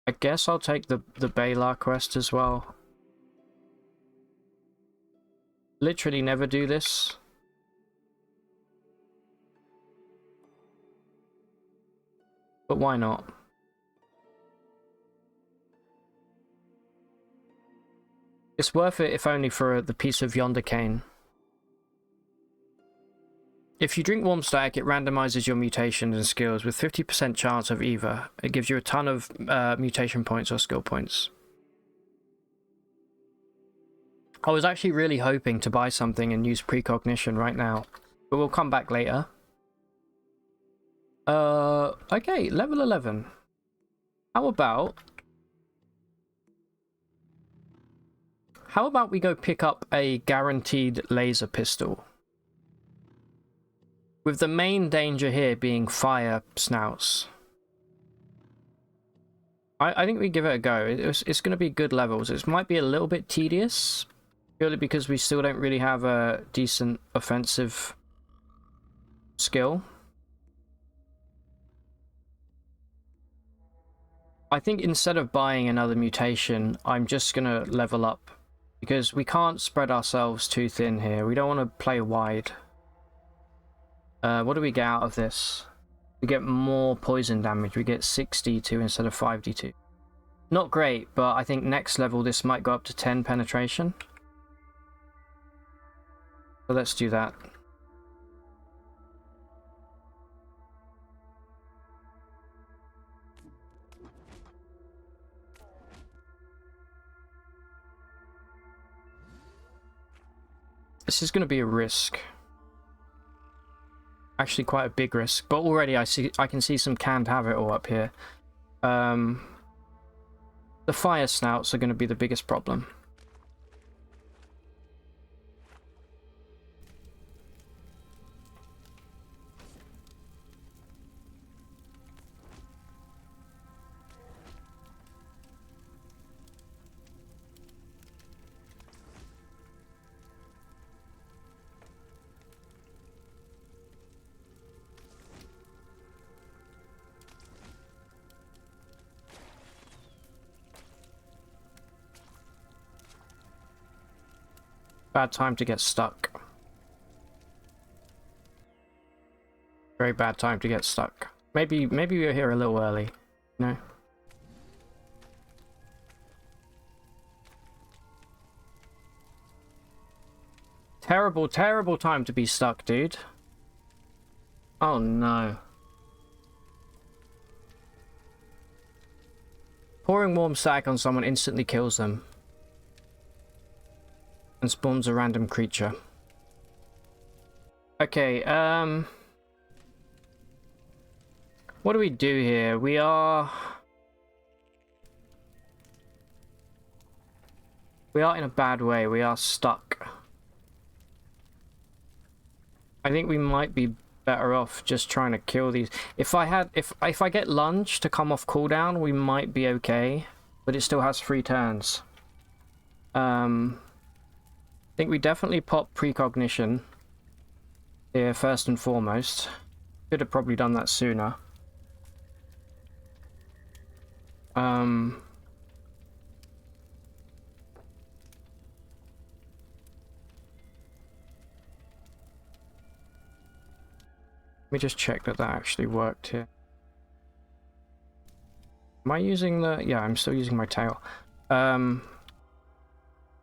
I guess I'll take the Balar quest as well. Literally never do this. But why not? It's worth it if only for the piece of yonder cane. If you drink warm static, it randomizes your mutations and skills with 50% chance of either. It gives you a ton of mutation points or skill points. I was actually really hoping to buy something and use precognition right now, but we'll come back later. Okay, level 11. How about we go pick up a guaranteed laser pistol? With the main danger here being fire snouts. I think we give it a go. It's going to be good levels. It might be a little bit tedious, purely because we still don't really have a decent offensive skill. I think instead of buying another mutation, I'm just going to level up, because we can't spread ourselves too thin here. We don't want to play wide. What do we get out of this? We get more poison damage. We get 6d2 instead of 5d2. Not great, but I think next level this might go up to 10 penetration. So let's do that. This is going to be a risk. Actually quite a big risk, but already I can see some canned habit all up here. The fire snouts are going to be the biggest problem. Bad time to get stuck. Very bad time to get stuck. Maybe we were here a little early, you know? Terrible, terrible time to be stuck, dude. Oh no. Pouring warm sack on someone instantly kills them. And spawns a random creature. Okay, what do we do here? We are in a bad way. We are stuck. I think we might be better off just trying to kill these. If I get lunge to come off cooldown, we might be okay, but it still has 3 turns. I think we definitely pop precognition here first and foremost. Could have probably done that sooner. Let me just check that actually worked here. Am I using the... Yeah, I'm still using my tail.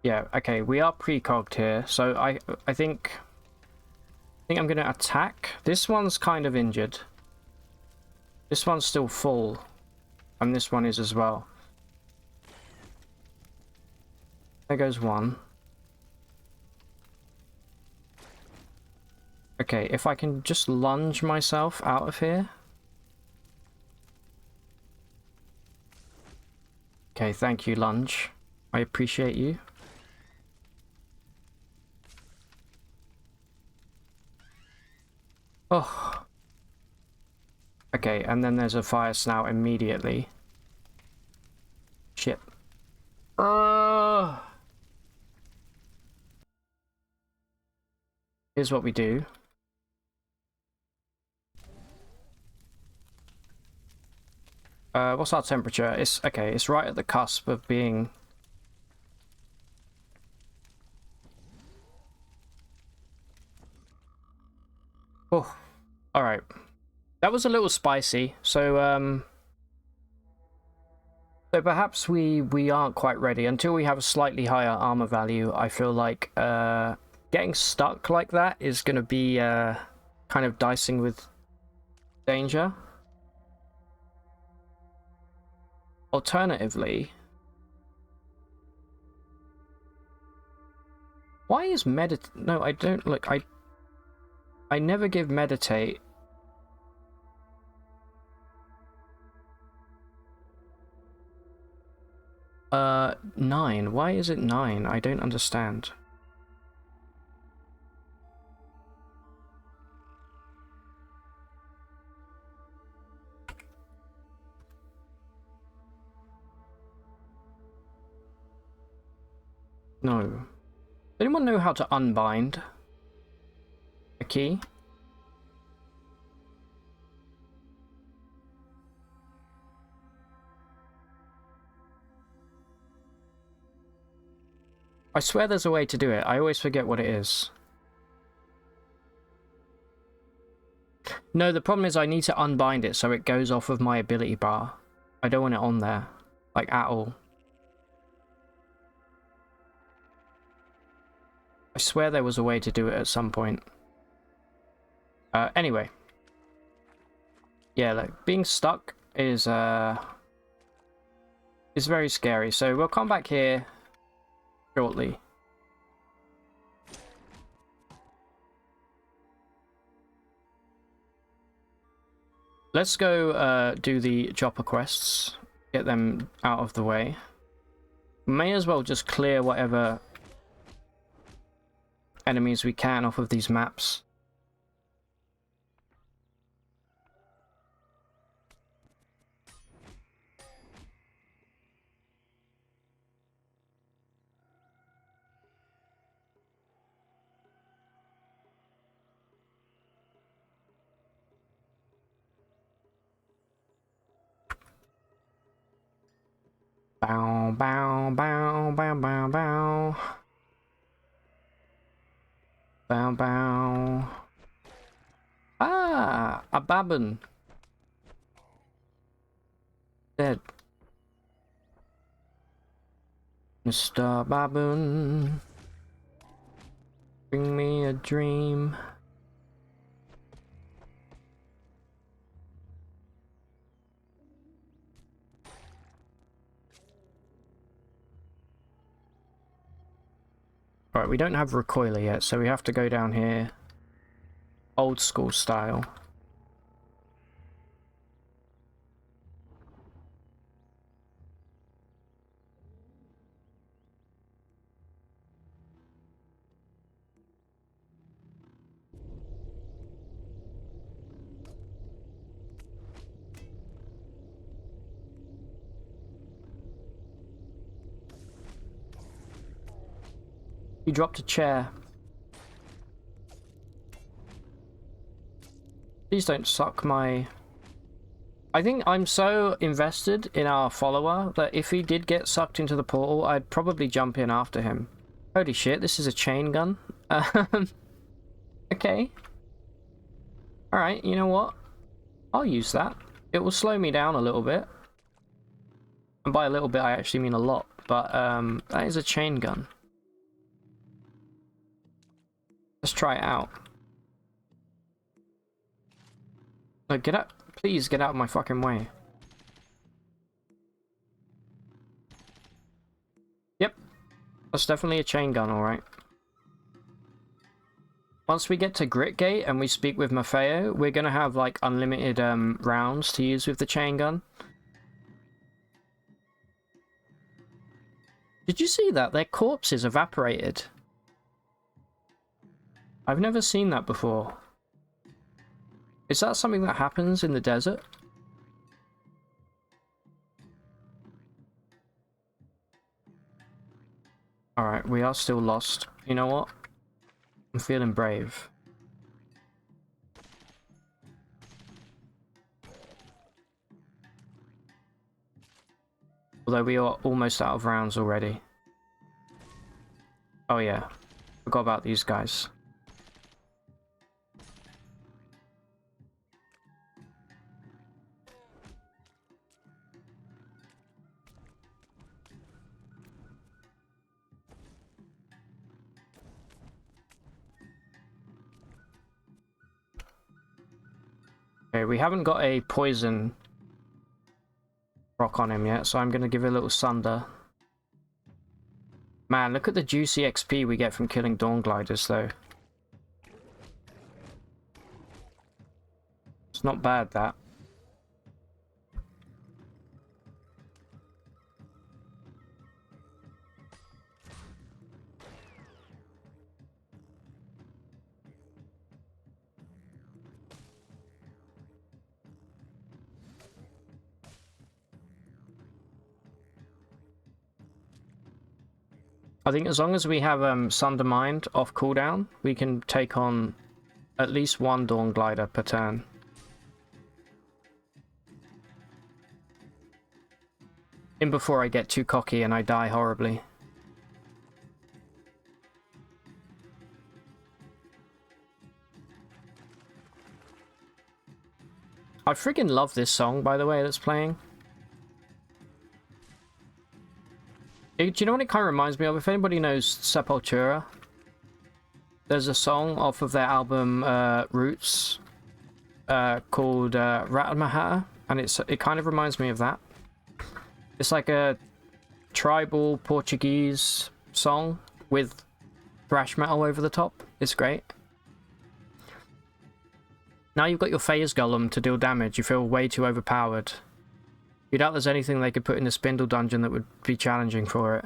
Yeah, okay, we are precogged here, so I think I'm going to attack. This one's kind of injured. This one's still full, and this one is as well. There goes one. Okay, if I can just lunge myself out of here. Okay, thank you, lunge. I appreciate you. Oh. Okay, and then there's a fire snout immediately. Shit. Here's what we do. What's our temperature? It's okay, it's right at the cusp of being... Oh, alright. That was a little spicy, so perhaps we aren't quite ready. Until we have a slightly higher armor value, I feel like getting stuck like that is going to be kind of dicing with danger. Alternatively, why is no, I don't look. I never give meditate 9. Why is it 9? I don't understand. No. Does anyone know how to unbind a key? I swear there's a way to do it. I always forget what it is. No, the problem is I need to unbind it so it goes off of my ability bar. I don't want it on there, like, at all. I swear there was a way to do it at some point. Anyway. Yeah, like, being stuck is very scary. So we'll come back here shortly. Let's go do the chopper quests. Get them out of the way. May as well just clear whatever enemies we can off of these maps. Bow, bow, bow, bow, bow, bow. Bow, bow. Ah, a baboon. Dead. Mr. Baboon. Bring me a dream. Alright, we don't have recoiler yet, so we have to go down here. Old school style. He dropped a chair. Please don't suck my... I think I'm so invested in our follower that if he did get sucked into the portal, I'd probably jump in after him. Holy shit, this is a chain gun. Okay. Alright, you know what? I'll use that. It will slow me down a little bit. And by a little bit, I actually mean a lot. But, that is a chain gun. Let's try it out. No, get out. Please get out of my fucking way. Yep. That's definitely a chain gun, alright. Once we get to Gritgate and we speak with Maffeo, we're gonna have, like, unlimited rounds to use with the chain gun. Did you see that? Their corpses evaporated. I've never seen that before. Is that something that happens in the desert? Alright, we are still lost. You know what? I'm feeling brave. Although we are almost out of rounds already. Oh yeah. Forgot about these guys. Okay, we haven't got a poison rock on him yet, so I'm going to give it a little sunder. Man, look at the juicy XP we get from killing Dawn Gliders, though. It's not bad, that. I think as long as we have Sundermind off cooldown, we can take on at least one Dawn Glider per turn. In before I get too cocky and I die horribly. I freaking love this song, by the way, that's playing. Do you know what it kind of reminds me of? If anybody knows Sepultura, there's a song off of their album Roots called Ratamahatta, and it kind of reminds me of that. It's like a tribal Portuguese song with thrash metal over the top. It's great. Now you've got your Phase Golem to deal damage, you feel way too overpowered. You doubt there's anything they could put in the Spindle dungeon that would be challenging for it.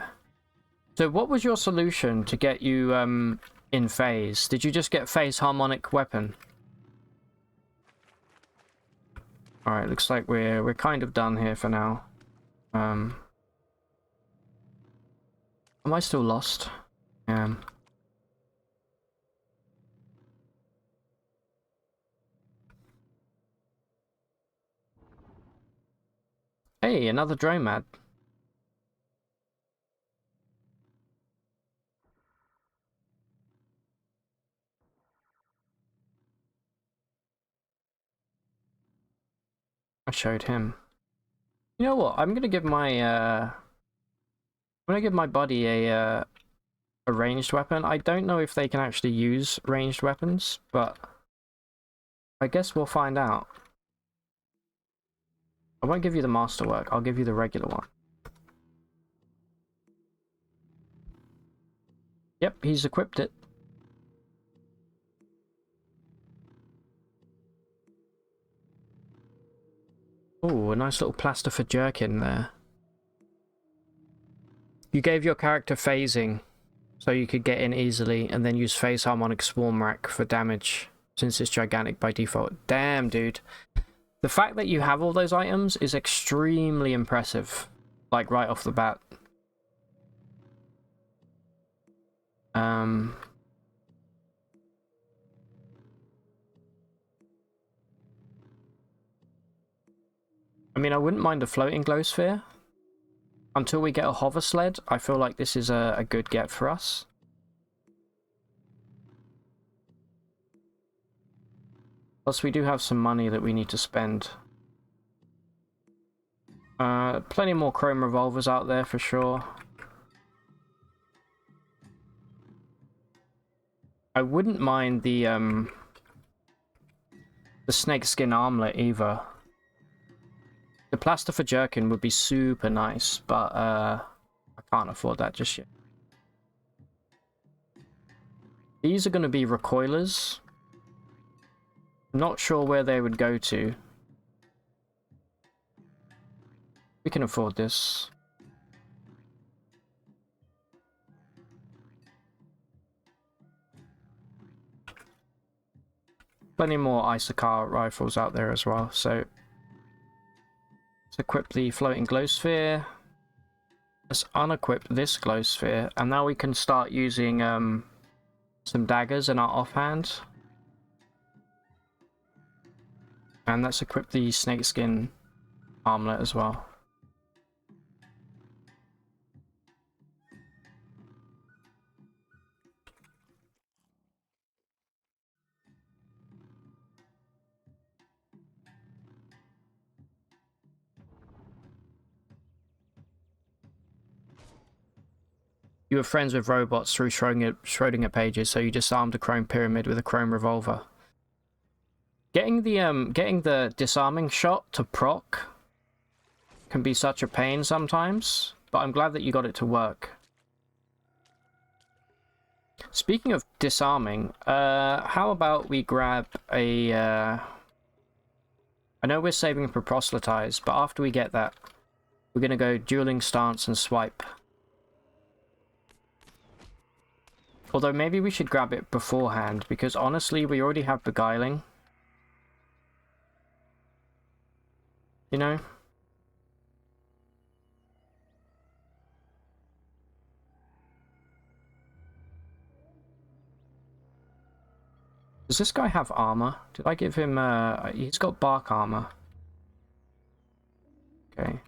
So what was your solution to get you in Phase? Did you just get Phase Harmonic Weapon? Alright, looks like we're kind of done here for now. Am I still lost? Yeah. Hey, another Dromad. I showed him. You know what? I'm gonna give my buddy a ranged weapon. I don't know if they can actually use ranged weapons, but I guess we'll find out. I won't give you the masterwork, I'll give you the regular one. Yep, he's equipped it. Ooh, a nice little plaster for jerkin there. You gave your character phasing, so you could get in easily, and then use Phase Harmonic Swarm Rack for damage, since it's gigantic by default. Damn, dude. The fact that you have all those items is extremely impressive, like right off the bat. I mean, I wouldn't mind a floating glow sphere. Until we get a hover sled, I feel like this is a good get for us. Plus, we do have some money that we need to spend. Plenty more chrome revolvers out there for sure. I wouldn't mind the snakeskin armlet either. The plaster for jerkin would be super nice, but I can't afford that just yet. These are going to be recoilers. Not sure where they would go to. We can afford this. Plenty more Issachar rifles out there as well, so let's equip the floating glow sphere. Let's unequip this glow sphere, and now we can start using some daggers in our offhand. And let's equip the snakeskin armlet as well. You were friends with robots through Schrodinger pages, so you disarmed a chrome pyramid with a chrome revolver. Getting the disarming shot to proc can be such a pain sometimes, but I'm glad that you got it to work. Speaking of disarming, how about we grab a... I know we're saving for proselytize, but after we get that, we're going to go dueling stance and swipe. Although maybe we should grab it beforehand, because honestly, we already have beguiling. You know? Does this guy have armor? Did I give him, he's got bark armor. Okay.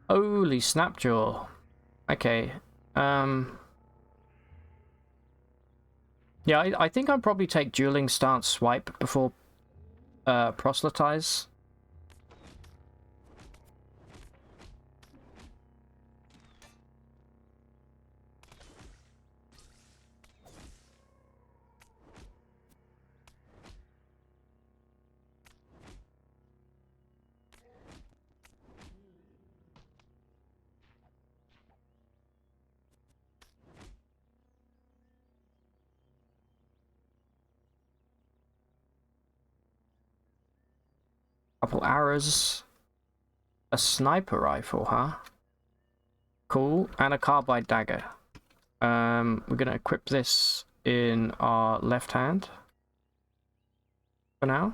Holy Snapjaw. Okay. Yeah, I think I'd probably take dueling stance swipe before proselytize. Couple arrows. A sniper rifle, huh? Cool. And a carbide dagger. We're gonna equip this in our left hand. For now.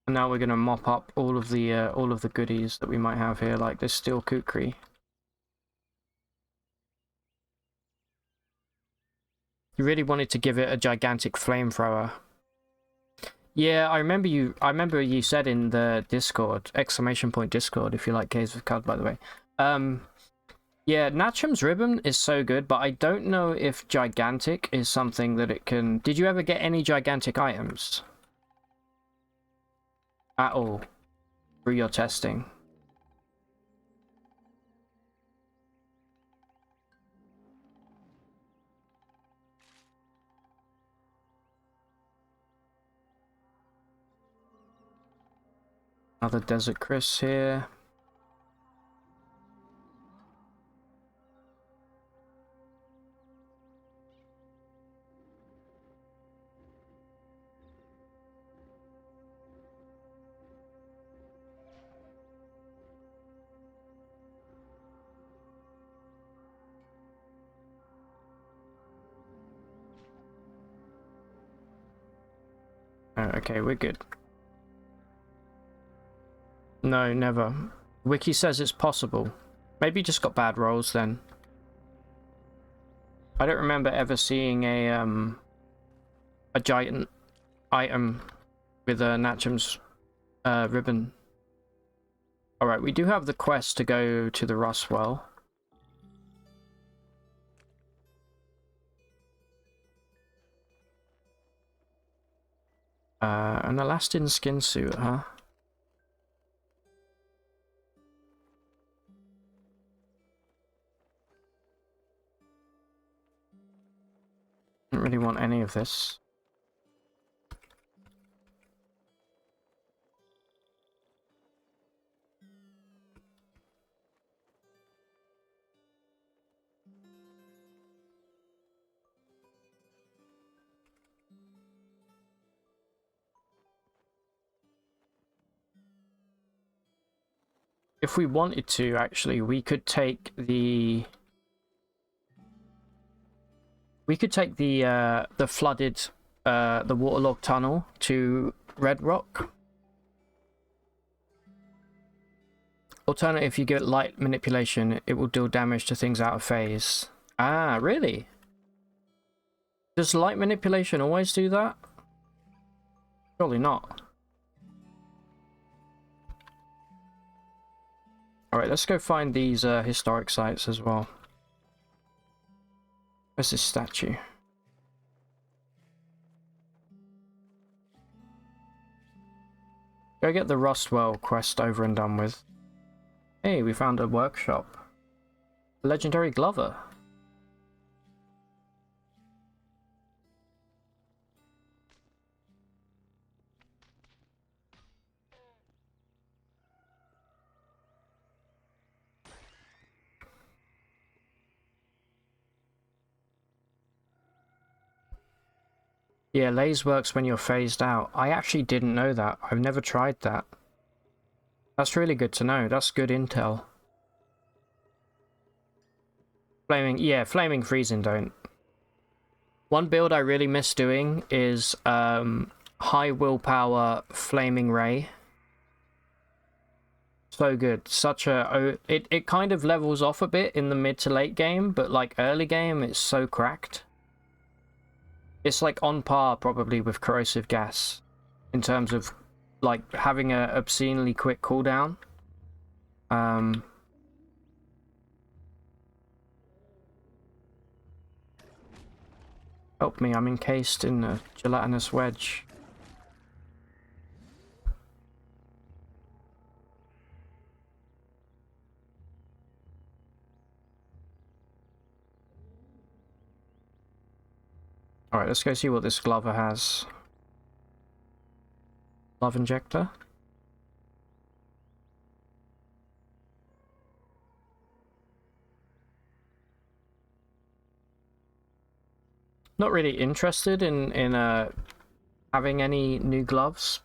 And now we're gonna mop up all of the goodies that we might have here, like this steel kukri. You really wanted to give it a gigantic flamethrower. Yeah, I remember you said in the Discord, exclamation point Discord, if you like Caves of Cud, by the way. Yeah, Natcham's ribbon is so good, but I don't know if gigantic is something that it can... Did you ever get any gigantic items? At all? Through your testing? Another Desert Chris here. Oh, okay, we're good. No, never. Wiki says it's possible. Maybe just got bad rolls then. I don't remember ever seeing a giant item with a Natcham's ribbon. Alright, we do have the quest to go to the Rust Well. An elastin skin suit, huh? Don't really want any of this. If we wanted to, actually, we could take the... the flooded, the waterlogged tunnel to Red Rock. Alternative, if you give it light manipulation, it will deal damage to things out of phase. Ah, really? Does light manipulation always do that? Surely not. Alright, let's go find these historic sites as well. Where's this statue? Go get the Rustwell quest over and done with. Hey, we found a workshop. Legendary Glover. Yeah, Laze works when you're phased out. I actually didn't know that. I've never tried that. That's really good to know. That's good intel. Flaming freezing don't. One build I really miss doing is high willpower flaming ray. So good. It kind of levels off a bit in the mid to late game, but like early game it's so cracked. It's like on par probably with corrosive gas in terms of like having a obscenely quick cooldown. Help me, I'm encased in a gelatinous wedge. Alright, let's go see what this Glover has. Love injector. Not really interested in having any new gloves,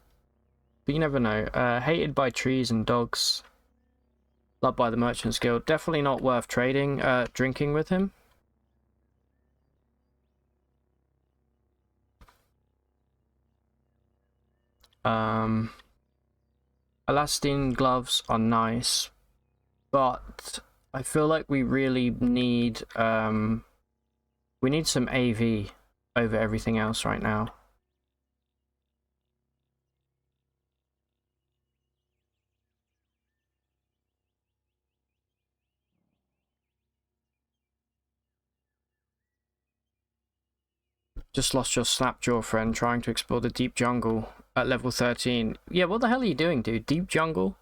but you never know. Hated by trees and dogs. Loved by the Merchants Guild. Definitely not worth trading, drinking with him. Elastine gloves are nice, but I feel like we really need we need some AV over everything else right now. Just lost your Snapjaw friend trying to explore the deep jungle at level 13. Yeah, what the hell are you doing, dude? Deep jungle?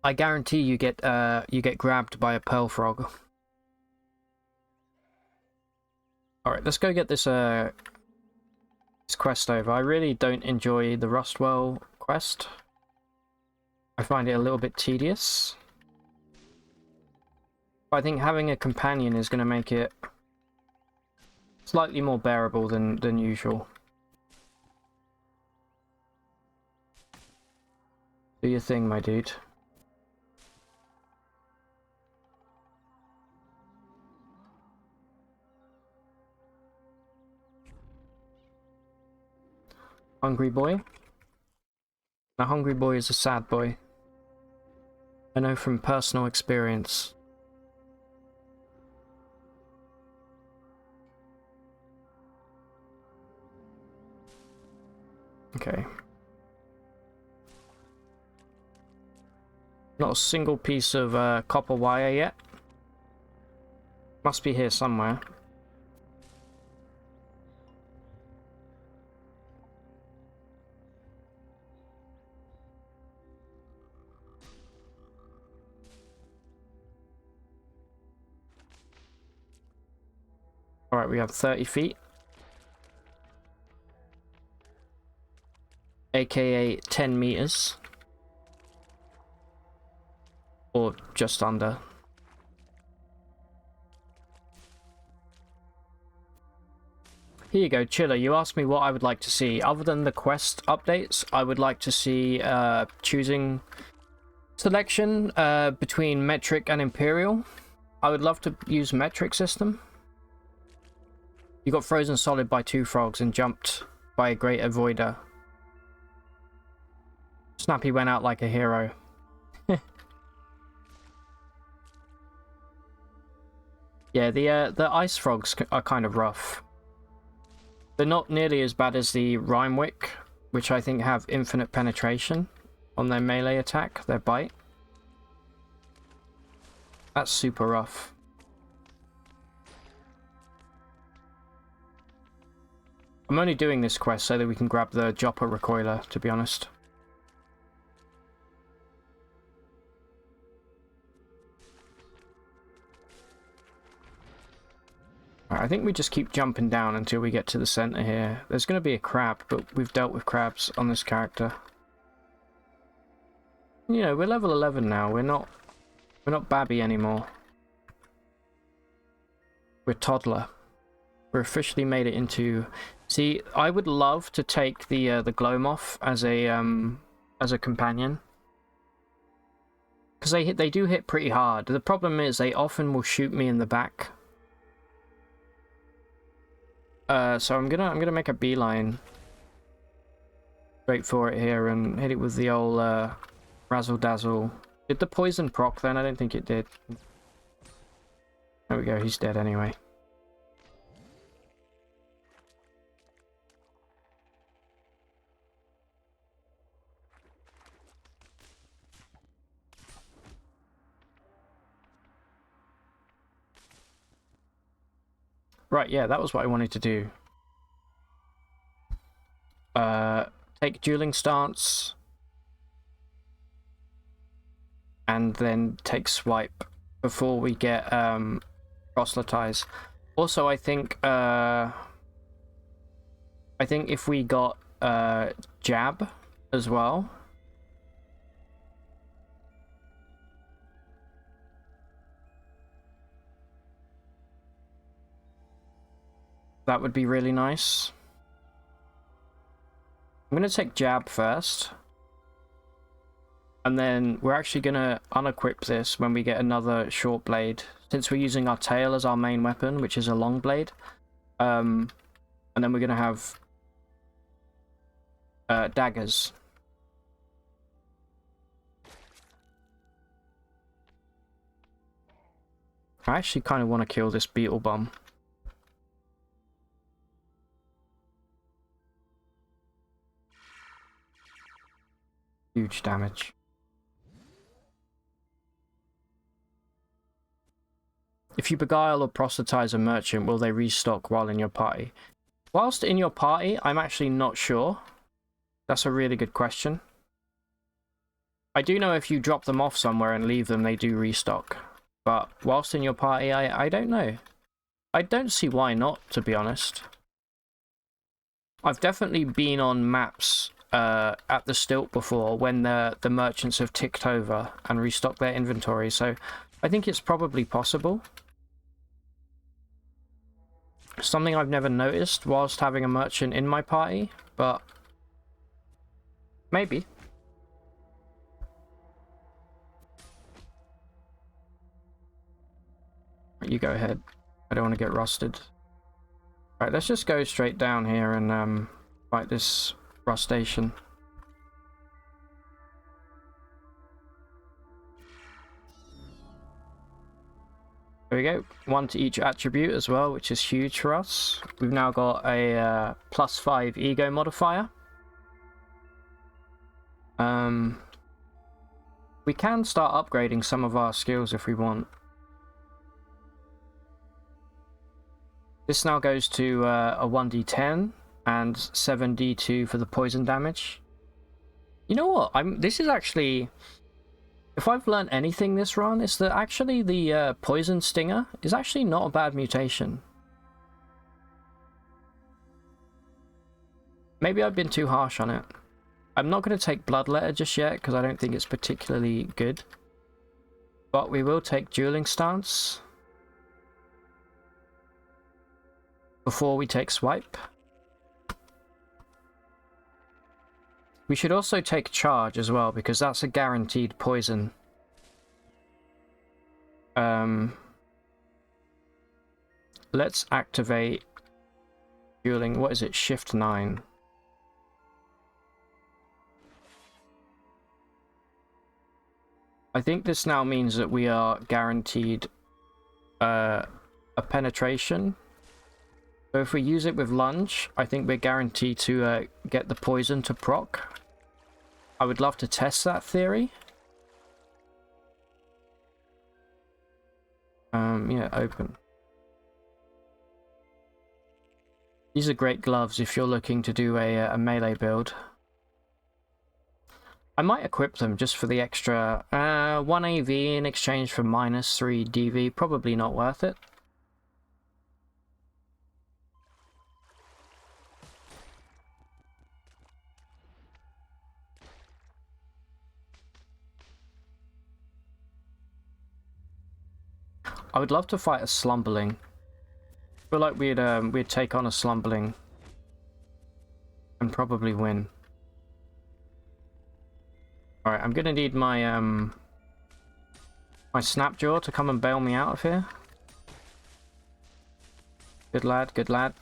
I guarantee you get grabbed by a pearl frog. Alright, let's go get this quest over. I really don't enjoy the Rustwell quest. I find it a little bit tedious. I think having a companion is going to make it slightly more bearable than usual. Do your thing, my dude. Hungry boy? A hungry boy is a sad boy. I know from personal experience. Okay. Not a single piece of copper wire yet. Must be here somewhere. Alright, we have 30 feet. AKA 10 meters. Or just under. Here you go, Chiller. You asked me what I would like to see. Other than the quest updates, I would like to see choosing selection between metric and imperial. I would love to use metric system. You got frozen solid by 2 frogs and jumped by a great avoider. Snappy went out like a hero. Yeah, the ice frogs are kind of rough. They're not nearly as bad as the Rhymewick, which I think have infinite penetration on their melee attack, their bite. That's super rough. I'm only doing this quest so that we can grab the Jopper Recoiler, to be honest. I think we just keep jumping down until we get to the center here. There's going to be a crab, but we've dealt with crabs on this character. You know, we're level 11 now. We're not Babby anymore. We're toddler. We're officially made it into. See, I would love to take the Glowmoth as a companion. because they do hit pretty hard. The problem is they often will shoot me in the back. So I'm gonna make a beeline straight for it here and hit it with the old razzle dazzle. Did the poison proc then? I don't think it did. There we go. He's dead anyway. Right, yeah, that was what I wanted to do. Take dueling stance. And then take swipe before we get proselytize. Also, I think if we got jab as well. That would be really nice. I'm going to take jab first. And then we're actually going to unequip this when we get another short blade. Since we're using our tail as our main weapon, which is a long blade. And then we're going to have daggers. I actually kind of want to kill this beetle bomb. Huge damage. If you beguile or proselytize a merchant, will they restock while in your party? Whilst in your party, I'm actually not sure. That's a really good question. I do know if you drop them off somewhere and leave them, they do restock. But whilst in your party, I don't know. I don't see why not, to be honest. I've definitely been on maps at the stilt before when the merchants have ticked over and restocked their inventory, so I think it's probably possible. Something I've never noticed whilst having a merchant in my party, but maybe. You go ahead. I don't want to get rusted. Right, let's just go straight down here and fight this rustation. There we go. 1 to each attribute as well, which is huge for us. We've now got a +5 ego modifier. We can start upgrading some of our skills if we want. This now goes to a 1d10 and 7d2 for the poison damage. You know what? This is actually... If I've learned anything this run, it's that actually the poison stinger is actually not a bad mutation. Maybe I've been too harsh on it. I'm not going to take Bloodletter just yet because I don't think it's particularly good. But we will take Dueling Stance before we take Swipe. We should also take Charge as well, because that's a guaranteed poison. Let's activate Dueling, what is it, Shift 9. I think this now means that we are guaranteed a penetration. So if we use it with Lunge, I think we're guaranteed to get the poison to proc. I would love to test that theory. Yeah, open. These are great gloves if you're looking to do a melee build. I might equip them just for the extra 1 AV in exchange for -3 DV. Probably not worth it. I would love to fight a Slumberling. I feel like we'd take on a Slumberling and probably win. Alright, I'm gonna need my my Snapjaw to come and bail me out of here. Good lad, good lad.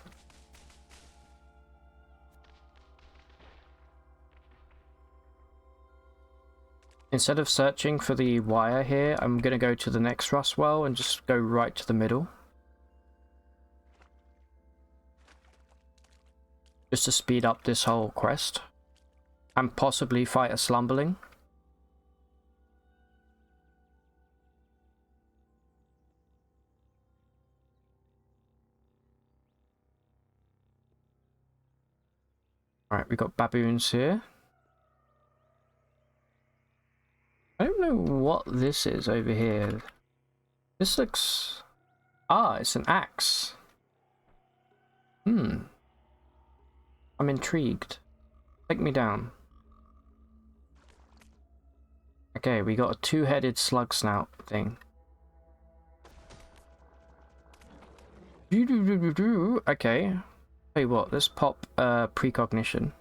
Instead of searching for the wire here, I'm going to go to the next rust well and just go right to the middle. Just to speed up this whole quest. And possibly fight a slumberling. Alright, we got baboons here. I don't know what this is over here. This looks... Ah, it's an axe. I'm intrigued. Take me down. Okay, we got a two-headed slug snout thing. Okay. Tell you what, let's pop precognition.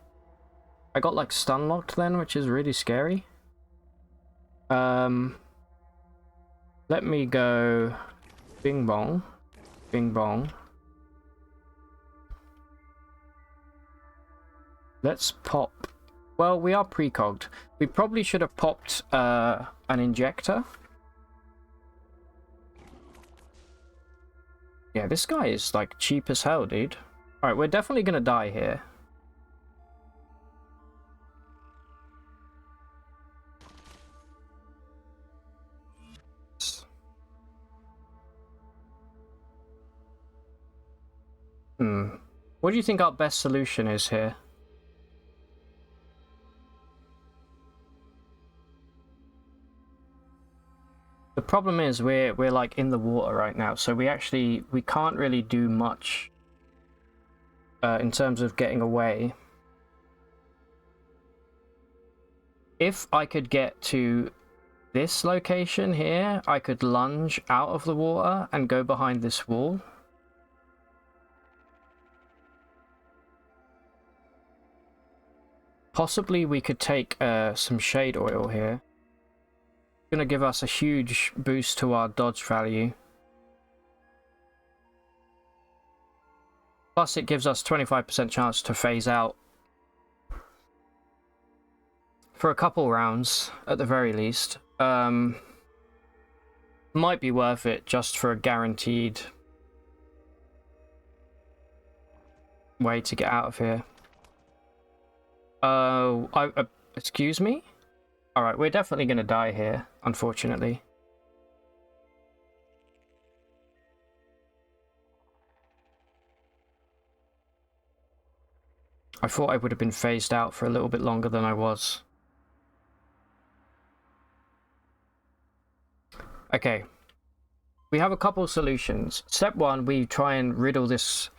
I got like stun locked then, which is really scary. Let me go bing bong. Bing bong. Let's pop. Well, we are precogged. We probably should have popped an injector. Yeah, this guy is like cheap as hell, dude. Alright, we're definitely gonna die here. What do you think our best solution is here? The problem is we're like in the water right now, so we can't really do much in terms of getting away. If I could get to this location here, I could lunge out of the water and go behind this wall. Possibly we could take some shade oil here. It's gonna give us a huge boost to our dodge value. Plus it gives us 25% chance to phase out. For a couple rounds, at the very least. Might be worth it just for a guaranteed way to get out of here. Excuse me? Alright, we're definitely gonna die here, unfortunately. I thought I would have been phased out for a little bit longer than I was. Okay. We have a couple solutions. Step one, we try and riddle this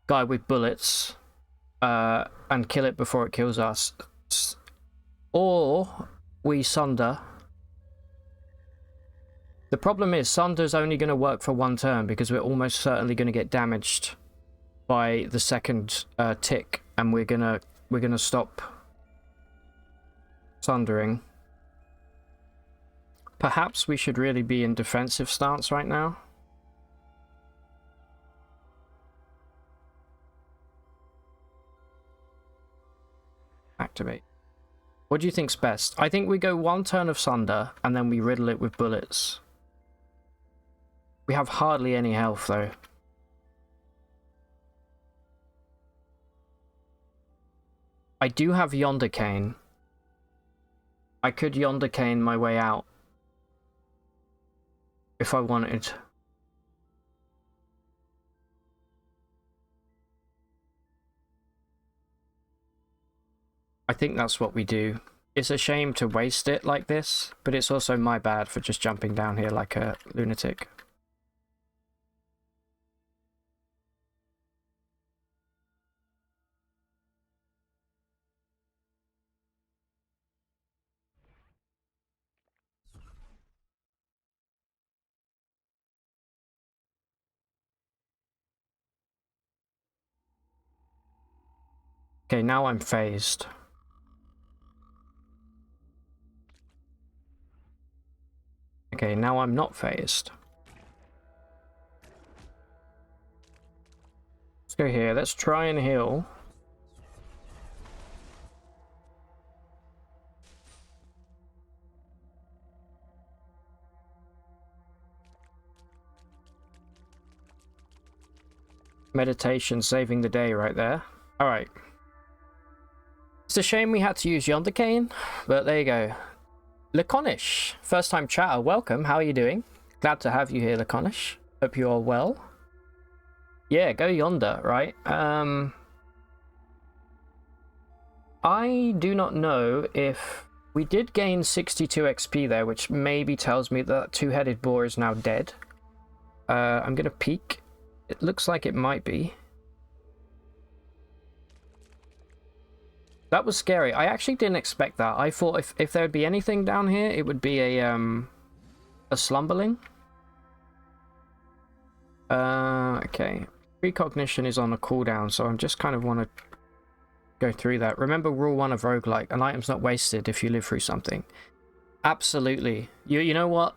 guy with bullets and kill it before it kills us. Or we sunder. The problem is sunder's only going to work for one turn because we're almost certainly going to get damaged by the second tick, and we're gonna stop sundering. Perhaps we should really be in defensive stance right now. Activate. What do you think's best? I think we go one turn of sunder and then we riddle it with bullets. We have hardly any health though. I do have Yonder Cane. I could Yonder Cane my way out if I wanted. I think that's what we do. It's a shame to waste it like this, but it's also my bad for just jumping down here like a lunatic. Okay, now I'm phased. Okay, now I'm not phased. Let's go here. Let's try and heal. Meditation saving the day right there. Alright. It's a shame we had to use Yonder Cane, but there you go. Laconish, first time chatter, welcome. How are you doing? Glad to have you here, Laconish. Hope you are well. Yeah, go yonder, right? I do not know if we did gain 62 XP there, which maybe tells me that two-headed boar is now dead. I'm gonna peek. It looks like it might be. That was scary. I actually didn't expect that. I thought if there would be anything down here, it would be a slumberling. Okay. Precognition is on a cooldown, so I just kind of want to go through that. Remember rule 1 of roguelike, an item's not wasted if you live through something. Absolutely. You know what?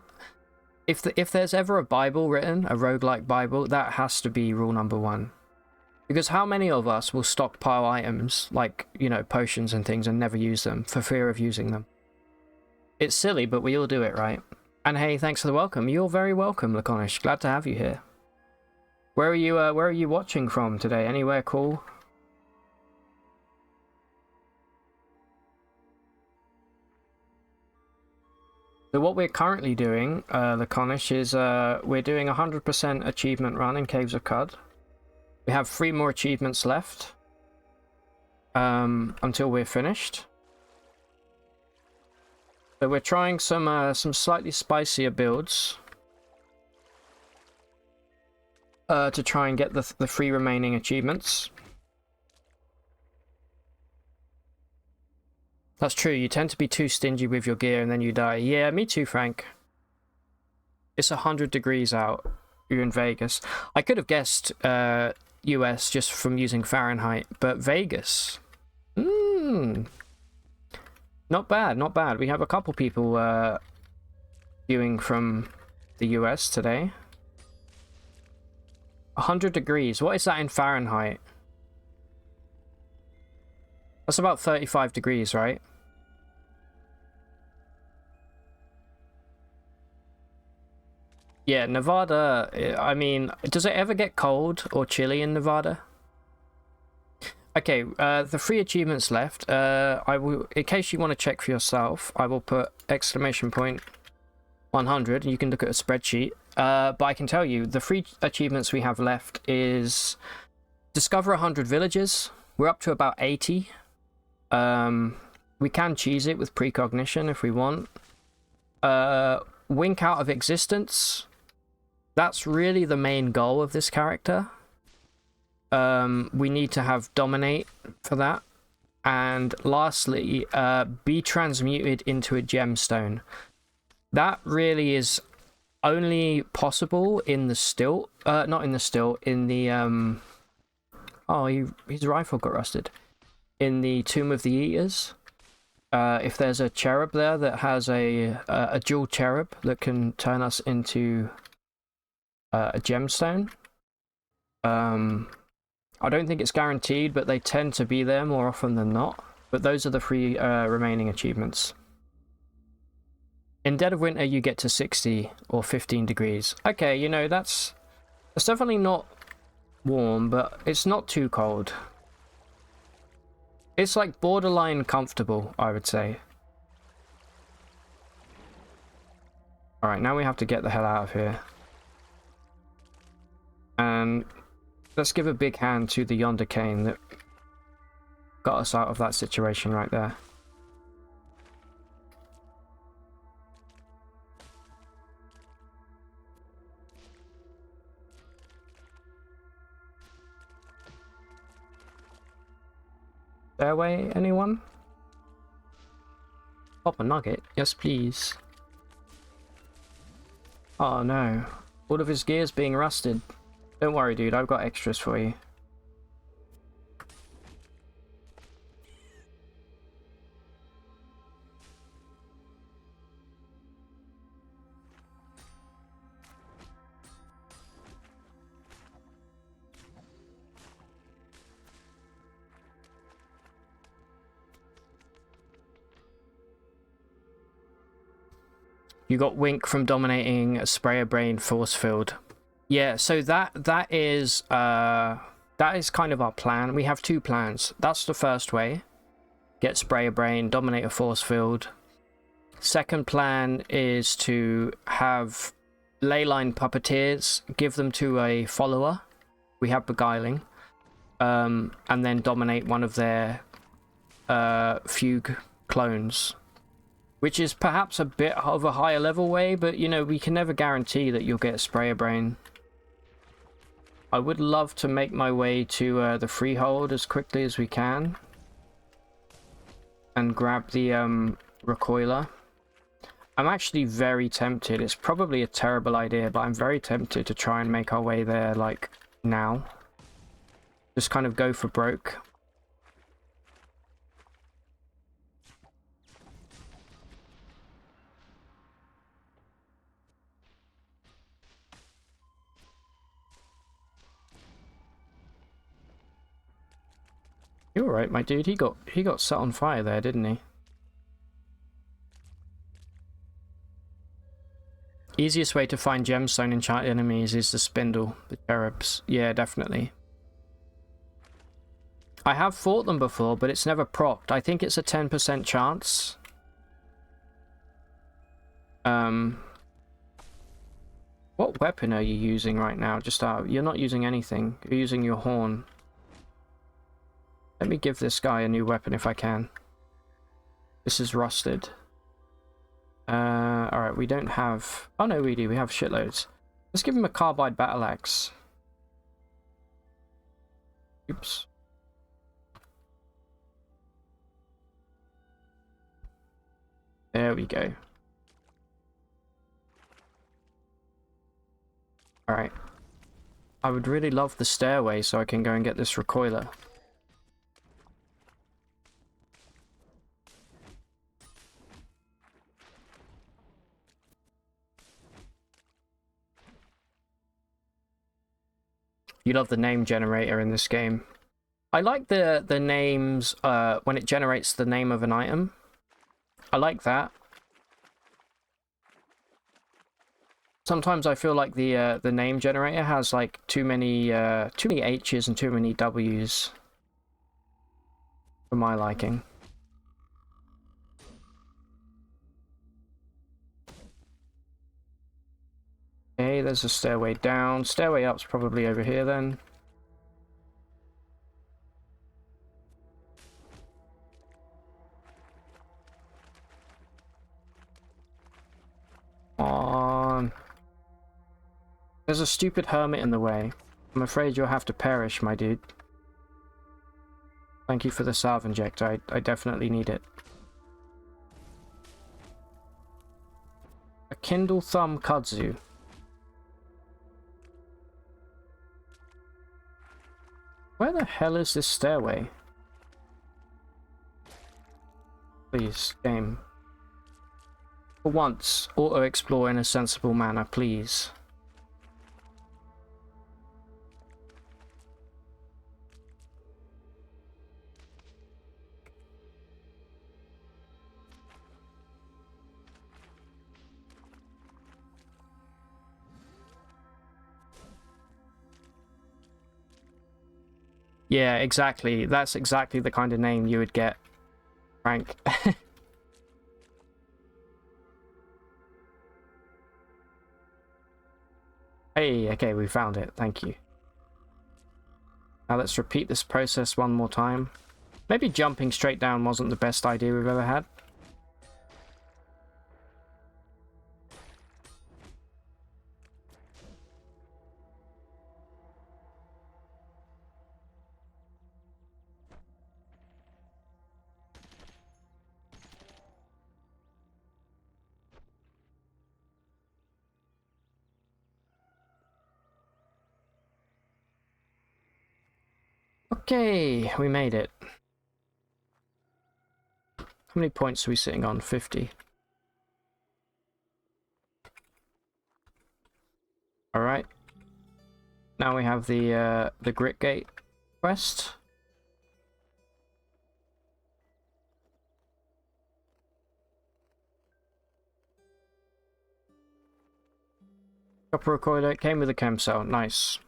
If there's ever a Bible written, a roguelike Bible, that has to be rule number 1. Because how many of us will stockpile items, like, you know, potions and things, and never use them, for fear of using them? It's silly, but we all do it, right? And hey, thanks for the welcome. You're very welcome, Laconish. Glad to have you here. Where are you watching from today? Anywhere cool? So what we're currently doing, Laconish, is we're doing 100% achievement run in Caves of Cud. We have 3 more achievements left until we're finished. So we're trying some slightly spicier builds to try and get the 3 remaining achievements. That's true, you tend to be too stingy with your gear and then you die. Yeah, me too, Frank. It's 100 degrees out. You're in Vegas. I could have guessed US just from using Fahrenheit, but Vegas. Not bad, not bad. We have a couple people viewing from the US today. 100 degrees. What is that in Fahrenheit? That's about 35 degrees, right? Yeah, Nevada, I mean, does it ever get cold or chilly in Nevada? Okay, the 3 achievements left. I will, in case you want to check for yourself, I will put exclamation point 100, and you can look at a spreadsheet. But I can tell you, the 3 achievements we have left is discover 100 villages. We're up to about 80. We can cheese it with precognition if we want. Wink out of existence. That's really the main goal of this character. We need to have dominate for that. And lastly, be transmuted into a gemstone. That really is only possible in the stilt. Not in the stilt, in the oh, his rifle got rusted. In the Tomb of the Eaters. If there's a cherub there that has a dual cherub that can turn us into a gemstone. I don't think it's guaranteed, but they tend to be there more often than not. But those are the 3 remaining achievements. In Dead of Winter, you get to 60 or 15 degrees. Okay, you know, that's definitely not warm, but it's not too cold. It's like borderline comfortable, I would say. Alright, now we have to get the hell out of here. And let's give a big hand to the Yonder Cane that got us out of that situation right there. Stairway, anyone? Pop a nugget? Yes, please. Oh no. All of his gear's being rusted. Don't worry, dude. I've got extras for you. You got Wink from dominating a Sprayer Brain force field. Yeah, so that is kind of our plan. We have two plans. That's the first way. Get Sprayer Brain, dominate a force field. Second plan is to have Leyline Puppeteers, give them to a follower. We have Beguiling. And then dominate one of their Fugue clones. Which is perhaps a bit of a higher level way, but you know, we can never guarantee that you'll get a Sprayer Brain. I would love to make my way to the Freehold as quickly as we can. And grab the Recoiler. I'm actually very tempted. It's probably a terrible idea, but I'm very tempted to try and make our way there, like, now. Just kind of go for broke. You're right, my dude. He got set on fire there, didn't he? Easiest way to find gemstone enchanted enemies is the spindle, the cherubs. Yeah, definitely. I have fought them before, but it's never procced. I think it's a 10% chance. What weapon are you using right now? You're not using anything. You're using your horn. Let me give this guy a new weapon if I can. This is rusted. Alright, we don't have... Oh no, we do. We have shitloads. Let's give him a carbide battle axe. Oops. There we go. Alright. I would really love the stairway so I can go and get this recoiler. You love the name generator in this game. I like the names when it generates the name of an item. I like that. Sometimes I feel like the name generator has like too many H's and too many W's for my liking. Okay, there's a stairway down. Stairway up's probably over here then. On. There's a stupid hermit in the way. I'm afraid you'll have to perish, my dude. Thank you for the salve injector. I definitely need it. A Kindle Thumb Kudzu. Where the hell is this stairway? Please, game. For once, auto-explore in a sensible manner, please. Yeah, exactly. That's exactly the kind of name you would get, Frank. Hey, okay, we found it. Thank you. Now let's repeat this process one more time. Maybe jumping straight down wasn't the best idea we've ever had. Okay, we made it. How many points are we sitting on? 50. Alright. Now we have the Grit Gate quest. Chopper recorder, it came with a chem cell. Nice.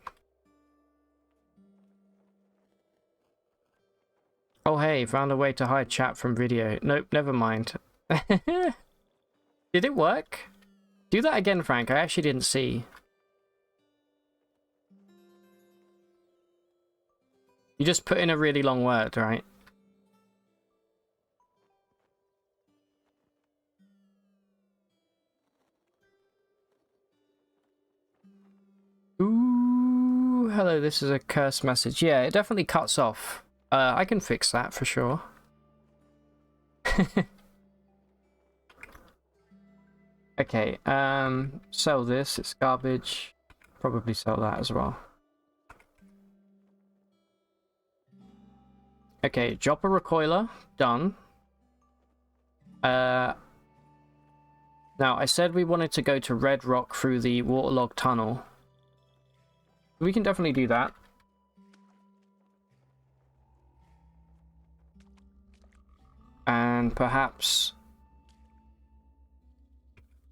Oh hey, found a way to hide chat from video. Nope, never mind. Did it work? Do that again, Frank. I actually didn't see. You just put in a really long word, right? Ooh, hello, this is a curse message. Yeah, it definitely cuts off. I can fix that for sure. Okay, sell this, it's garbage. Probably sell that as well. Okay, drop a recoiler, done. Now, I said we wanted to go to Red Rock through the waterlogged tunnel. We can definitely do that. And perhaps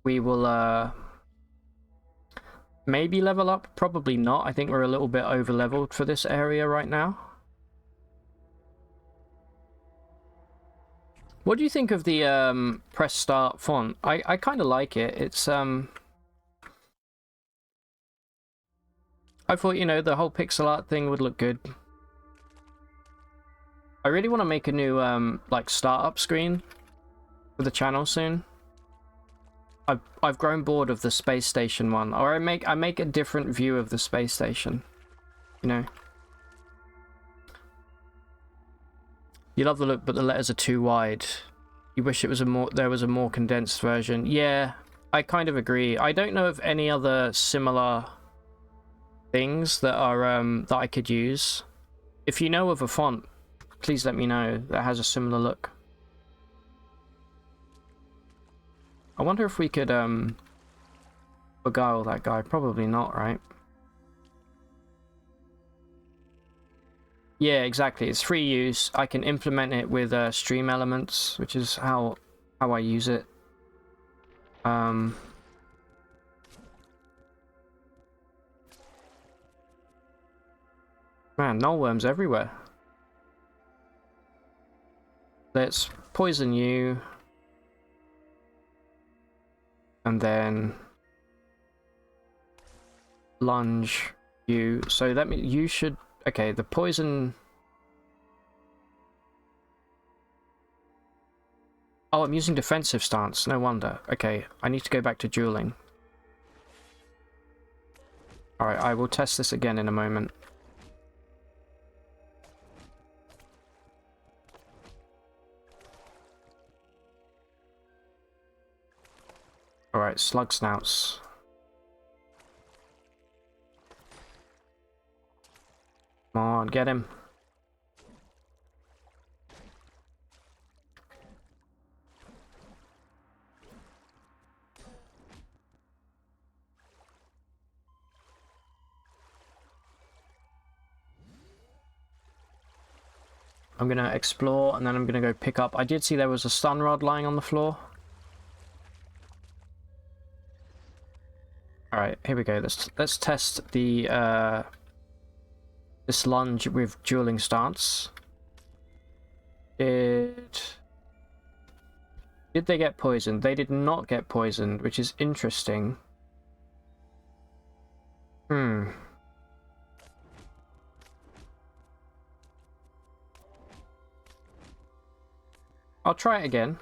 we will maybe level up. Probably not. I think we're a little bit over leveled for this area right now. What do you think of the press start font? I kind of like it. It's I thought, you know, the whole pixel art thing would look good. I really want to make a new like startup screen for the channel soon. I've grown bored of the space station one, or I make a different view of the space station. You know. You love the look, but the letters are too wide. You wish there was a more condensed version. Yeah, I kind of agree. I don't know of any other similar things that are that I could use. If you know of a font, please let me know that has a similar look. I wonder if we could beguile that guy. Probably not, right? Yeah, exactly. It's free use. I can implement it with stream elements, which is how I use it. Man, nullworms everywhere. Let's poison you. And then lunge you. So that means you should... Okay, the poison... Oh, I'm using defensive stance. No wonder. Okay, I need to go back to dueling. Alright, I will test this again in a moment. Alright, slug snouts. Come on, get him. I'm gonna explore and then I'm gonna go pick up. I did see there was a stun rod lying on the floor. Alright, here we go. Let's test the this lunge with dueling stance. Did they get poisoned? They did not get poisoned, which is interesting. I'll try it again.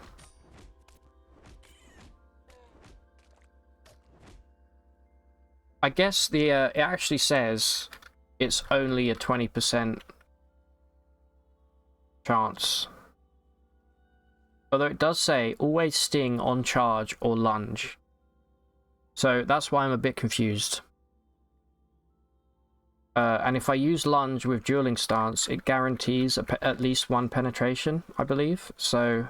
I guess the it actually says it's only a 20% chance. Although it does say always sting on charge or lunge. So that's why I'm a bit confused. And if I use lunge with dueling stance, it guarantees at least one penetration, I believe. So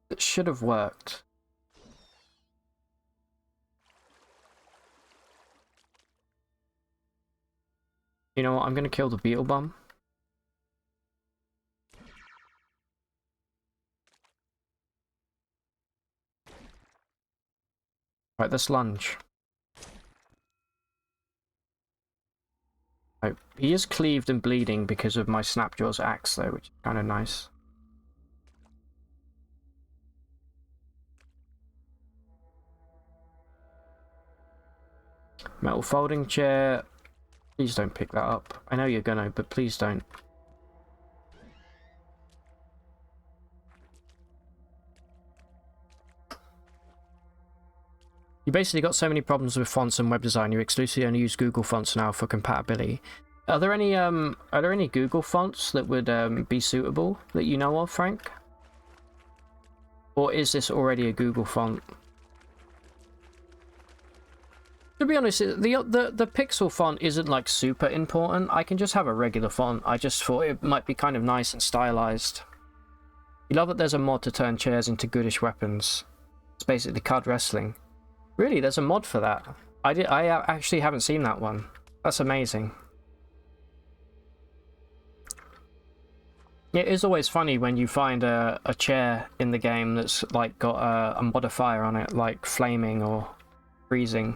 it should have worked. You know what? I'm going to kill the beetle bum. Right, let's lunge. Oh, he is cleaved and bleeding because of my Snapjaw's axe, though, which is kind of nice. Metal folding chair. Please don't pick that up. I know you're gonna, but please don't. You basically got so many problems with fonts and web design. You exclusively only use Google fonts now for compatibility. Are there any Google fonts that would be suitable that you know of, Frank? Or is this already a Google font? To be honest, the Pixel font isn't like super important. I can just have a regular font. I just thought it might be kind of nice and stylized. You love that there's a mod to turn chairs into goodish weapons. It's basically card wrestling. Really, there's a mod for that. I actually haven't seen that one. That's amazing. It is always funny when you find a chair in the game that's like got a modifier on it, like flaming or freezing.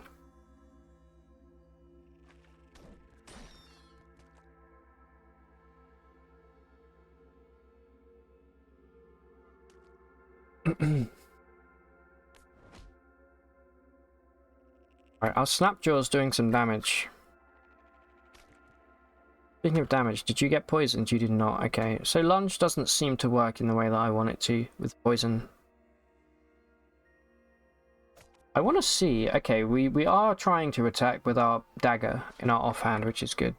Alright, our Snapjaw's doing some damage. Speaking of damage, did you get poisoned? You did not. Okay, so lunge doesn't seem to work in the way that I want it to with poison. I want to see... Okay, we are trying to attack with our dagger in our offhand, which is good.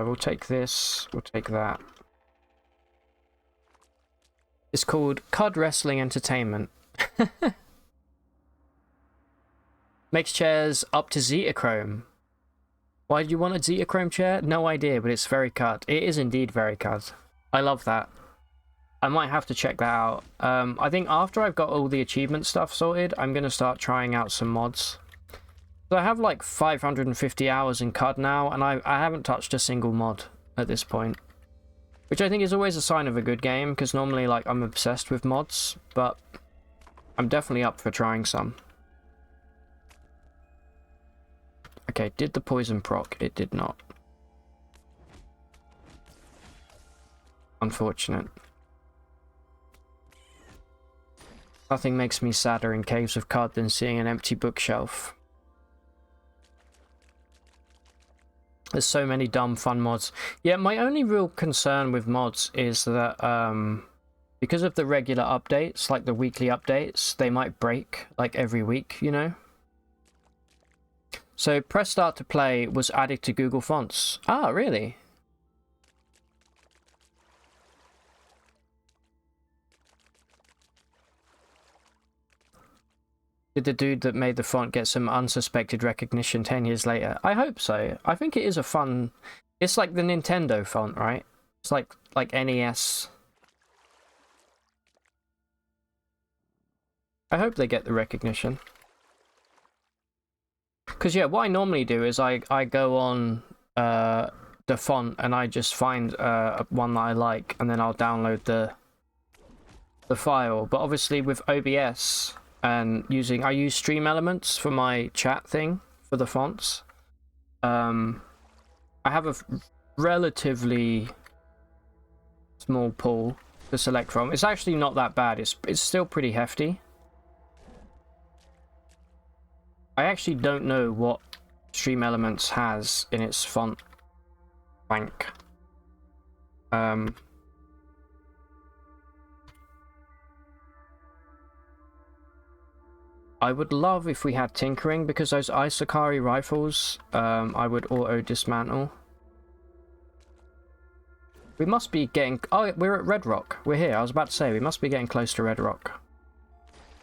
We'll take this, we'll take that. It's called Cud Wrestling Entertainment. Makes chairs up to Zetachrome. Why do you want a Zetachrome chair? No idea, but it's very Cud. It is indeed very Cud. I love that. I might have to check that out. I think after I've got all the achievement stuff sorted, I'm going to start trying out some mods. So I have like 550 hours in CUD now, and I haven't touched a single mod at this point. Which I think is always a sign of a good game, because normally like I'm obsessed with mods, but I'm definitely up for trying some. Okay, did the poison proc? It did not. Unfortunate. Nothing makes me sadder in Caves of CUD than seeing an empty bookshelf. There's so many dumb fun mods. Yeah, my only real concern with mods is that because of the regular updates, like the weekly updates, they might break like every week, you know? So Press Start to Play was added to Google Fonts. Ah, really? Did the dude that made the font get some unsuspected recognition 10 years later? I hope so. I think it is a fun... It's like the Nintendo font, right? It's like NES. I hope they get the recognition. Because, yeah, what I normally do is I go on the font and I just find one that I like, and then I'll download the file. But obviously with OBS... and I use Stream Elements for my chat thing for the fonts. I have a relatively small pool to select from. It's actually not that bad. It's still pretty hefty. I actually don't know what Stream Elements has in its font bank. I would love if we had tinkering, because those Isokari rifles, I would auto dismantle. We must be getting... Oh, we're at Red Rock. We're here. I was about to say, we must be getting close to Red Rock.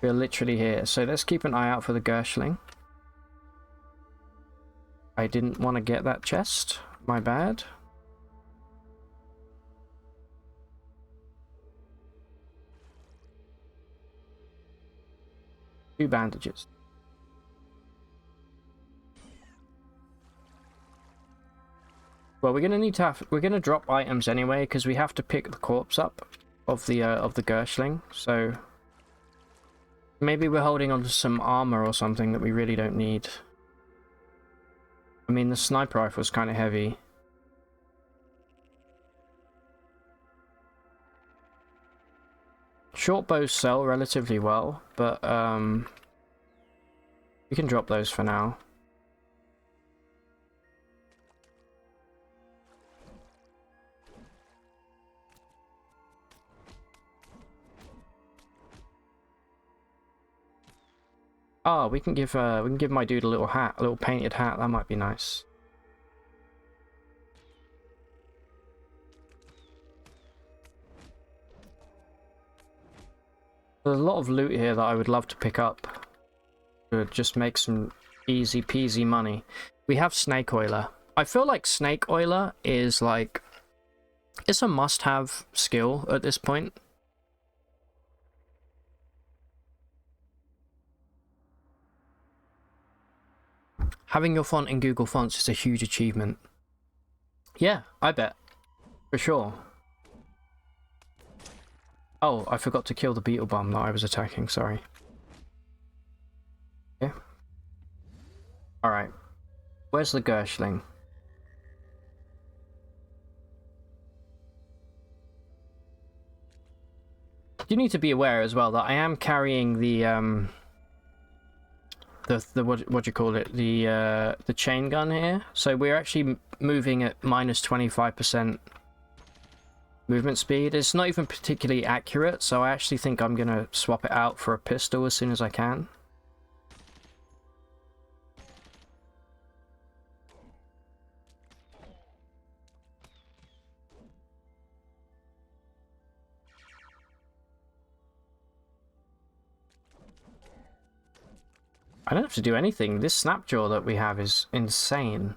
We're literally here. So let's keep an eye out for the Gershling. I didn't want to get that chest. My bad. Two bandages. Well, we're gonna need to have. We're gonna drop items anyway because we have to pick the corpse up of the Gershling. So maybe we're holding on to some armor or something that we really don't need. I mean, the sniper rifle is kind of heavy. Short bows sell relatively well, but we can drop those for now. Oh, we can give my dude a little hat, a little painted hat. That might be nice. There's a lot of loot here that I would love to pick up to just make some easy peasy money. We have Snake Oiler. I feel like Snake Oiler is like, it's a must-have skill at this point. Having your font in Google Fonts is a huge achievement. Yeah, I bet. For sure. Oh, I forgot to kill the beetle bomb that I was attacking, sorry. Yeah. Alright. Where's the Gershling? You need to be aware as well that I am carrying the what do you call it? The chain gun here. So we're actually moving at minus 25% movement speed. It's not even particularly accurate, so I actually think I'm gonna swap it out for a pistol as soon as I can. I don't have to do anything. This Snapjaw that we have is insane.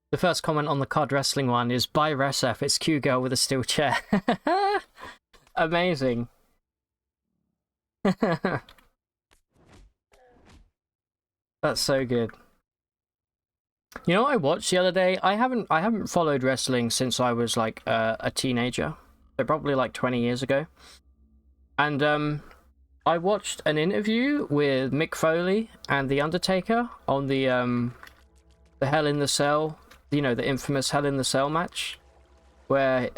The first comment on the COD wrestling one is, "Buy Resef, it's Q-Girl with a steel chair." Amazing. That's so good. You know what I watched the other day? I haven't followed wrestling since I was like a teenager. So probably like 20 years ago. And I watched an interview with Mick Foley and The Undertaker on the Hell in the Cell, you know, the infamous Hell in the Cell match, where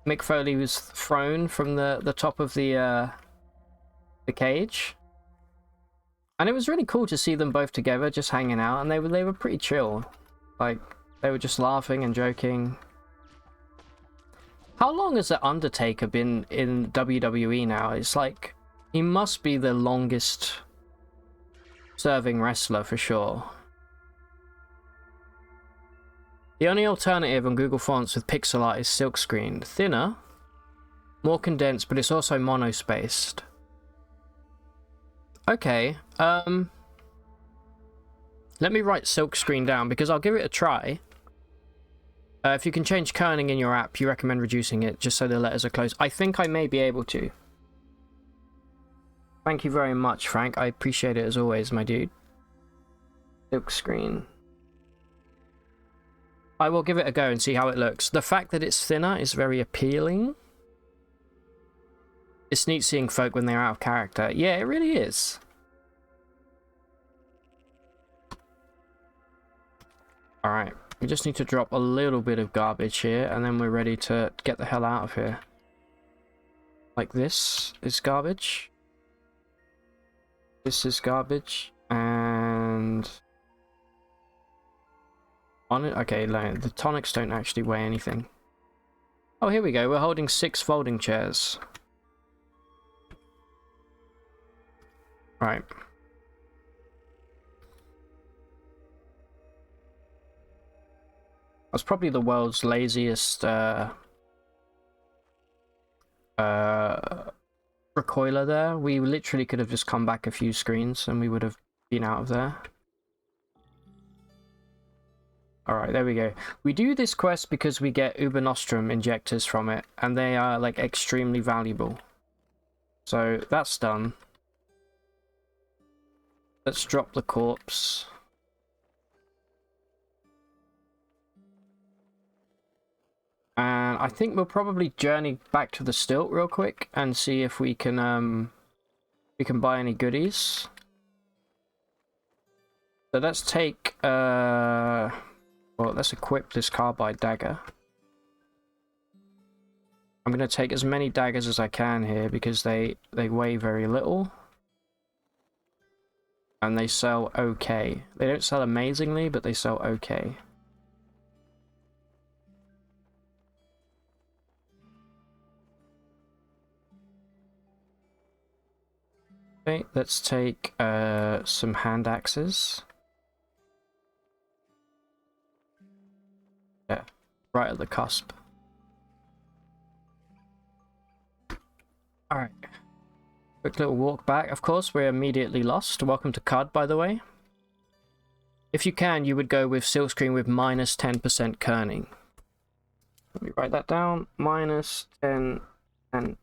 Mick Foley was thrown from the top of the cage, and it was really cool to see them both together, just hanging out, and they were pretty chill, like they were just laughing and joking. How long has the Undertaker been in WWE now? It's like he must be the longest serving wrestler for sure. The only alternative on Google Fonts with pixel art is silkscreen. Thinner, more condensed, but it's also monospaced. Okay, let me write silkscreen down because I'll give it a try. If you can change kerning in your app, you recommend reducing it just so the letters are close. I think I may be able to. Thank you very much, Frank. I appreciate it as always, my dude. Silkscreen. I will give it a go and see how it looks. The fact that it's thinner is very appealing. It's neat seeing folk when they're out of character. Yeah, it really is. Alright, we just need to drop a little bit of garbage here, and then we're ready to get the hell out of here. Like this is garbage. This is garbage, and... on it? Okay, the tonics don't actually weigh anything. Oh, here we go. We're holding 6 folding chairs. Right. was probably the world's laziest recoiler there. We literally could have just come back a few screens and we would have been out of there. Alright, there we go. We do this quest because we get Uber Nostrum injectors from it, and they are like extremely valuable. So that's done. Let's drop the corpse. And I think we'll probably journey back to the stilt real quick and see if we can buy any goodies. So let's take well, let's equip this carbide dagger. I'm gonna take as many daggers as I can here because they weigh very little. And they sell okay. They don't sell amazingly, but they sell okay. Okay, let's take some hand axes. Yeah, right at the cusp. Alright. Quick little walk back. Of course, we're immediately lost. Welcome to CUD, by the way. If you can, you would go with silkscreen with minus 10% kerning. Let me write that down. Minus 10 and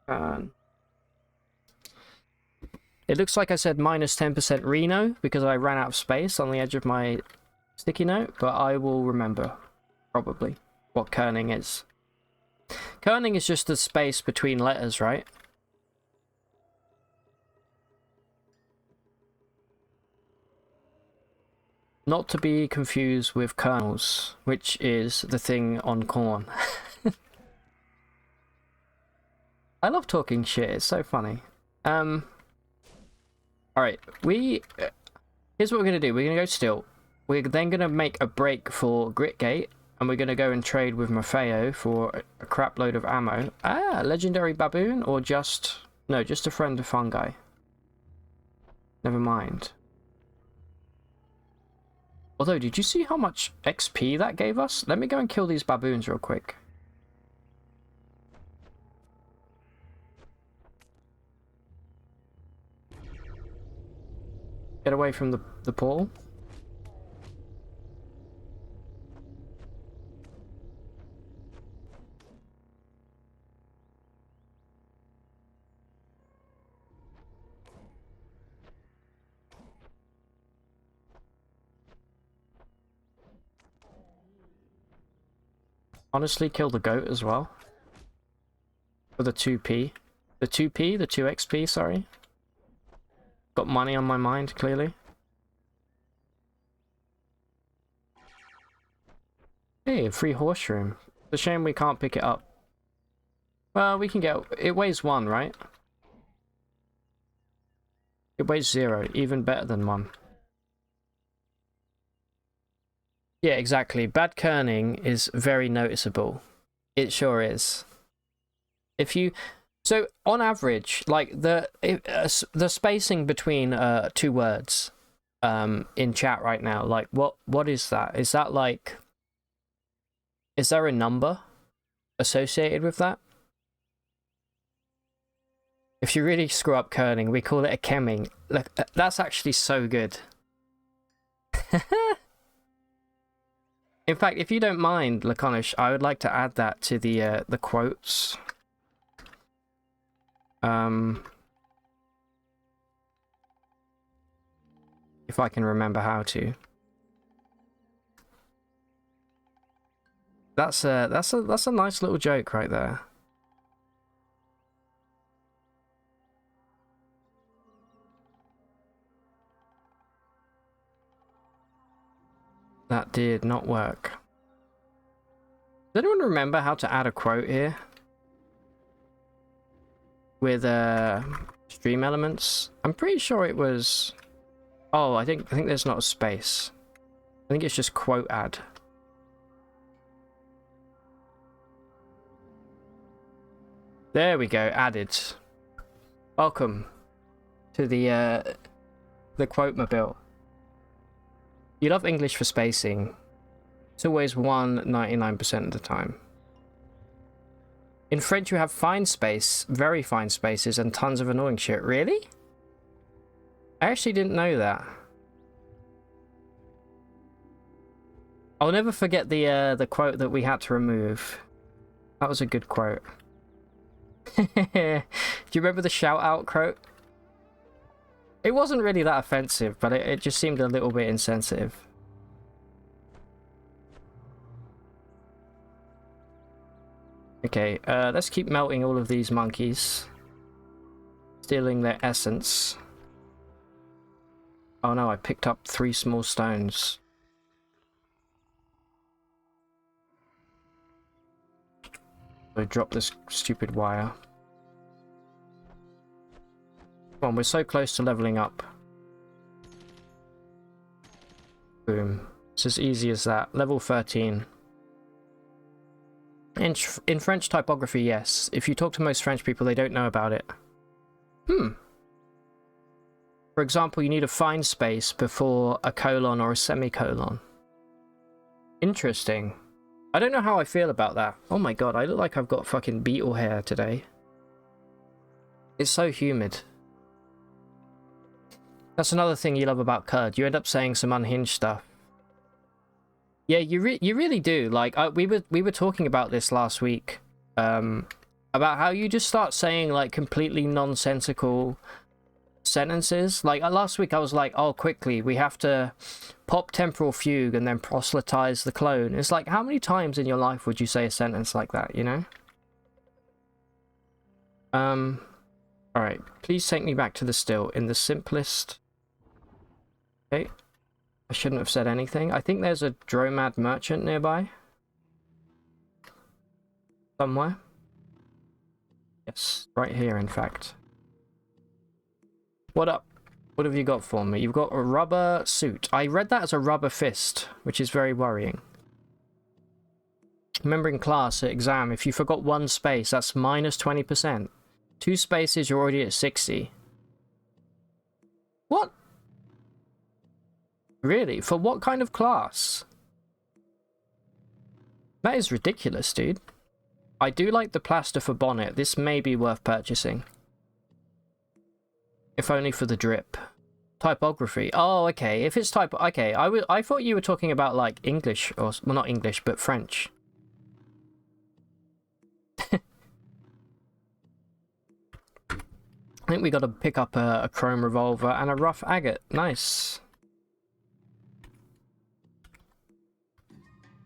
kern. It looks like I said minus 10% Reno because I ran out of space on the edge of my sticky note, but I will remember, probably, what kerning is. Kerning is just the space between letters, right? Not to be confused with kernels, which is the thing on corn. I love talking shit, it's so funny. Alright, here's what we're going to do. We're going to go stilt. We're then going to make a break for Gritgate, and we're going to go and trade with Maffeo for a crap load of ammo. Ah, legendary baboon, or just... No, just a friend of fungi. Never mind. Although, did you see how much XP that gave us? Let me go and kill these baboons real quick. Get away from the pool. Honestly, kill the goat as well. For the 2p. The 2p? The 2xp, sorry. Got money on my mind, clearly. Hey, a free horse room. It's a shame we can't pick it up. Well, we can get... It weighs 1, right? It weighs 0. Even better than 1. Yeah, exactly. Bad kerning is very noticeable. It sure is. If you... So, on average, like, the spacing between two words in chat right now, like, what is that? Is that, like... Is there a number associated with that? If you really screw up kerning, we call it a kemming. Look, that's actually so good. In fact, if you don't mind, Laconish, I would like to add that to the quotes. If I can remember how to. That's a nice little joke right there. That did not work. Does anyone remember how to add a quote here? With stream elements? I'm pretty sure it was... Oh, I think there's not a space. I think it's just quote add. There we go, added. Welcome to the quote mobile. You love English for spacing. It's always 1 99% of the time. In French, you have fine space, very fine spaces, and tons of annoying shit. Really? I actually didn't know that. I'll never forget the quote that we had to remove. That was a good quote. Do you remember the shout-out quote? It wasn't really that offensive, but it just seemed a little bit insensitive. Okay, let's keep melting all of these monkeys. Stealing their essence. Oh no, I picked up 3 small stones. So drop this stupid wire. Come on, we're so close to leveling up. Boom. It's as easy as that. Level 13. In French typography, yes. If you talk to most French people, they don't know about it. For example, you need a fine space before a colon or a semicolon. Interesting. I don't know how I feel about that. Oh my god, I look like I've got fucking beetle hair today. It's so humid. That's another thing you love about Curd. You end up saying some unhinged stuff. Yeah, you really do. Like, we were talking about this last week. About how you just start saying, like, completely nonsensical sentences. Like, last week I was like, oh, quickly, we have to pop temporal fugue and then proselytize the clone. It's like, how many times in your life would you say a sentence like that, you know? Alright, please take me back to the still in the simplest... Okay. I shouldn't have said anything. I think there's a Dromad merchant nearby. Somewhere. Yes, right here, in fact. What up? What have you got for me? You've got a rubber suit. I read that as a rubber fist, which is very worrying. Remember in class at exam, if you forgot 1 space, that's minus 20%. 2 spaces, you're already at 60. What? Really? For what kind of class? That is ridiculous, dude. I do like the plaster for bonnet. This may be worth purchasing. If only for the drip. Typography. Oh, okay. If it's type... Okay, I thought you were talking about, like, English, or... Well, not English, but French. I think we got to pick up a chrome revolver and a rough agate. Nice.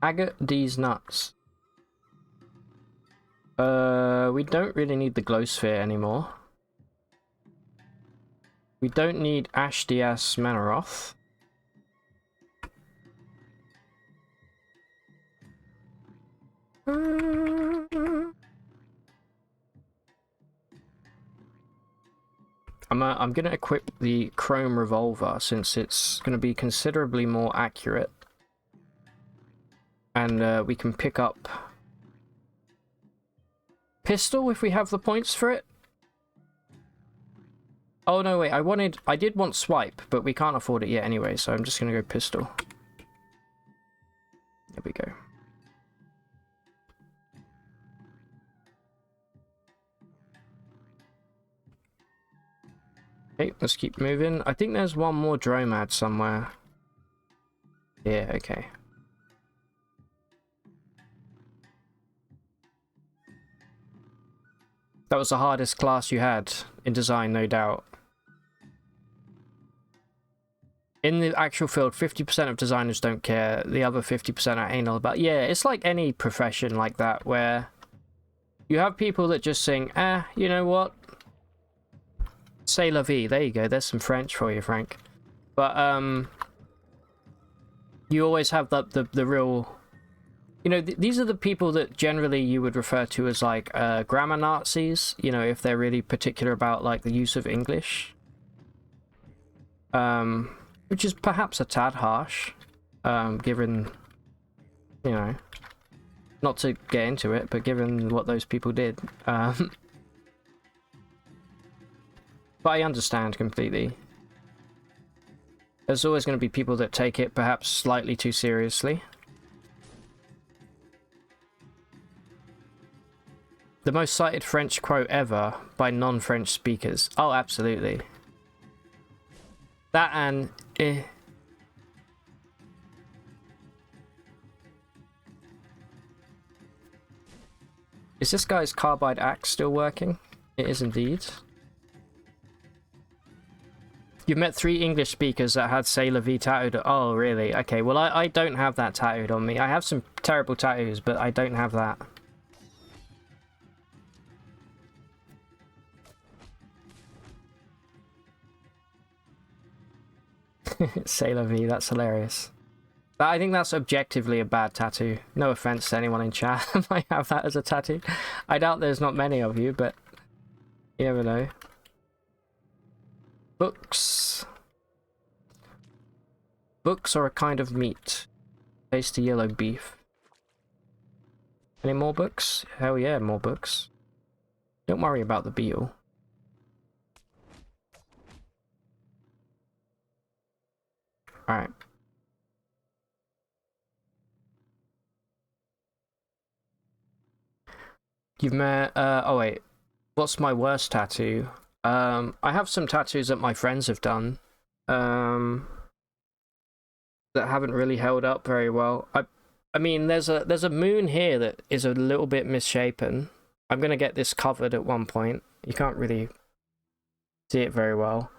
Agate these nuts. We don't really need the glow sphere anymore. We don't need Ashdias Manaroth. I'm gonna equip the chrome revolver since it's gonna be considerably more accurate. And we can pick up pistol if we have the points for it. Oh no, wait, I did want swipe, but we can't afford it yet anyway, so I'm just gonna go pistol. There we go. Okay, let's keep moving. I think there's one more Dromad somewhere. Yeah, okay. That was the hardest class you had in design, no doubt. In the actual field, 50% of designers don't care. The other 50% are anal about... Yeah, it's like any profession like that, where you have people that just sing, you know what? C'est la vie. There you go. There's some French for you, Frank. But, you always have the real... You know, these are the people that generally you would refer to as, like, grammar Nazis, you know, if they're really particular about, like, the use of English. Which is perhaps a tad harsh, given, you know, not to get into it, but given what those people did. But I understand completely. There's always going to be people that take it perhaps slightly too seriously. The most cited French quote ever by non-French speakers. Oh, absolutely. That and... Is this guy's carbide axe still working? It is indeed. You've met 3 English speakers that had Say La Vie tattooed. Oh, really? Okay, well, I don't have that tattooed on me. I have some terrible tattoos, but I don't have that. Say La Vie, that's hilarious. I think that's objectively a bad tattoo. No offense to anyone in chat that might have that as a tattoo. I doubt there's not many of you, but you never know. Books. Books are a kind of meat. Tasty yellow beef. Any more books? Hell yeah, more books. Don't worry about the beetle. Alright. You've met, oh wait, what's my worst tattoo? I have some tattoos that my friends have done, that haven't really held up very well. I mean, there's a moon here that is a little bit misshapen. I'm gonna get this covered at one point. You can't really see it very well.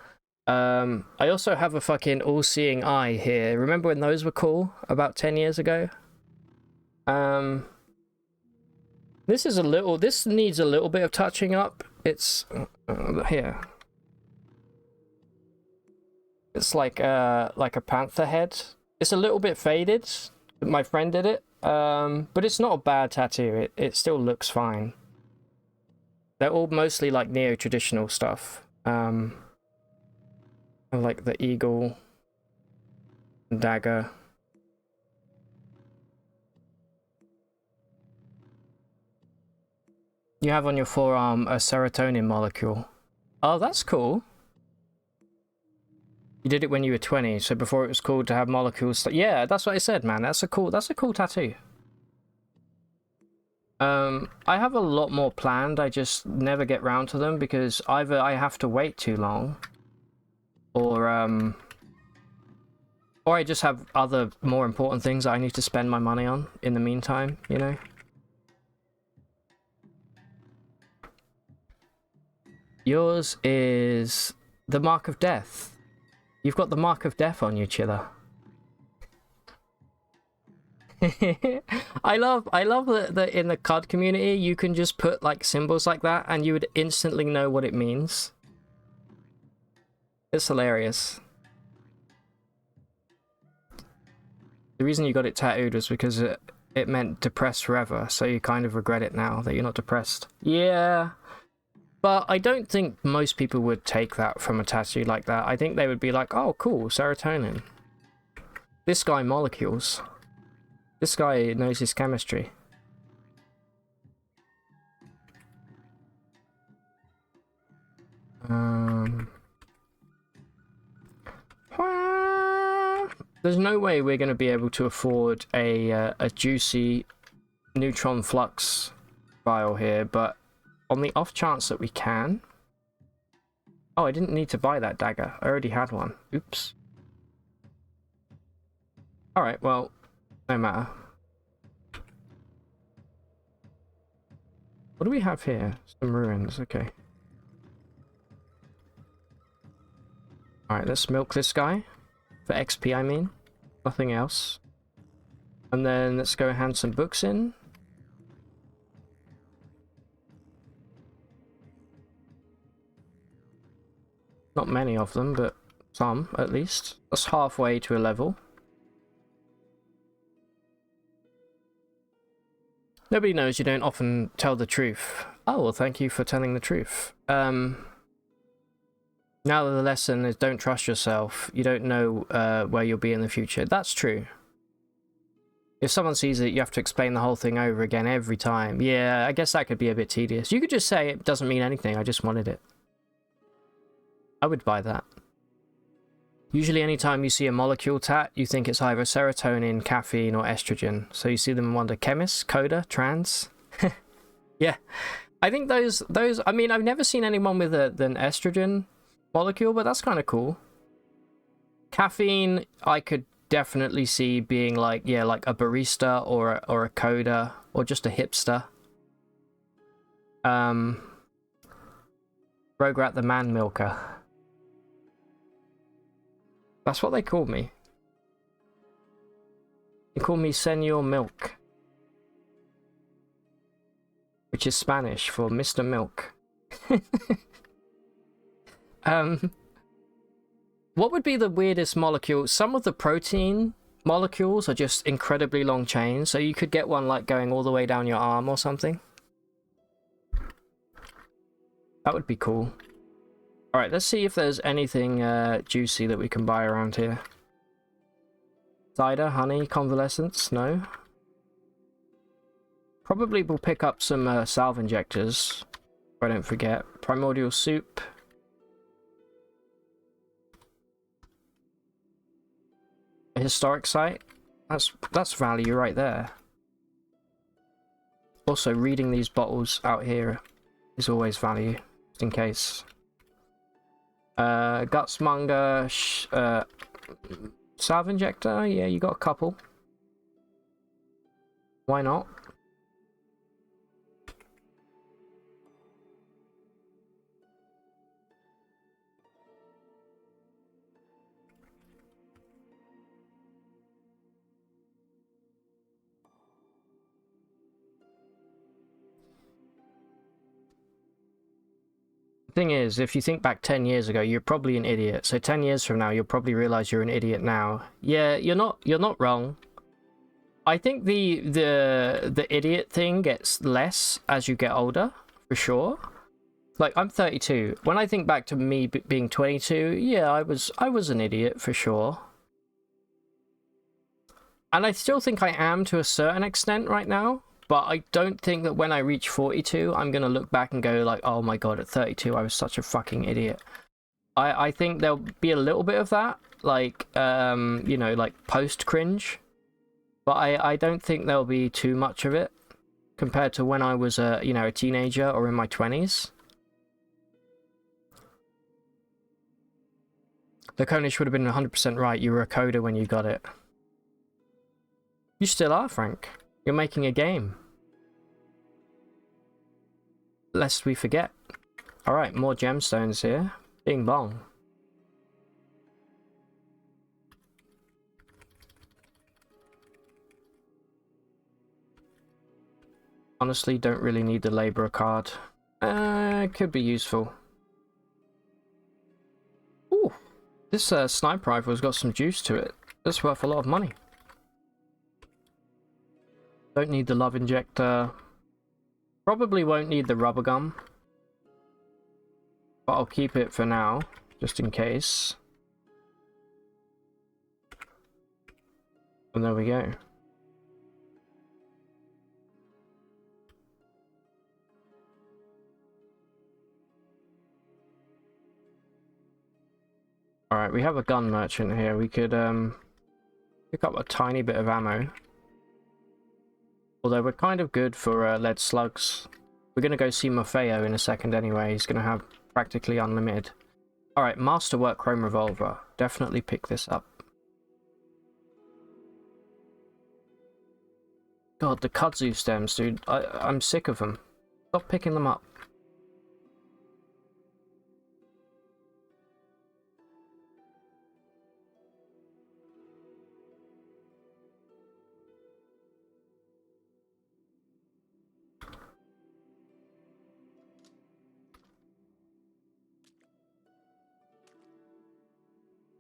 I also have a fucking all-seeing eye here. Remember when those were cool about 10 years ago? This needs a little bit of touching up. It's here. It's like a panther head. It's a little bit faded. My friend did it. But it's not a bad tattoo. It still looks fine. They're all mostly like neo-traditional stuff. Like the eagle, dagger. You have on your forearm a serotonin molecule. Oh, that's cool. You did it when you were 20, so before it was cool to have molecules. Yeah, that's what I said, man. That's a cool tattoo. I have a lot more planned. I just never get round to them because either I have to wait too long, or I just have other more important things I need to spend my money on in the meantime, you know? Yours is the mark of death. You've got the mark of death on you, Chiller. I love that in the CUD community you can just put like symbols like that and you would instantly know what it means. It's hilarious. The reason you got it tattooed was because it meant depressed forever, so you kind of regret it now that you're not depressed. Yeah. But I don't think most people would take that from a tattoo like that. I think they would be like, oh, cool, serotonin. This guy molecules. This guy knows his chemistry. There's no way we're going to be able to afford a juicy neutron flux vial here, but on the off chance that we can... Oh, I didn't need to buy that dagger. I already had one. Oops. Alright, well, no matter. What do we have here? Some ruins, okay. Alright, let's milk this guy. For XP, I mean. Nothing else. And then let's go hand some books in. Not many of them, but some, at least. That's halfway to a level. Nobody knows you don't often tell the truth. Oh, well, thank you for telling the truth. Now the lesson is don't trust yourself. You don't know where you'll be in the future. That's true. If someone sees it, you have to explain the whole thing over again every time. Yeah, I guess that could be a bit tedious. You could just say it doesn't mean anything, I just wanted it. I would buy that. Usually anytime you see a molecule tat, you think it's either serotonin, caffeine, or estrogen. So you see them and wonder, chemist, coder, trans? Yeah. I think those. I mean, I've never seen anyone with an estrogen molecule, but that's kind of cool. Caffeine, I could definitely see being like, yeah, like a barista or a coder or just a hipster. Rograt the man milker. That's what they call me. They call me Senor Milk, which is Spanish for Mr. Milk. What would be the weirdest molecule? Some of the protein molecules are just incredibly long chains, so you could get one like going all the way down your arm or something. That would be cool. Alright, let's see if there's anything juicy that we can buy around here. Cider, honey, convalescence? No. Probably we'll pick up some salve injectors, if I don't forget. Primordial soup. A historic site? That's value right there. Also, reading these bottles out here is always value, just in case. Gutsmonger, salve injector, yeah, you got a couple. Why not? Thing is, if you think back 10 years ago, you're probably an idiot. So 10 years from now, you'll probably realize you're an idiot now. Yeah, you're not wrong. I think the idiot thing gets less as you get older, for sure. Like, I'm 32. When I think back to me being 22, yeah, I was an idiot for sure. And I still think I am to a certain extent right now. But I don't think that when I reach 42, I'm going to look back and go like, oh my god, at 32, I was such a fucking idiot. I think there'll be a little bit of that, like, you know, like post-cringe. But I don't think there'll be too much of it compared to when I was, you know, a teenager or in my 20s. The Konish would have been 100% right. You were a coder when you got it. You still are, Frank. You're making a game. Lest we forget. Alright, more gemstones here. Bing bong. Honestly, don't really need the labourer card. It could be useful. Ooh, this sniper rifle's got some juice to it. That's worth a lot of money. Don't need the love injector. Probably won't need the rubber gum. But I'll keep it for now, just in case. And there we go. Alright, we have a gun merchant here. We could pick up a tiny bit of ammo. Although we're kind of good for lead slugs. We're going to go see Morfeo in a second anyway. He's going to have practically unlimited. Alright, Masterwork Chrome Revolver. Definitely pick this up. God, the kudzu stems, dude. I'm sick of them. Stop picking them up.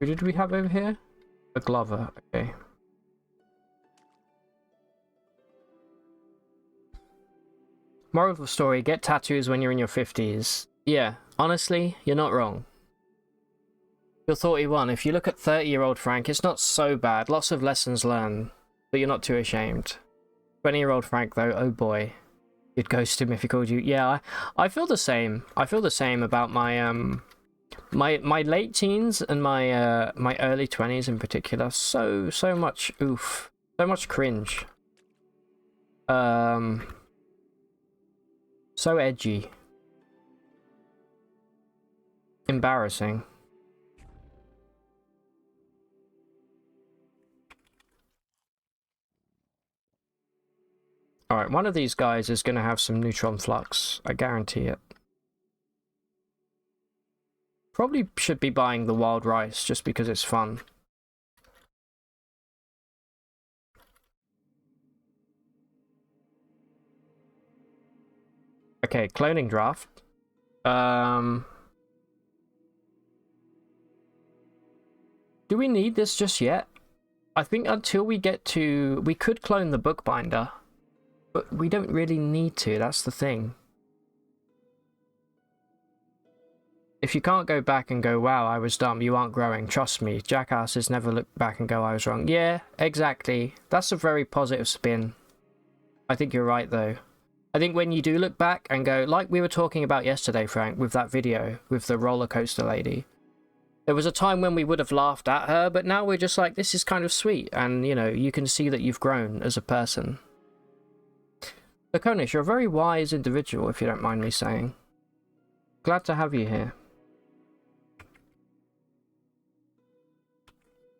Who did we have over here? A Glover, okay. Moral of the story, get tattoos when you're in your 50s. Yeah, honestly, you're not wrong. You're 41. If you look at 30-year-old Frank, it's not so bad. Lots of lessons learned, but you're not too ashamed. 20-year-old Frank, though, oh boy. You'd ghost him if he called you. Yeah, I feel the same. I feel the same about my, my late teens and my, my early 20s in particular. So much oof. So much cringe. So edgy. Embarrassing. Alright, one of these guys is going to have some neutron flux. I guarantee it. Probably should be buying the wild rice just because it's fun. Okay, cloning draft. Do we need this just yet? I think until we get to... We could clone the bookbinder, but we don't really need to, that's the thing. If you can't go back and go, wow, I was dumb, you aren't growing, trust me, jackasses never look back and go, I was wrong. Yeah, exactly. That's a very positive spin. I think you're right, though. I think when you do look back and go, like we were talking about yesterday, Frank, with that video, with the roller coaster lady, there was a time when we would have laughed at her, but now we're just like, this is kind of sweet, and, you know, you can see that you've grown as a person. Laconish, you're a very wise individual, if you don't mind me saying. Glad to have you here.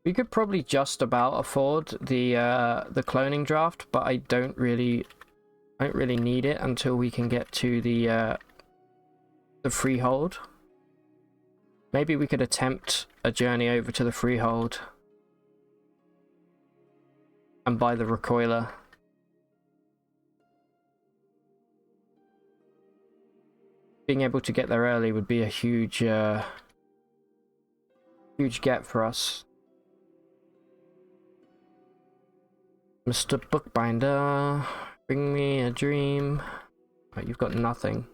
We could probably just about afford the cloning draft, but I don't really need it until we can get to the freehold. Maybe we could attempt a journey over to the freehold and buy the recoiler. Being able to get there early would be a huge get for us. Mr. Bookbinder, bring me a dream. Right, you've got nothing.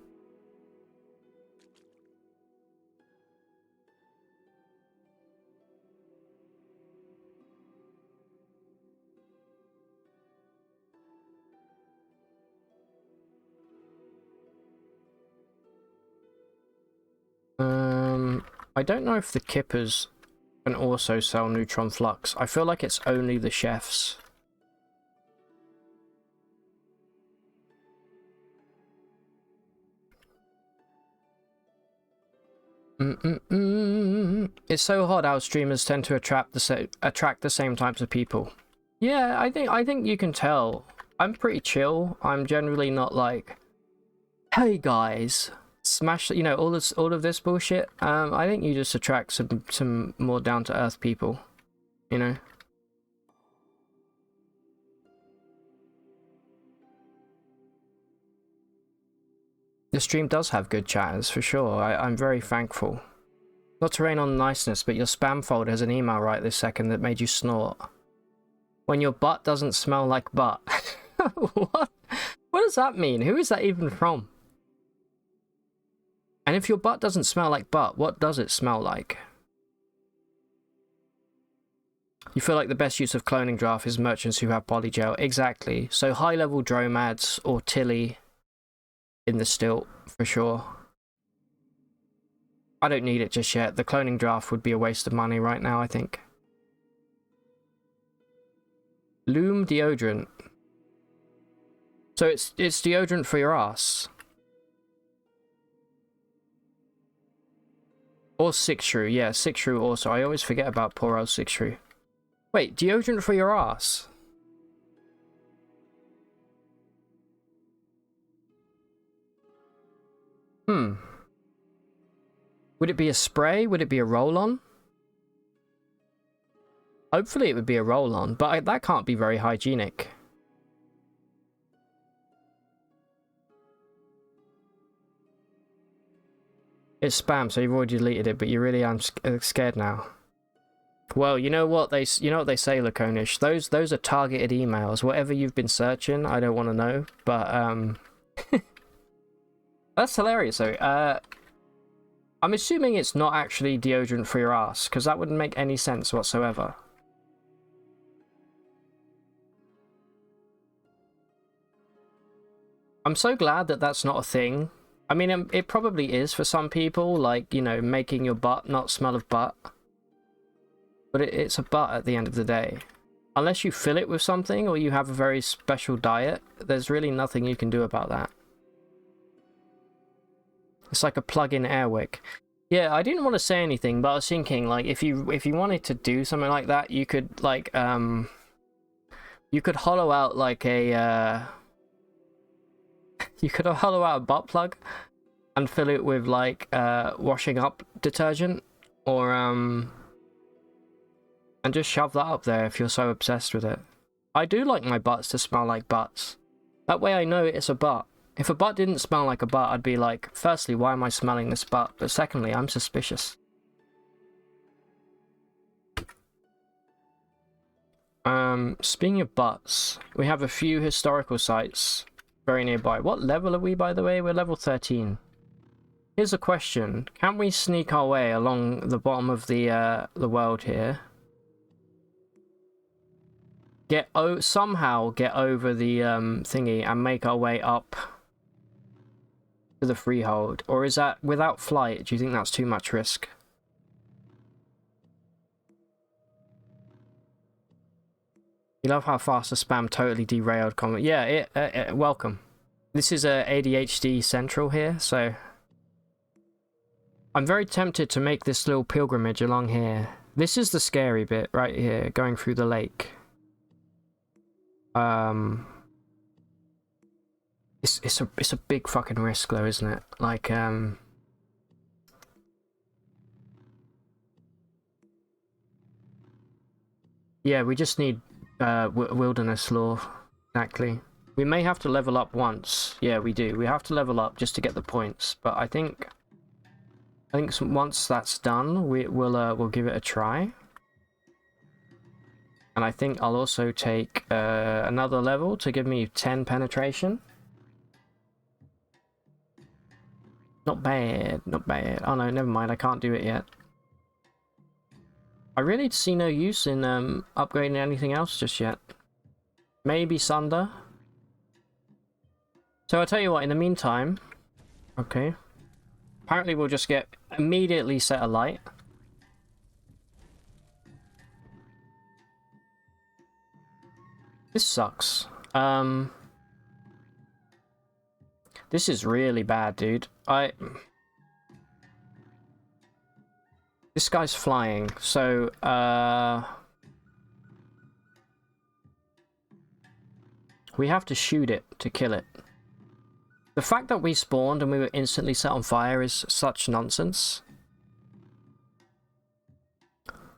I don't know if the kippers can also sell neutron flux. I feel like it's only the chefs. It's so hot how streamers tend to attract the same types of people. Yeah, I think you can tell. I'm pretty chill. I'm generally not like, hey guys, smash, you know, all of this bullshit. I think you just attract some more down to earth people, you know. The stream does have good chatters, for sure. I'm very thankful. Not to rain on niceness, but your spam folder has an email right this second that made you snort. When your butt doesn't smell like butt. What? What does that mean? Who is that even from? And if your butt doesn't smell like butt, what does it smell like? You feel like the best use of cloning draft is merchants who have polygel. Exactly. So high-level dromads or Tilly in the stilt, for sure. I don't need it just yet. The cloning draft would be a waste of money right now, I think. Loom deodorant. So it's deodorant for your ass. Or Six Shrew, yeah, Six Shrew also. I always forget about poor old Six Shrew. Wait, deodorant for your ass? Would it be a spray? Would it be a roll-on? Hopefully it would be a roll-on, but that can't be very hygienic. It's spam, so you've already deleted it, but you really are scared now. Well, you know what they say, Laconish. Those are targeted emails. Whatever you've been searching, I don't want to know. But that's hilarious. though. I'm assuming it's not actually deodorant for your ass, because that wouldn't make any sense whatsoever. I'm so glad that that's not a thing. I mean, it probably is for some people, like, you know, making your butt not smell of butt. But it's a butt at the end of the day. Unless you fill it with something or you have a very special diet, there's really nothing you can do about that. It's like a plug-in airwick. Yeah, I didn't want to say anything, but I was thinking, like, if you wanted to do something like that, you could, like, you could hollow out, like, a, you could hollow out a butt plug and fill it with, like, washing up detergent, or, and just shove that up there if you're so obsessed with it. I do like my butts to smell like butts. That way I know it's a butt. If a butt didn't smell like a butt, I'd be like, firstly, why am I smelling this butt? But secondly, I'm suspicious. Speaking of butts, we have a few historical sites very nearby. What level are we, by the way? We're level 13. Here's a question. Can we sneak our way along the bottom of the world here? Somehow get over the thingy and make our way up to the freehold? Or is that without flight? Do you think that's too much risk? You love how fast the spam totally derailed comment. Yeah, welcome. This is ADHD Central here, so I'm very tempted to make this little pilgrimage along here. This is the scary bit right here, going through the lake. It's a big fucking risk though, isn't it? Like, yeah, we just need wilderness lore, exactly. We may have to level up once. Yeah, we do. We have to level up just to get the points. But I think once that's done, we'll give it a try. And I think I'll also take another level to give me 10 penetration. Not bad, not bad. Oh no, never mind. I can't do it yet. I really see no use in upgrading anything else just yet. Maybe Sunder. So I'll tell you what, in the meantime... Okay. Apparently we'll just get immediately set alight. This sucks. This is really bad, dude. This guy's flying, so, we have to shoot it to kill it. The fact that we spawned and we were instantly set on fire is such nonsense.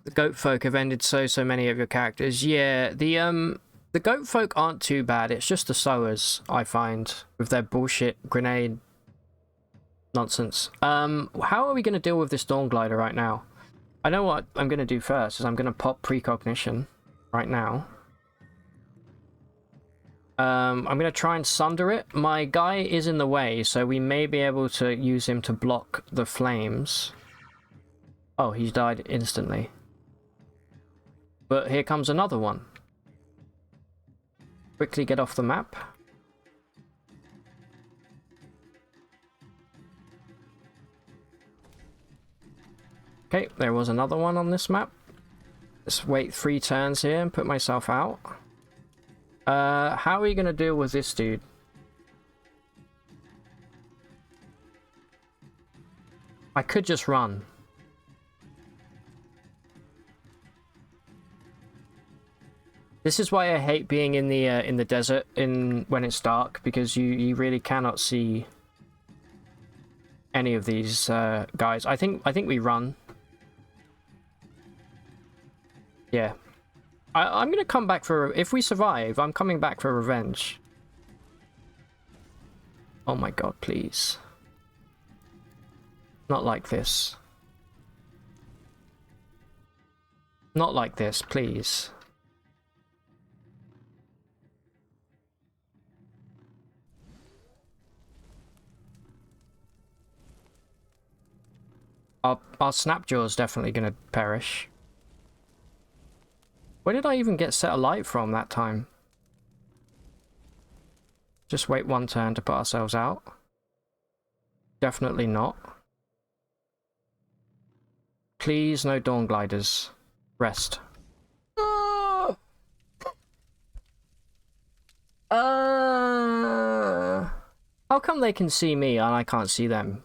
The goat folk have ended so many of your characters. Yeah, the goat folk aren't too bad. It's just the sowers, I find, with their bullshit grenade nonsense. How are we going to deal with this Dawn Glider right now? I know what I'm going to do first, is I'm going to pop precognition right now. I'm going to try and sunder it. My guy is in the way, so we may be able to use him to block the flames. Oh, he's died instantly. But here comes another one. Quickly get off the map. Okay, there was another one on this map. Let's wait 3 turns here and put myself out. How are you going to deal with this dude? I could just run. This is why I hate being in the desert when it's dark, because you really cannot see any of these guys. I think we run. Yeah. I'm gonna come back for... If we survive, I'm coming back for revenge. Oh my god, please. Not like this. Not like this, please. Our Snapjaw is definitely gonna perish. Where did I even get set alight from that time? Just wait 1 turn to put ourselves out. Definitely not. Please, no Dawn Gliders. Rest. How come they can see me and I can't see them?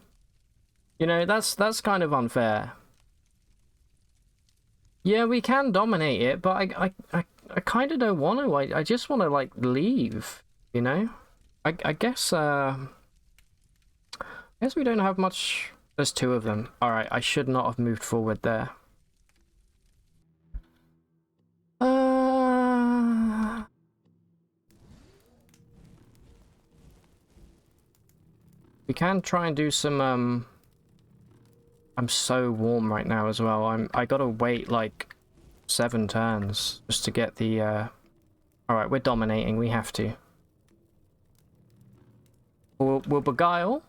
You know, that's kind of unfair. Yeah, we can dominate it, but I kind of don't want to. I just want to, like, leave, you know? I guess we don't have much. There's two of them. Alright, I should not have moved forward there. We can try and do some, I'm so warm right now as well. I gotta wait, like, 7 turns just to get the, Alright, we're dominating. We have to. We'll beguile.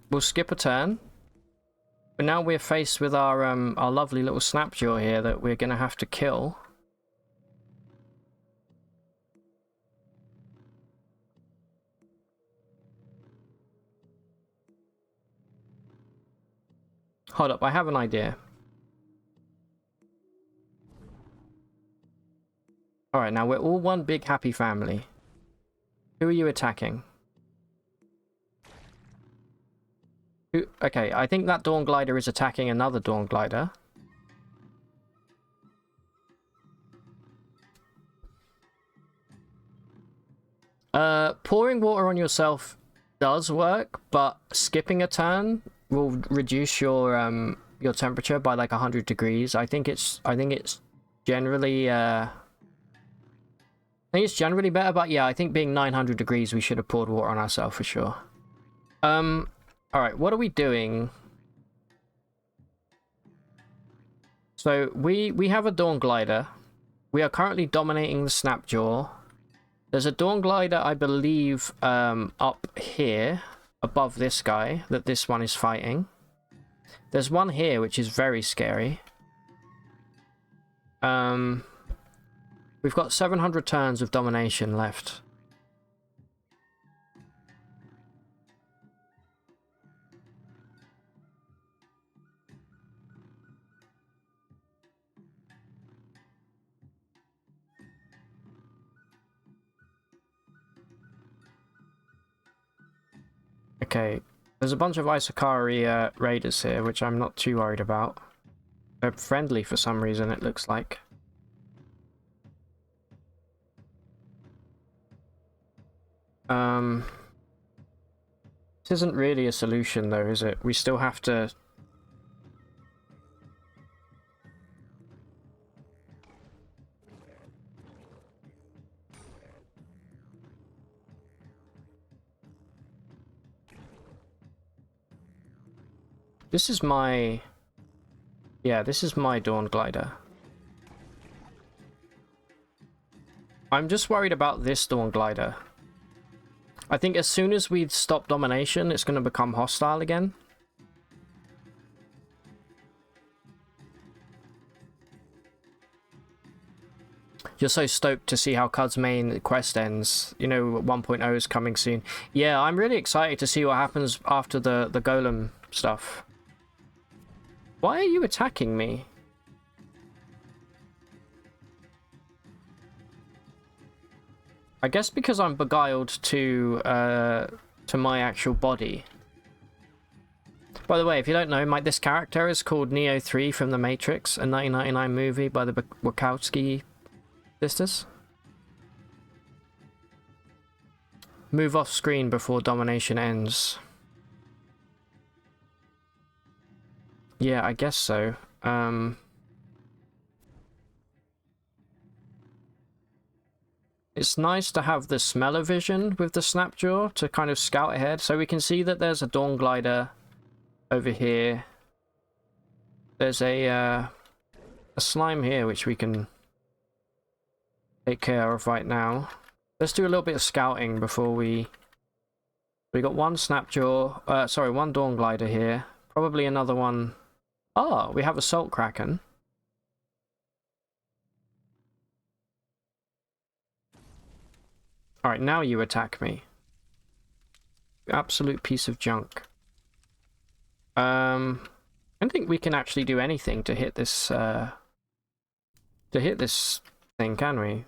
We'll skip a turn. But now we're faced with our lovely little Snapjaw here that we're gonna have to kill. Hold up, I have an idea. Alright, now we're all one big happy family. Who are you attacking? Okay, I think that Dawn Glider is attacking another Dawn Glider. Pouring water on yourself does work, but skipping a turn will reduce your temperature by like 100 degrees. I think it's generally better, but yeah, I think being 900 degrees we should have poured water on ourselves for sure. Alright, what are we doing? So we have a Dawn Glider. We are currently dominating the Snapjaw. There's a Dawn Glider, I believe, up here, above this guy, that this one is fighting. There's one here, which is very scary. We've got 700 turns of domination left. Okay, there's a bunch of Isakari raiders here, which I'm not too worried about. They're friendly for some reason, it looks like. This isn't really a solution though, is it? We still have to... This is my... Yeah, this is my Dawn Glider. I'm just worried about this Dawn Glider. I think as soon as we stop domination, it's going to become hostile again. You're so stoked to see how Cud's main quest ends. You know, 1.0 is coming soon. Yeah, I'm really excited to see what happens after the golem stuff. Why are you attacking me? I guess because I'm beguiled to my actual body. By the way, if you don't know, this character is called Neo 3 from The Matrix, a 1999 movie by the Wachowski sisters. Move off screen before domination ends. Yeah, I guess so. It's nice to have the smell-o-vision with the Snapjaw to kind of scout ahead. So we can see that there's a Dawn Glider over here. There's a slime here which we can take care of right now. Let's do a little bit of scouting before we got one Snapjaw, sorry, one Dawn Glider here. Probably another one. Oh, we have a Salt Kraken. Alright, now you attack me. You absolute piece of junk. I don't think we can actually do anything to hit this thing, can we?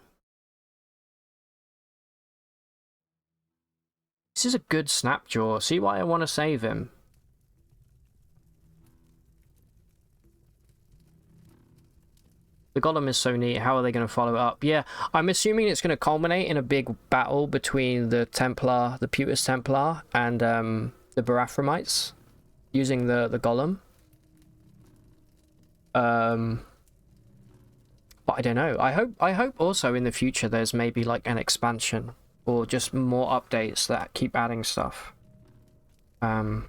This is a good Snapjaw. See why I want to save him. The golem is so neat. How are they going to follow it up? Yeah, I'm assuming it's going to culminate in a big battle between the Templar, the Putus Templar, and the Barathromites, using the golem. But I don't know. I hope also in the future there's maybe like an expansion or just more updates that keep adding stuff. Alright,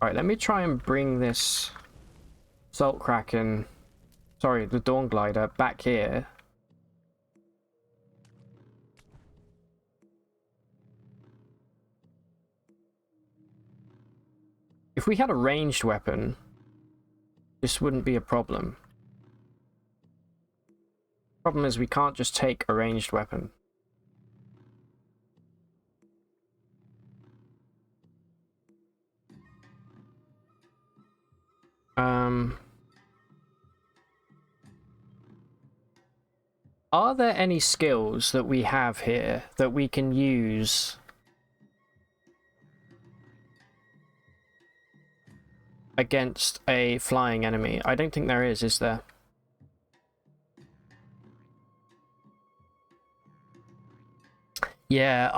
let me try and bring this Salt Kraken, sorry, the Dawn Glider back here. If we had a ranged weapon, this wouldn't be a problem. Problem is we can't just take a ranged weapon. Are there any skills that we have here that we can use against a flying enemy? I don't think there is there? Yeah,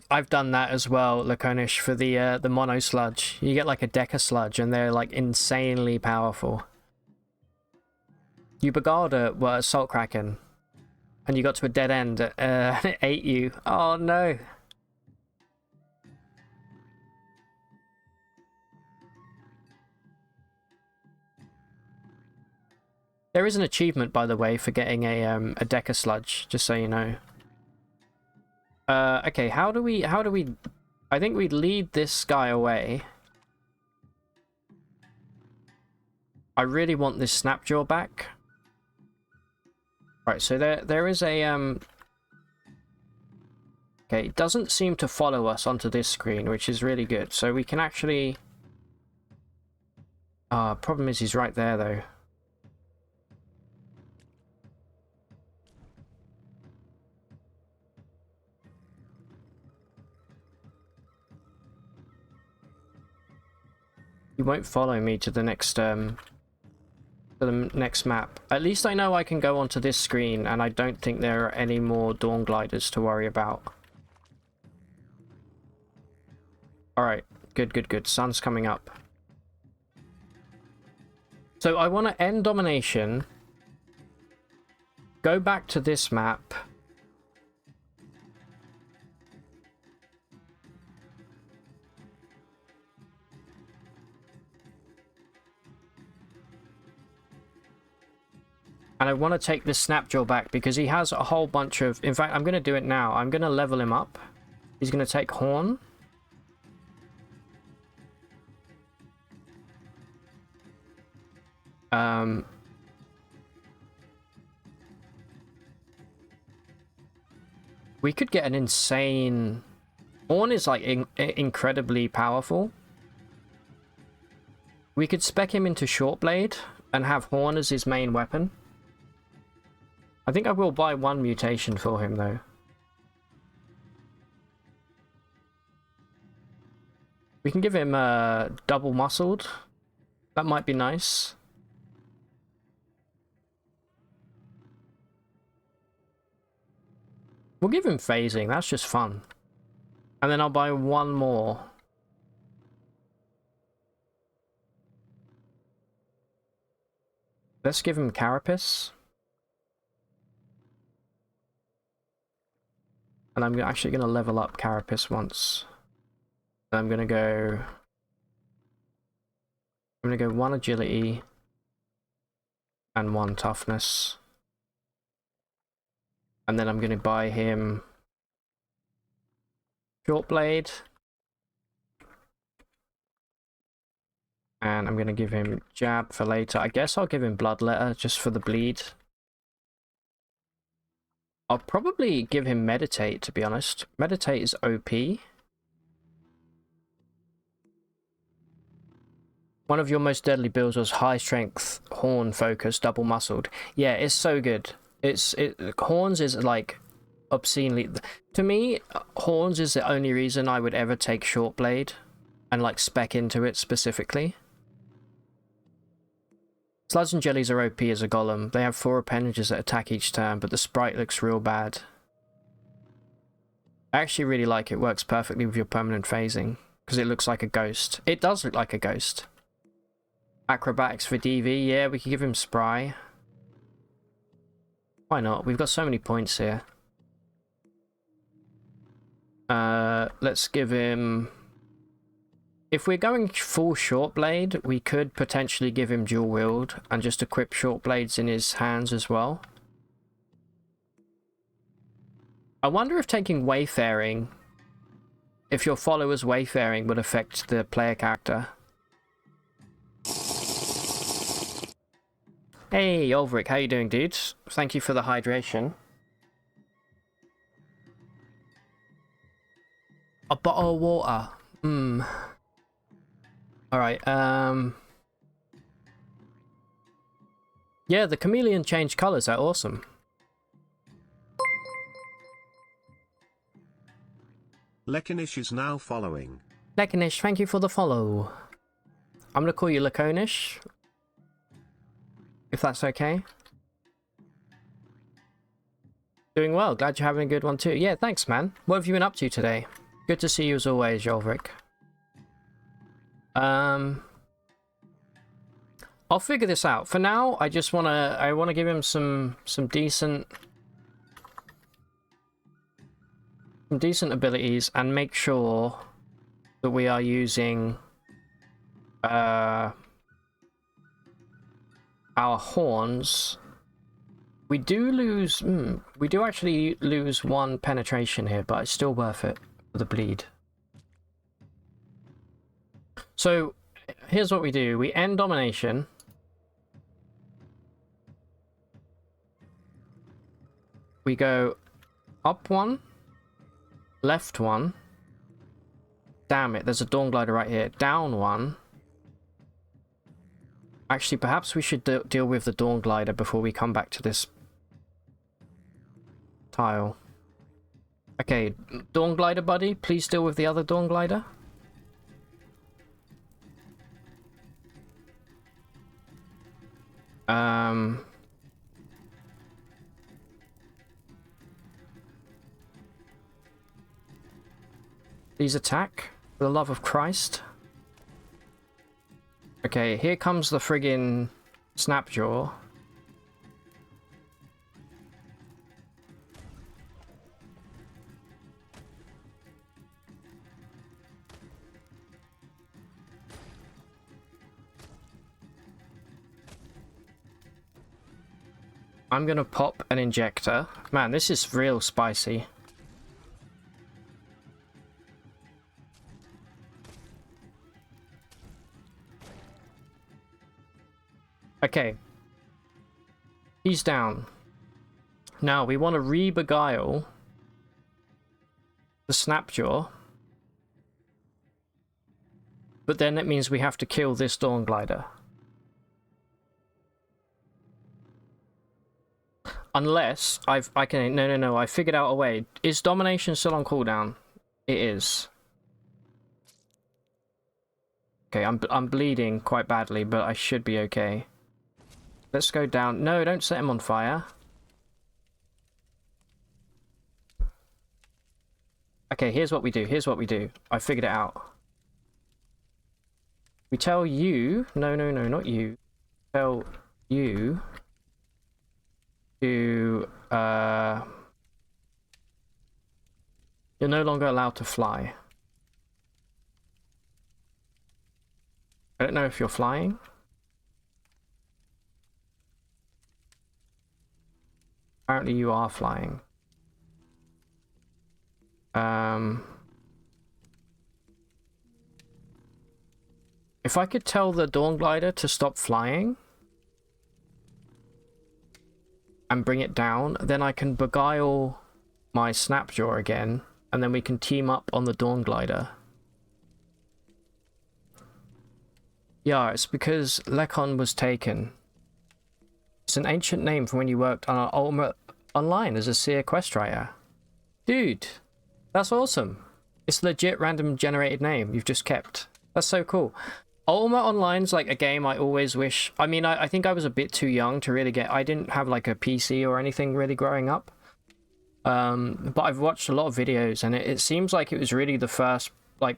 I've done that as well, Laconish, for the mono sludge. You get like a Deca sludge and they're like insanely powerful. You beguiled a Salt Kraken and you got to a dead end and it ate you. Oh no. There is an achievement, by the way, for getting a Deca sludge, just so you know. Okay, how do we I think we'd lead this guy away. I really want this Snapjaw back. Right, so there is a okay, it doesn't seem to follow us onto this screen, which is really good. So we can actually problem is he's right there though. He won't follow me to the next map. At least I know I can go onto this screen, and I don't think there are any more Dawn Gliders to worry about. Alright, good. Sun's coming up. So I want to end domination, go back to this map, and I want to take this Snapjaw back because he has a whole bunch of... In fact, I'm going to do it now. I'm going to level him up. He's going to take Horn. We could get an insane... Horn is like incredibly powerful. We could spec him into Shortblade and have Horn as his main weapon. I think I will buy one mutation for him, though. We can give him double muscled. That might be nice. We'll give him phasing. That's just fun. And then I'll buy one more. Let's give him Carapace. And I'm actually going to level up Carapace once. I'm going to go 1 agility and 1 toughness. And then I'm going to buy him Shortblade. And I'm going to give him Jab for later. I guess I'll give him Bloodletter just for the bleed. I'll probably give him Meditate, to be honest. Meditate is OP. One of your most deadly builds was high strength, horn focus, double muscled. Yeah, it's so good. Horns is like obscenely... To me, Horns is the only reason I would ever take Shortblade and like spec into it specifically. Sludge and jellies are OP as a golem. They have 4 appendages that attack each turn, but the sprite looks real bad. I actually really like it. Works perfectly with your permanent phasing, because it looks like a ghost. It does look like a ghost. Acrobatics for DV, yeah, we could give him Spry. Why not? We've got so many points here. Let's give him... If we're going full short blade, we could potentially give him dual wield and just equip short blades in his hands as well. I wonder if taking wayfaring, if your follower's wayfaring would affect the player character. Hey, Ulrich, how you doing, dude? Thank you for the hydration. A bottle of water. Alright, yeah, the chameleon changed colours, they're awesome. Lekinish is now following. Lekinish, thank you for the follow. I'm gonna call you Laconish, if that's okay. Doing well, glad you're having a good one too. Yeah, thanks man. What have you been up to today? Good to see you as always, Ulrich. I'll figure this out. For now, I just wanna give him some decent abilities and make sure that we are using our horns. We do actually lose 1 penetration here, but it's still worth it for the bleed. So here's what we do. We end domination. We go up 1, left 1. Damn it, there's a Dawn Glider right here. Down 1. Actually, perhaps we should deal with the Dawn Glider before we come back to this tile. Okay, Dawn Glider buddy, please deal with the other Dawn Glider. Please attack, for the love of Christ. Okay, here comes the friggin' Snapjaw. I'm gonna pop an injector. Man, this is real spicy. Okay. He's down. Now, we want to re-beguile the Snapjaw. But then it means we have to kill this Dawn Glider. Unless I can... No, I figured out a way. Is Domination still on cooldown? It is. Okay, I'm bleeding quite badly, but I should be okay. Let's go down. No, don't set him on fire. Okay, here's what we do. I figured it out. We tell you... No, not you. Tell you... to... You're no longer allowed to fly. I don't know if you're flying. Apparently you are flying. If I could tell the Dawn Glider to stop flying and bring it down, then I can beguile my Snapjaw again, and then we can team up on the Dawn Glider. Yeah, it's because Lekon was taken. It's an ancient name from when you worked on Ultimate Online as a Seer quest writer. Dude, that's awesome. It's a legit random generated name you've just kept. That's so cool. Ultima Online's like a game I always wish. I mean, I think I was a bit too young to really get. I didn't have like a PC or anything really growing up. But I've watched a lot of videos, and it seems like it was really the first like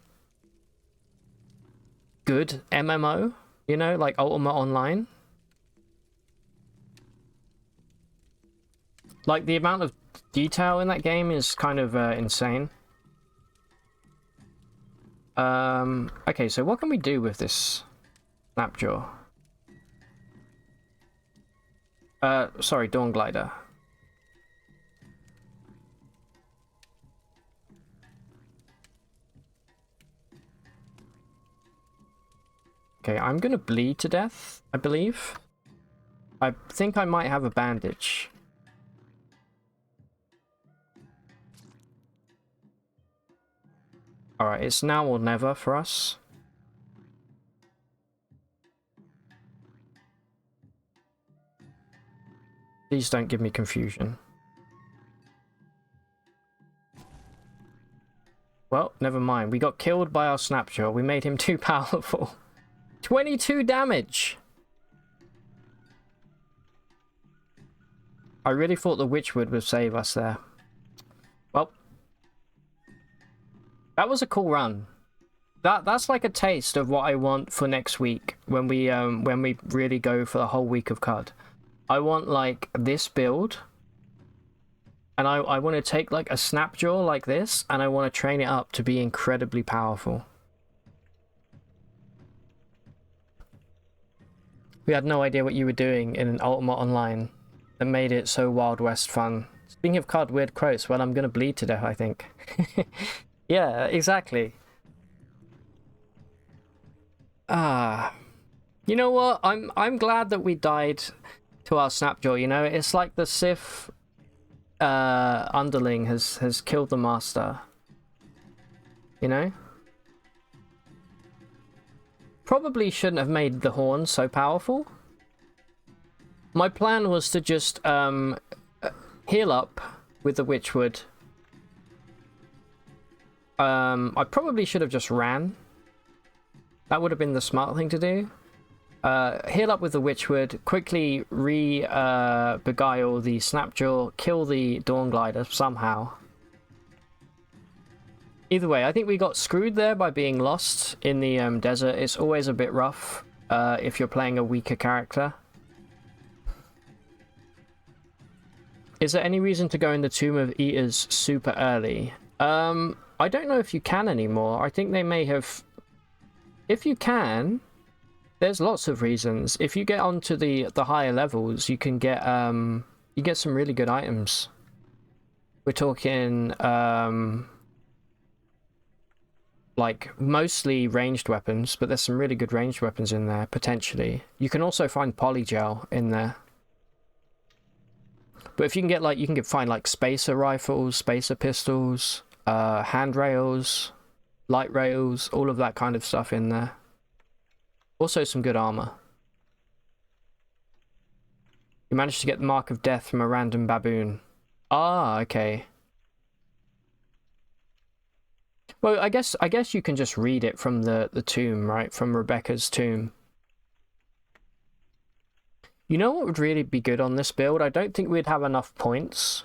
good MMO. You know, like Ultima Online. Like the amount of detail in that game is kind of insane. Okay, so what can we do with this Snapjaw? Sorry, Dawn Glider. Okay, I'm gonna bleed to death, I believe. I think I might have a bandage. Alright, it's now or never for us. Please don't give me confusion. Well, never mind. We got killed by our Snapjaw. We made him too powerful. 22 damage! I really thought the Witchwood would save us there. Well, that was a cool run. That's like a taste of what I want for next week when we really go for the whole week of CUD. I want like this build, and I want to take like a Snapjaw like this, and I want to train it up to be incredibly powerful. We had no idea what you were doing in an Ultima Online that made it so Wild West fun. Speaking of CUD, weird quotes. Well, I'm gonna bleed to death, I think. Yeah, exactly. You know what? I'm glad that we died to our Snapjaw. You know, it's like the Sith underling has killed the master. You know. Probably shouldn't have made the horn so powerful. My plan was to just heal up with the Witchwood. I probably should have just ran. That would have been the smart thing to do. Heal up with the Witchwood, quickly beguile the Snapjaw, kill the Dawn Glider somehow. Either way, I think we got screwed there by being lost in the desert. It's always a bit rough if you're playing a weaker character. Is there any reason to go in the Tomb of Eaters super early? I don't know if you can anymore. I think they may have... If you can, there's lots of reasons. If you get onto the higher levels, you can get you get some really good items. We're talking like mostly ranged weapons, but there's some really good ranged weapons in there potentially. You can also find polygel in there. But if you can get like, you can find like spacer rifles, spacer pistols, handrails, light rails, all of that kind of stuff in there. Also some good armor. You managed to get the Mark of Death from a random baboon. Ah, okay. Well, I guess you can just read it from the tomb, right? From Rebecca's tomb. You know what would really be good on this build? I don't think we'd have enough points.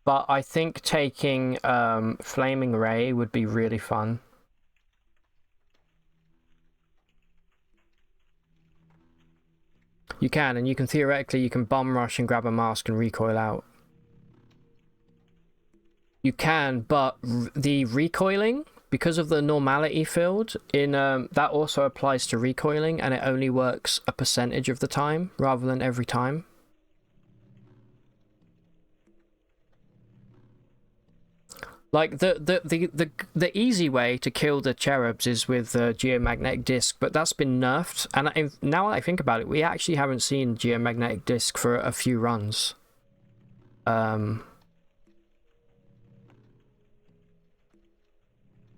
But I think taking Flaming Ray would be really fun. You can, and you can theoretically, you can bum rush and grab a mask and recoil out. You can, but the recoiling, because of the normality field, in that also applies to recoiling, and it only works a percentage of the time rather than every time. Like the easy way to kill the cherubs is with the geomagnetic disc, but that's been nerfed. And now that I think about it, we actually haven't seen geomagnetic disc for a few runs.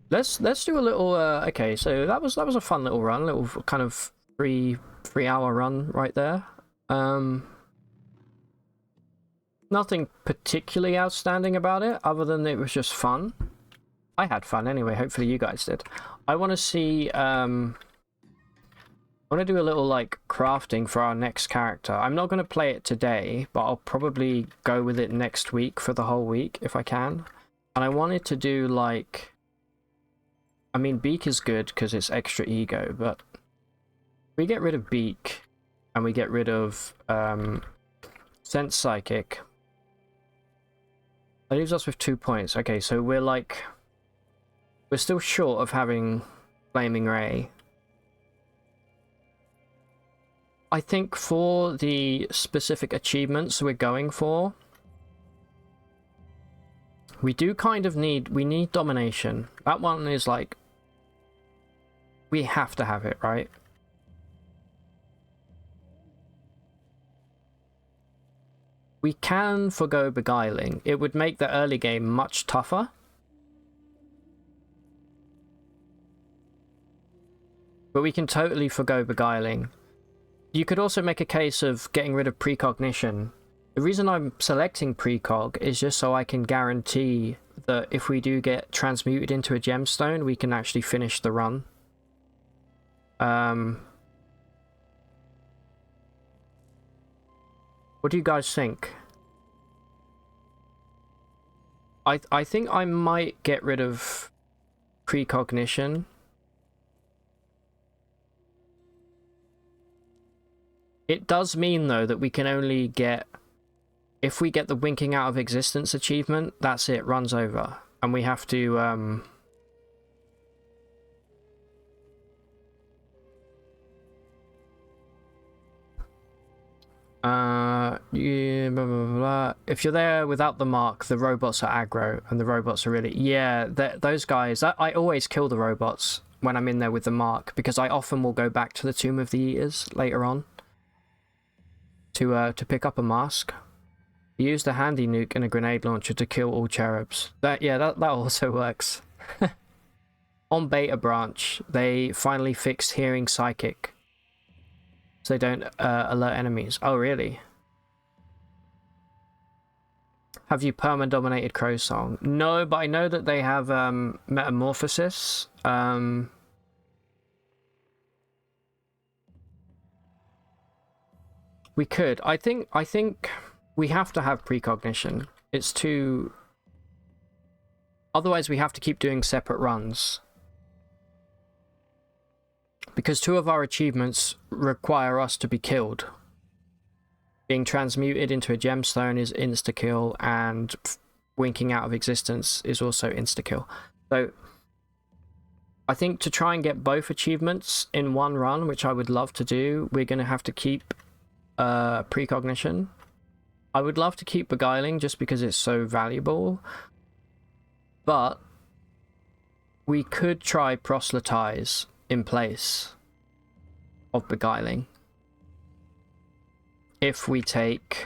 Let's do a little. Okay, so that was a fun little run, little kind of three-hour run right there. Nothing particularly outstanding about it, other than it was just fun. I had fun anyway. Hopefully you guys did. I want to see. I want to do a little like crafting for our next character. I'm not going to play it today, but I'll probably go with it next week for the whole week if I can. And I wanted to do like. I mean, Beak is good because it's extra ego, but we get rid of Beak and we get rid of Sense Psychic. That leaves us with 2 points. Okay, so we're still short of having Flaming Ray. I think for the specific achievements we're going for, we do kind of need Domination. That one is like, we have to have it, right? We can forgo Beguiling. It would make the early game much tougher. But we can totally forgo Beguiling. You could also make a case of getting rid of Precognition. The reason I'm selecting Precog is just so I can guarantee that if we do get transmuted into a gemstone, we can actually finish the run. What do you guys think? I think I might get rid of Precognition. It does mean, though, that we can only get... If we get the Winking Out of Existence achievement, that's it, runs over. And we have to... yeah, blah, blah, blah. If you're there without the mark, the robots are aggro, and the robots are really... Yeah, those guys... I always kill the robots when I'm in there with the mark, because I often will go back to the Tomb of the Eaters later on to pick up a mask. You use the handy nuke and a grenade launcher to kill all cherubs. That also works. On Beta Branch, they finally fixed hearing psychic, so they don't alert enemies. Oh, really? Have you perma-dominated Crow Song? No, but I know that they have Metamorphosis. We could. I think we have to have Precognition. It's too... Otherwise we have to keep doing separate runs. Because 2 of our achievements require us to be killed. Being transmuted into a gemstone is insta-kill, and Winking Out of Existence is also insta-kill. So I think to try and get both achievements in one run, which I would love to do, we're going to have to keep Precognition. I would love to keep Beguiling just because it's so valuable, but we could try Proselytize in place of Beguiling if we take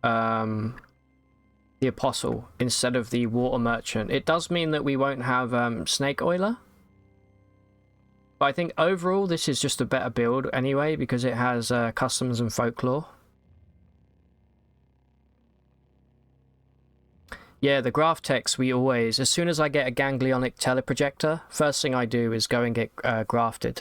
the Apostle instead of the Water Merchant. It does mean that we won't have Snake Oiler, but I think overall this is just a better build anyway because it has customs and folklore. Yeah, the graph text we always, as soon as I get a ganglionic teleprojector, first thing I do is go and get grafted.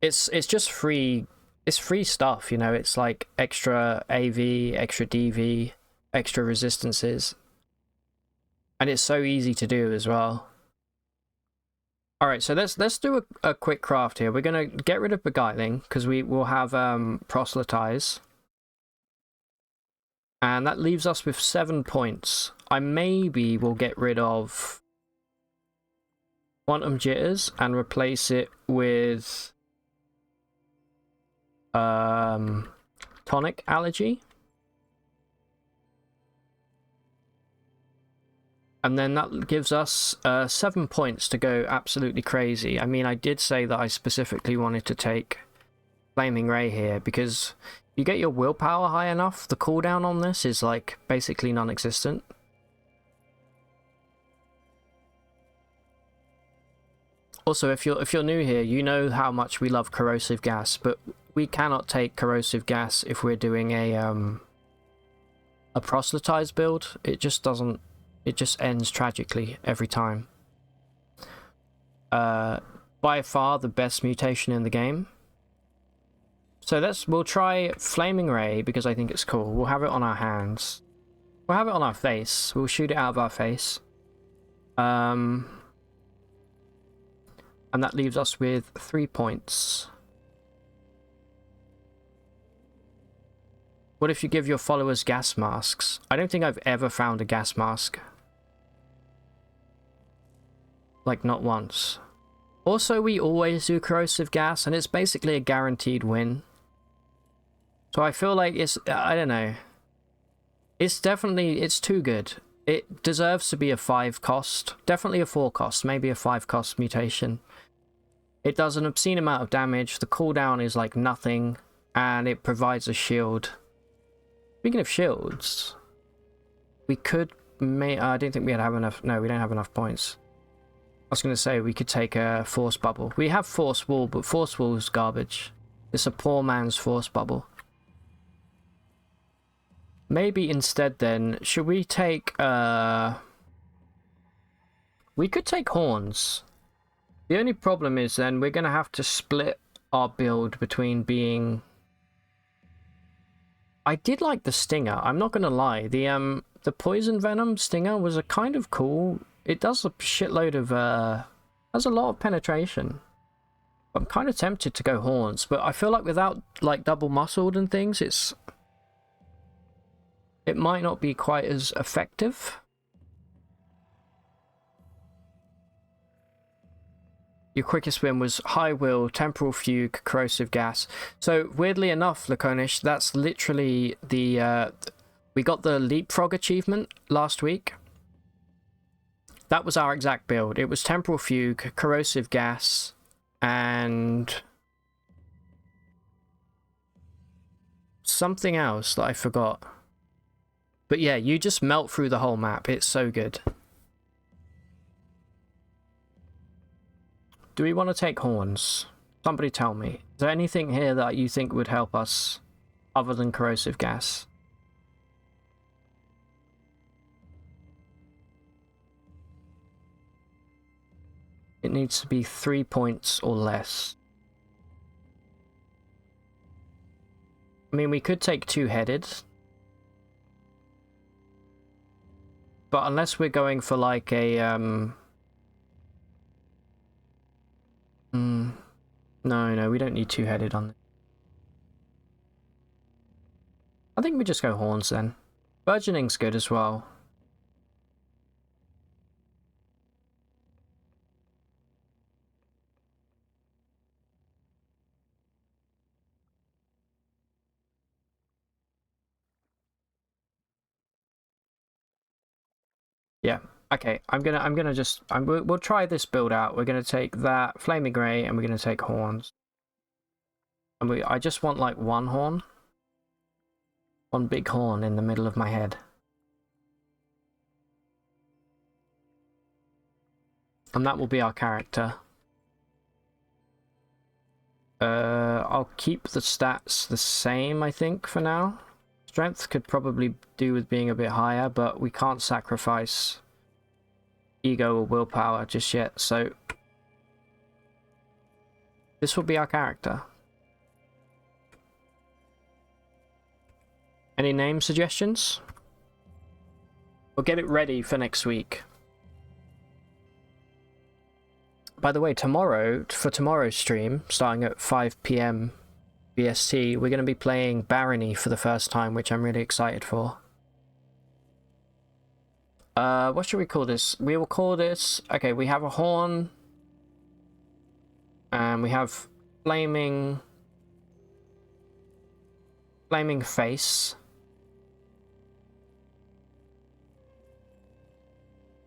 It's just free, it's free stuff, you know, it's like extra AV, extra DV, extra resistances. And it's so easy to do as well. Alright, so let's do a quick craft here. We're going to get rid of Beguiling, because we will have Proselytize. And that leaves us with 7 points. I maybe will get rid of Quantum Jitters and replace it with Tonic Allergy. And then that gives us 7 points to go absolutely crazy. I mean, I did say that I specifically wanted to take Flaming Ray here because you get your willpower high enough, the cooldown on this is like basically non-existent. Also, if you're new here, you know how much we love corrosive gas, but we cannot take corrosive gas if we're doing a proselytize build. It just doesn't It just ends tragically every time. By far the best mutation in the game. So we'll try Flaming Ray because I think it's cool. We'll have it on our hands. We'll have it on our face. We'll shoot it out of our face. And that leaves us with 3 points. What if you give your followers gas masks? I don't think I've ever found a gas mask. Like, not once. Also, we always do corrosive gas, and it's basically a guaranteed win. So I feel like it's... I don't know. It's definitely... It's too good. It deserves to be a 5 cost. Definitely a 4 cost. Maybe a 5 cost mutation. It does an obscene amount of damage. The cooldown is like nothing. And it provides a shield. Speaking of shields... We could... I don't think we'd have enough... No, we don't have enough points. I was going to say we could take a Force Bubble. We have Force Wall, but Force Wall is garbage. It's a poor man's Force Bubble. Maybe instead then, should we take... We could take Horns. The only problem is then we're going to have to split our build between being... I did like the Stinger, I'm not going to lie. The Poison Venom Stinger was a kind of cool... It does a shitload of, has a lot of penetration. I'm kind of tempted to go Horns, but I feel like without, like, double muscled and things, it might not be quite as effective. Your quickest win was High Will, Temporal Fugue, Corrosive Gas. So, weirdly enough, Laconish, that's literally the, we got the Leapfrog achievement last week. That was our exact build. It was Temporal Fugue, Corrosive Gas, and something else that I forgot. But yeah, you just melt through the whole map. It's so good. Do we want to take Horns? Somebody tell me. Is there anything here that you think would help us other than Corrosive Gas? It needs to be 3 points or less. I mean, we could take two-headed. But unless we're going for like a, No, we don't need two-headed on this. I think we just go Horns then. Burgeoning's good as well. Yeah. Okay. We'll try this build out. We're gonna take that Flaming Ray, and we're gonna take Horns. And I just want like one horn, one big horn in the middle of my head, and that will be our character. I'll keep the stats the same, I think, for now. Strength could probably do with being a bit higher, but we can't sacrifice ego or willpower just yet, so this will be our character. Any name suggestions? We'll get it ready for next week. By the way, for tomorrow's stream, starting at 5 PM BST, we're going to be playing Barony for the first time, which I'm really excited for. What should we call this? We will call this... Okay, we have a horn. And we have flaming face.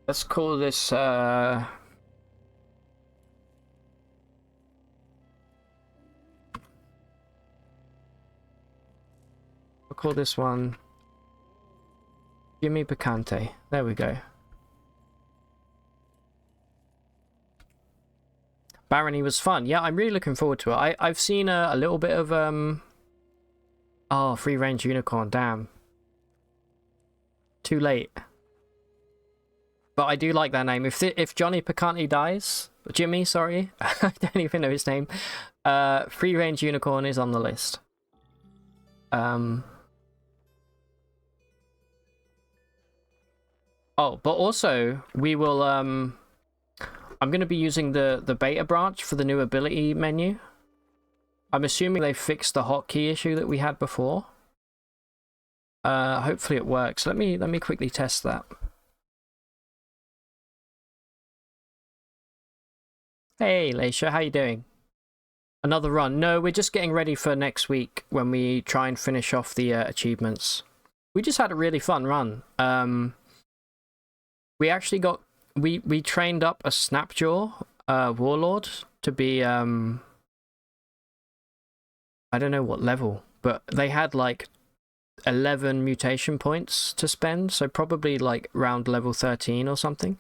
Let's call this, we'll call this one Gimme Picante. There we go. Barony was fun. Yeah, I'm really looking forward to it. I've seen a little bit of oh, free range unicorn, damn. Too late. But I do like that name. If Johnny Picante dies, Jimmy, sorry, I don't even know his name. Free range unicorn is on the list. Oh, but also we will. I'm going to be using the beta branch for the new ability menu. I'm assuming they fixed the hotkey issue that we had before. Hopefully it works. Let me quickly test that. Hey, Leisha, how you doing? Another run? No, we're just getting ready for next week when we try and finish off the achievements. We just had a really fun run. We actually got we trained up a Snapjaw warlord to be I don't know what level, but they had like 11 mutation points to spend, so probably like around level 13 or something.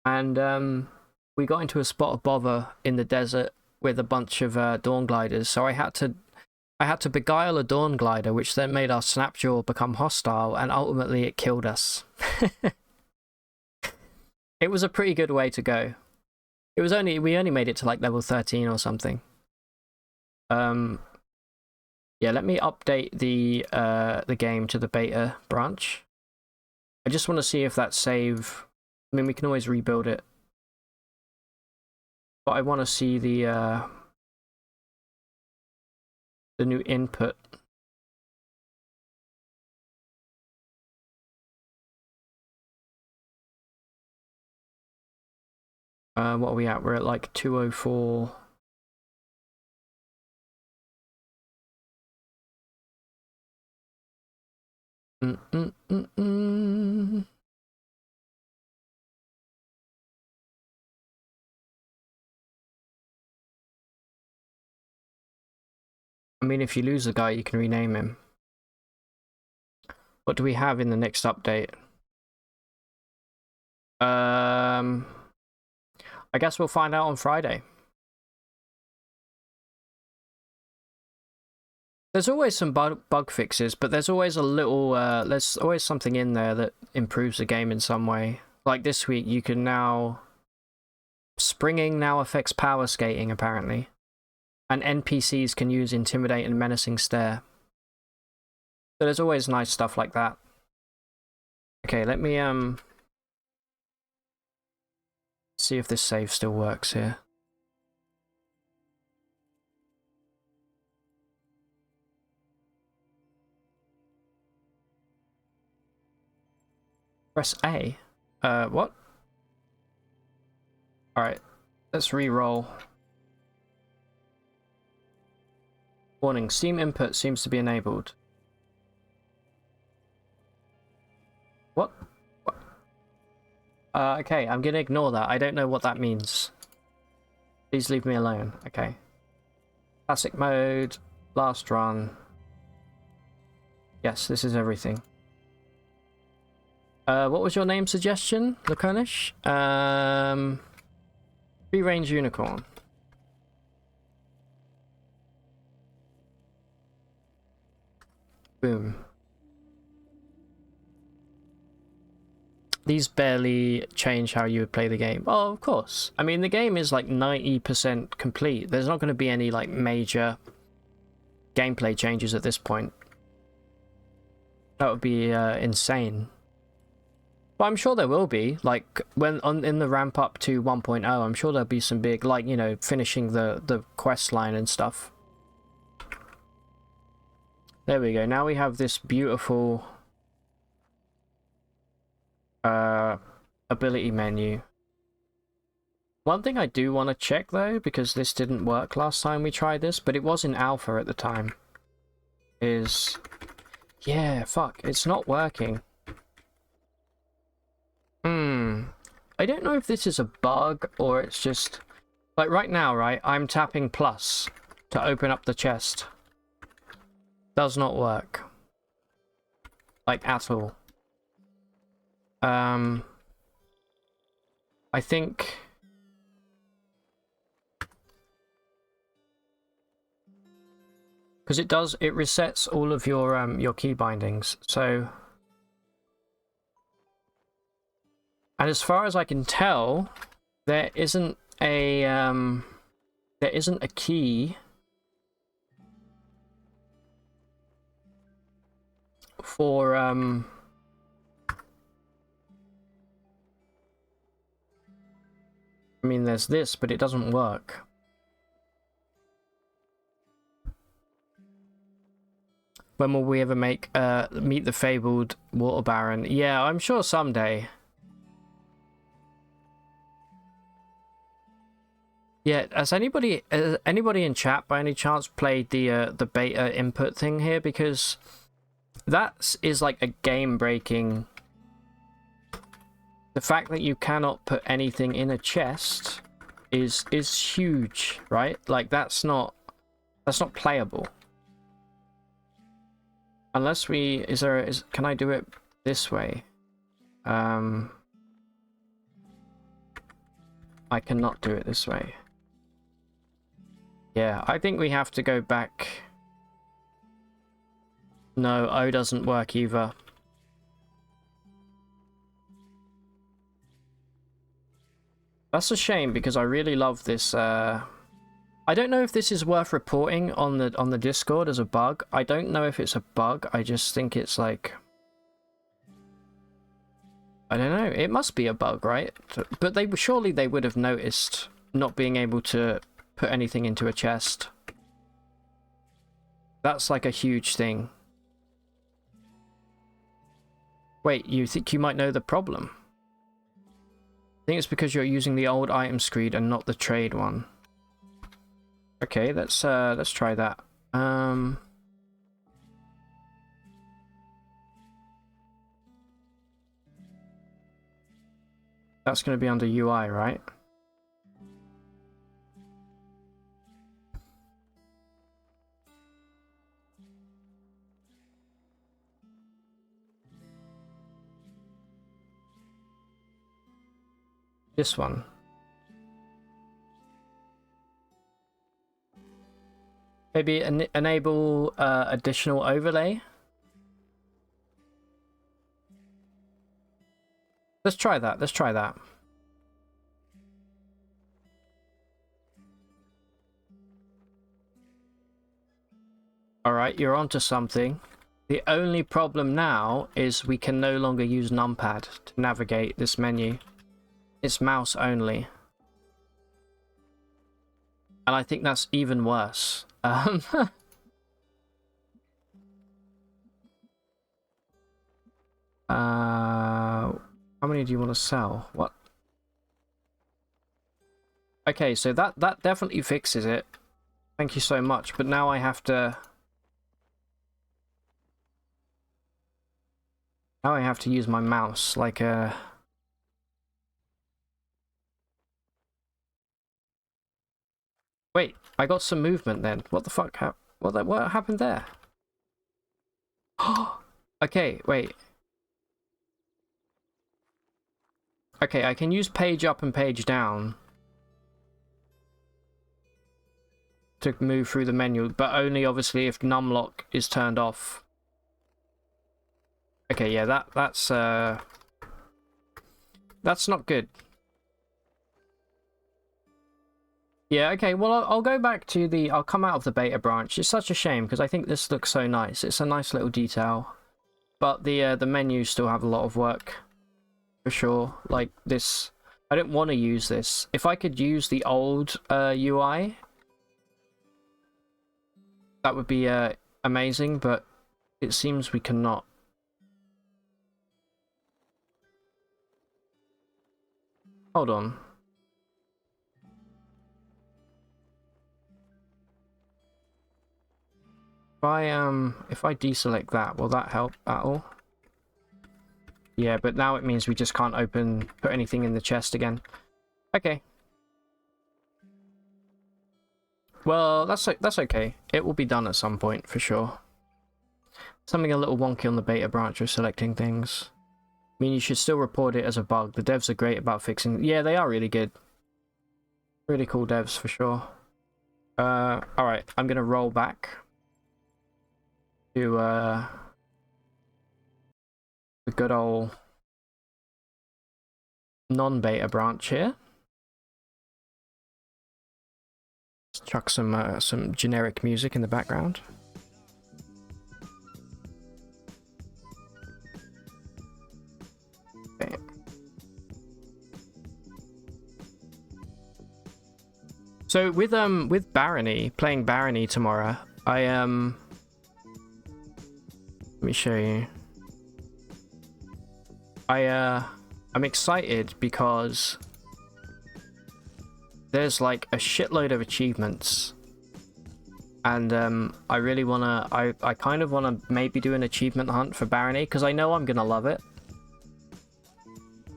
And we got into a spot of bother in the desert with a bunch of dawn gliders, so I had to beguile a dawn glider, which then made our Snapjaw become hostile, and ultimately it killed us. It was a pretty good way to go. We only made it to like level 13 or something. Yeah, let me update the game to the beta branch. I just want to see if that save. I mean, we can always rebuild it, but I want to see the new input. What are we at? We're at like 204. I mean, if you lose the guy, you can rename him. What do we have in the next update? I guess we'll find out on Friday. There's always some bug fixes, but there's always a little, there's always something in there that improves the game in some way. Like this week, you can now... Springing now affects power skating, apparently. And NPCs can use Intimidate and Menacing Stare. So there's always nice stuff like that. Okay, let me, see if this save still works here. Press A? What? Alright, let's re-roll. Warning, Steam input seems to be enabled. What? Okay, I'm gonna ignore that. I don't know what that means. Please leave me alone. Okay. Classic mode, last run. Yes, this is everything. What was your name suggestion, Laconish? Free range unicorn. Boom. These barely change how you would play the game. Oh, of course. I mean, the game is like 90% complete. There's not going to be any like major gameplay changes at this point. That would be insane. But I'm sure there will be. Like when in the ramp up to 1.0, I'm sure there'll be some big, like, you know, finishing the quest line and stuff. There we go. Now we have this beautiful ability menu. One thing I do want to check though, because this didn't work last time we tried this, but it was in alpha at the time, is... Yeah, fuck, it's not working. I don't know if this is a bug or it's just... Like right now, right, I'm tapping plus to open up the chest. Does not work. Like, at all. I think... Because it resets all of your key bindings, so... And as far as I can tell, there isn't a key for I mean, there's this, but it doesn't work. When will we ever meet the fabled water baron? Yeah, I'm sure someday. Yeah, has anybody in chat by any chance played the beta input thing here? Because that is like a game-breaking. The fact that you cannot put anything in a chest is huge, right? Like that's not playable. Unless we can I do it this way? I cannot do it this way. Yeah, I think we have to go back. No, O doesn't work either. That's a shame because I really love this. I don't know if this is worth reporting on the Discord as a bug. I don't know if it's a bug. I just think it's like, I don't know. It must be a bug, right? But surely they would have noticed not being able to put anything into a chest. That's like a huge thing. Wait, you think you might know the problem? I think it's because you're using the old item screen and not the trade one. Okay, let's try that. That's going to be under UI, right? This one. Maybe enable additional overlay. Let's try that. Let's try that. All right, you're onto something. The only problem now is we can no longer use numpad to navigate this menu. It's mouse only. And I think that's even worse. How many do you want to sell? What? Okay, so that definitely fixes it. Thank you so much. But now I have to... Now I have to use my mouse like a... Wait, I got some movement then. What the fuck? What happened there? Okay, wait. Okay, I can use page up and page down to move through the menu, but only obviously if numlock is turned off. Okay, yeah, that's not good. Yeah, okay, well, I'll go back to the... I'll come out of the beta branch. It's such a shame, because I think this looks so nice. It's a nice little detail. But the menus still have a lot of work. For sure. Like, this... I don't want to use this. If I could use the old UI, that would be amazing, but it seems we cannot. Hold on. If I deselect that, will that help at all? Yeah, but now it means we just can't put anything in the chest again. Okay. Well, that's okay. It will be done at some point for sure. Something a little wonky on the beta branch of selecting things. I mean, you should still report it as a bug. The devs are great about fixing... Yeah, they are really good. Really cool devs for sure. Alright, I'm gonna roll back to the good old non-beta branch here. Let's chuck some generic music in the background. Okay. So with Barony, playing Barony tomorrow, let me show you. I'm excited because there's like a shitload of achievements, and I really wanna, I kind of wanna maybe do an achievement hunt for Barony because I know I'm gonna love it.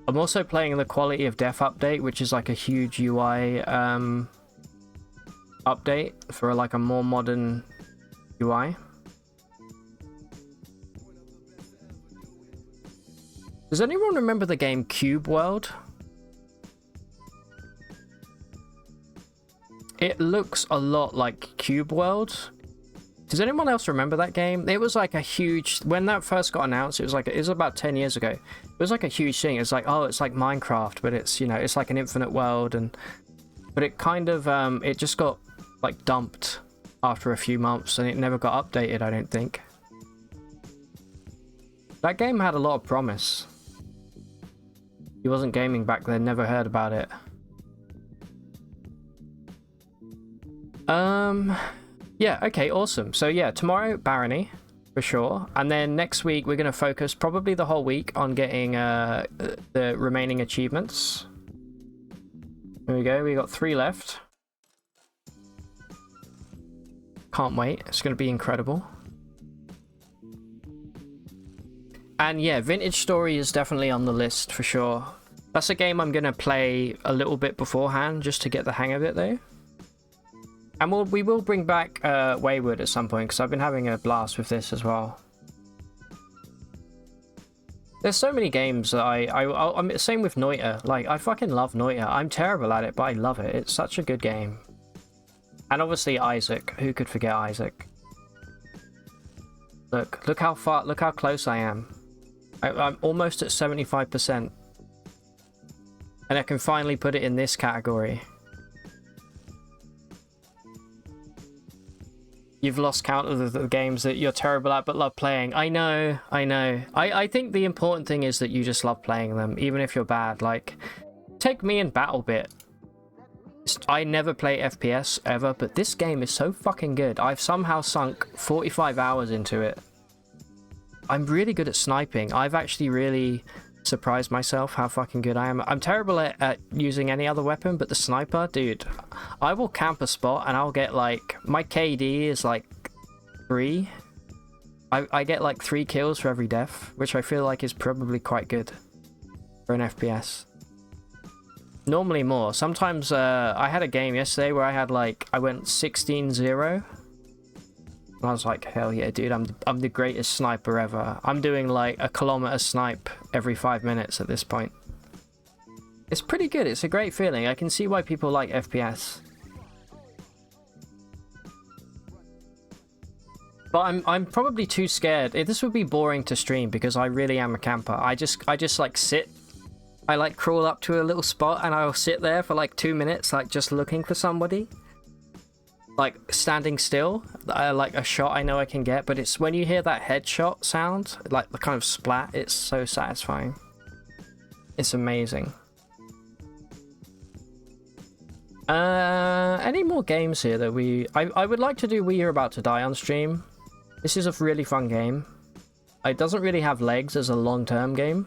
I'm also playing the Quality of Death update, which is like a huge UI update for like a more modern UI. Does anyone remember the game Cube World? It looks a lot like Cube World. Does anyone else remember that game? It was like a huge, when that first got announced, it was about 10 years ago. It was like a huge thing. It's like, oh, it's like Minecraft, but it's, you know, it's like an infinite world, but it kind of it just got like dumped after a few months and it never got updated, I don't think. That game had a lot of promise. He wasn't gaming back then, never heard about it. Yeah, okay, awesome. So yeah, tomorrow, Barony, for sure. And then next week, we're going to focus probably the whole week on getting the remaining achievements. Here we go, we got 3 left. Can't wait, it's going to be incredible. And yeah, Vintage Story is definitely on the list for sure. That's a game I'm going to play a little bit beforehand just to get the hang of it though. And we will bring back Wayward at some point because I've been having a blast with this as well. There's so many games that I'm same with Noita. Like, I fucking love Noita. I'm terrible at it, but I love it. It's such a good game. And obviously Isaac. Who could forget Isaac? Look how close I am. I'm almost at 75%. And I can finally put it in this category. You've lost count of the games that you're terrible at but love playing. I know. I think the important thing is that you just love playing them, even if you're bad. Like, take me in BattleBit. I never play FPS ever, but this game is so fucking good. I've somehow sunk 45 hours into it. I'm really good at sniping. I've actually really surprised myself how fucking good I am. I'm terrible at using any other weapon, but the sniper, dude, I will camp a spot and I'll get like, my KD is like 3. I get like 3 kills for every death, which I feel like is probably quite good for an FPS. Normally more. Sometimes I had a game yesterday where I had like, I went 16-0. And I was like, hell yeah, dude, I'm the greatest sniper ever. I'm doing like a kilometer snipe every 5 minutes at this point. It's pretty good. It's a great feeling. I can see why people like FPS. But I'm probably too scared. This would be boring to stream because I really am a camper. I just like sit. I like crawl up to a little spot and I'll sit there for like 2 minutes, like just looking for somebody. Like standing still, like a shot I know I can get, but it's when you hear that headshot sound, like the kind of splat, it's so satisfying. It's amazing. Any more games here that I would like to do We Are About to Die on stream. This is a really fun game. It doesn't really have legs as a long-term game.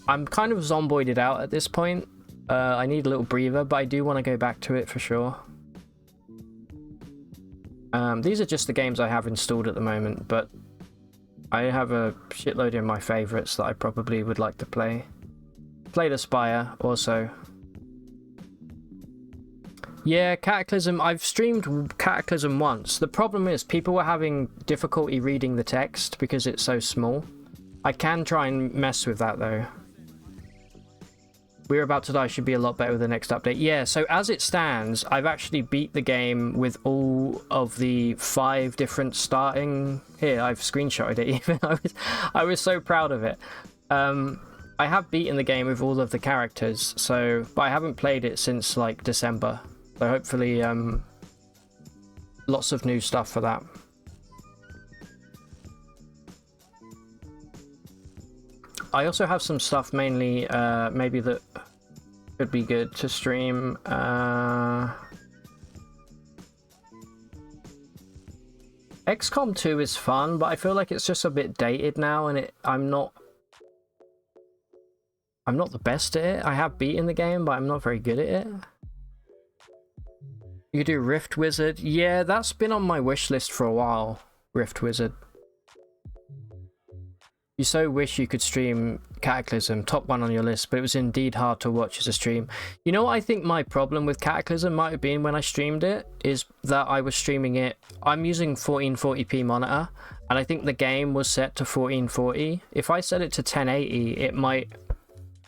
I'm kind of zomboided out at this point. I need a little breather, but I do want to go back to it for sure. These are just the games I have installed at the moment, but I have a shitload in my favorites that I probably would like to play. Played Aspire also. Yeah, Cataclysm. I've streamed Cataclysm once. The problem is people were having difficulty reading the text because it's so small. I can try and mess with that though. We're About to Die should be a lot better with the next update. Yeah, so as it stands, I've actually beat the game with all of the 5 different starting... Here, I've screenshotted it even. I was so proud of it. I have beaten the game with all of the characters, so but I haven't played it since like December. So hopefully lots of new stuff for that. I also have some stuff mainly maybe that could be good to stream. XCOM 2 is fun, but I feel like it's just a bit dated now, and I'm not the best at it. I have beaten the game, but I'm not very good at it. You could do Rift Wizard. Yeah, that's been on my wish list for a while. Rift Wizard. You so wish you could stream Cataclysm, top one on your list, but it was indeed hard to watch as a stream. You know what I think my problem with Cataclysm might have been when I streamed it, is that I was streaming it, I'm using 1440p monitor, and I think the game was set to 1440. If I set it to 1080, it might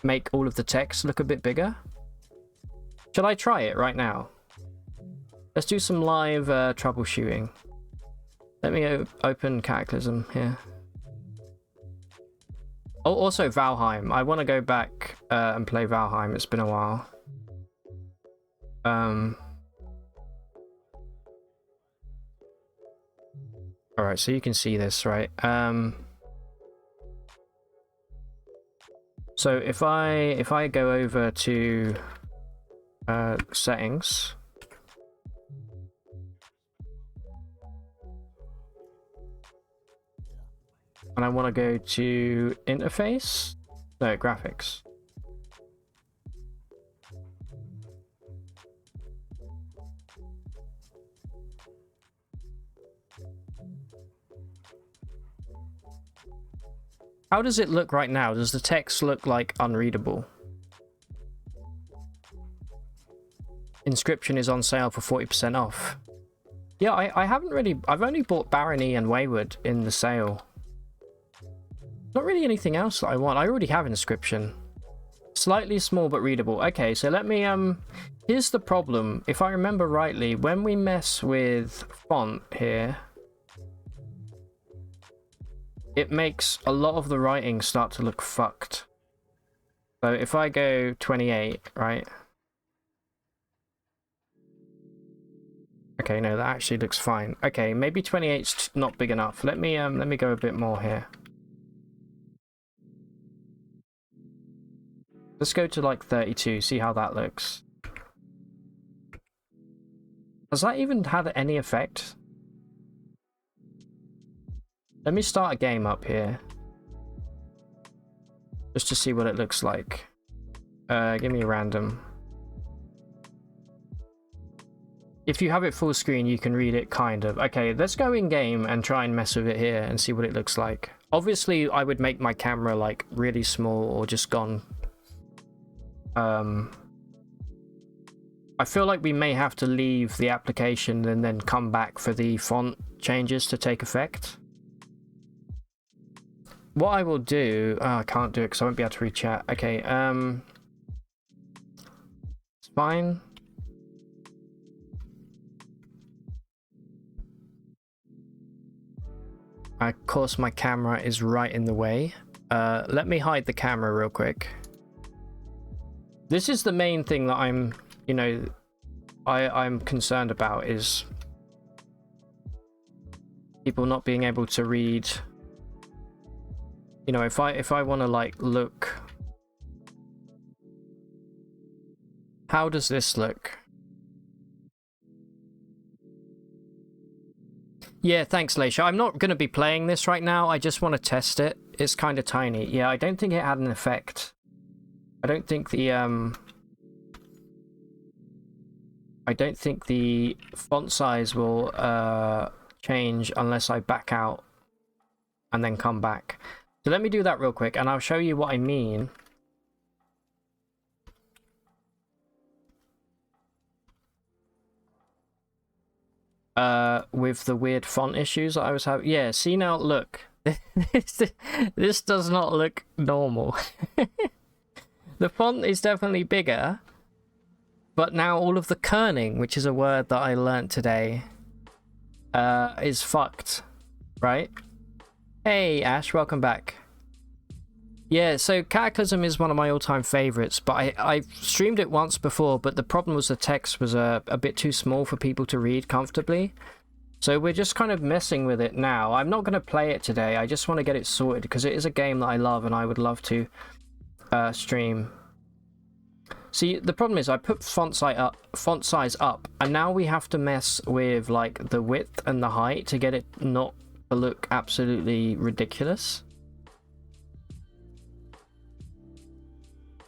make all of the text look a bit bigger. Should I try it right now? Let's do some live troubleshooting. Let me open Cataclysm here. Oh, also Valheim. I want to go back and play Valheim. It's been a while. Alright, so you can see this, right? So if I go over to settings, and I want to go to interface, no, graphics. How does it look right now? Does the text look like unreadable? Inscription is on sale for 40% off. Yeah, I haven't really, I've only bought Barony and Wayward in the sale. Not really anything else that I want. I already have Inscription. Slightly small but readable. Okay, so let me, here's the problem. If I remember rightly, when we mess with font here, it makes a lot of the writing start to look fucked. So if I go 28, right? Okay, no, that actually looks fine. Okay, maybe 28's not big enough. Let me go a bit more here. Let's go to like 32, see how that looks. Has that even had any effect? Let me start a game up here. Just to see what it looks like. Give me a random. If you have it full screen, you can read it, kind of. Okay, let's go in game and try and mess with it here and see what it looks like. Obviously, I would make my camera like really small or just gone. I feel like we may have to leave the application and then come back for the font changes to take effect. What I will do... Oh, I can't do it because I won't be able to read chat. Okay, it's fine. Of course, my camera is right in the way. Let me hide the camera real quick. This is the main thing that I'm, you know, I'm concerned about, is people not being able to read. You know, if I want to like look, how does this look? Yeah, thanks, Leisha. I'm not going to be playing this right now. I just want to test it. It's kind of tiny. Yeah, I don't think it had an effect. I don't think the font size will change unless I back out and then come back. So let me do that real quick and I'll show you what I mean. With the weird font issues that I was having. Yeah, see now, look. This does not look normal. The font is definitely bigger, but now all of the kerning, which is a word that I learnt today, is fucked, right? Hey, Ash, welcome back. Yeah, so Cataclysm is one of my all-time favorites, but I streamed it once before, but the problem was the text was a bit too small for people to read comfortably. So we're just kind of messing with it now. I'm not going to play it today. I just want to get it sorted because it is a game that I love and I would love to stream. See, the problem is I put font size up, and now we have to mess with like the width and the height to get it not to look absolutely ridiculous.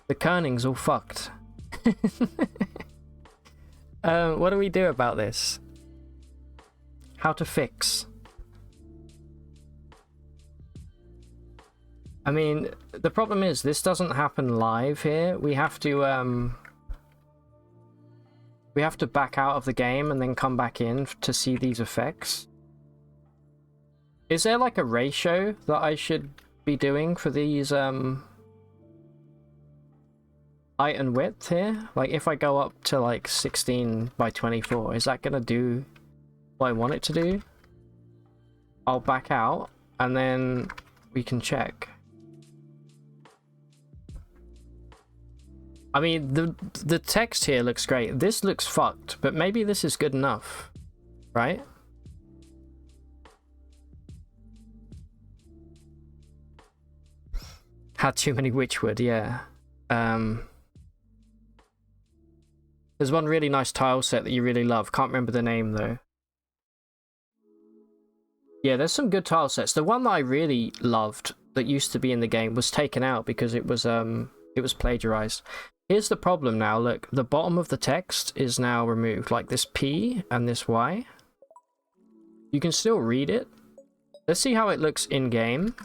The kerning's all fucked. What do we do about this? How to fix? I mean, the problem is this doesn't happen live here. We have to back out of the game and then come back in to see these effects. Is there like a ratio that I should be doing for these height and width here? Like if I go up to like 16 by 24, is that gonna do what I want it to do? I'll back out and then we can check. I mean, the text here looks great. This looks fucked, but maybe this is good enough, right? Had too many Witchwood, yeah. There's one really nice tile set that you really love. Can't remember the name though. Yeah, there's some good tile sets. The one that I really loved that used to be in the game was taken out because it was plagiarized. Here's the problem now. Look, the bottom of the text is now removed, like this P and this Y. You can still read it. Let's see how it looks in game.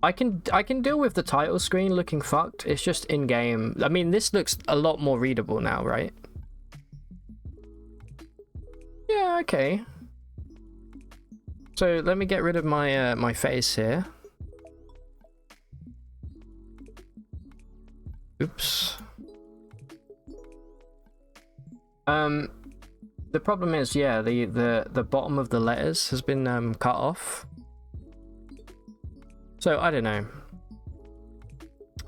I can deal with the title screen looking fucked. It's just in game. I mean, this looks a lot more readable now, right? Yeah, okay. So let me get rid of my my face here. Oops. The problem is, yeah, the bottom of the letters has been cut off. So I don't know.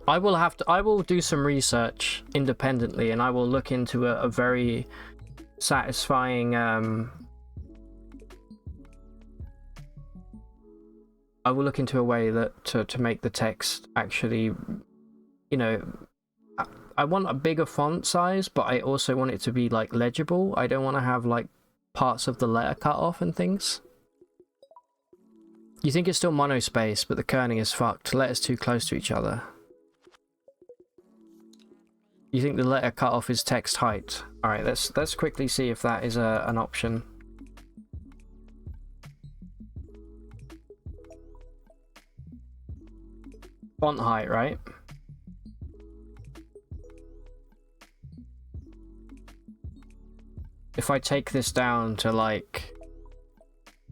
I will do some research independently, and I will look into a very satisfying I will look into a way that to make the text actually, you know, I want a bigger font size, but I also want it to be like legible. I don't want to have like parts of the letter cut off and things. You think it's still monospace, but the kerning is fucked. Letters too close to each other. You think the letter cut off is text height? All right, let's quickly see if that is an option. Font height, right? If I take this down to like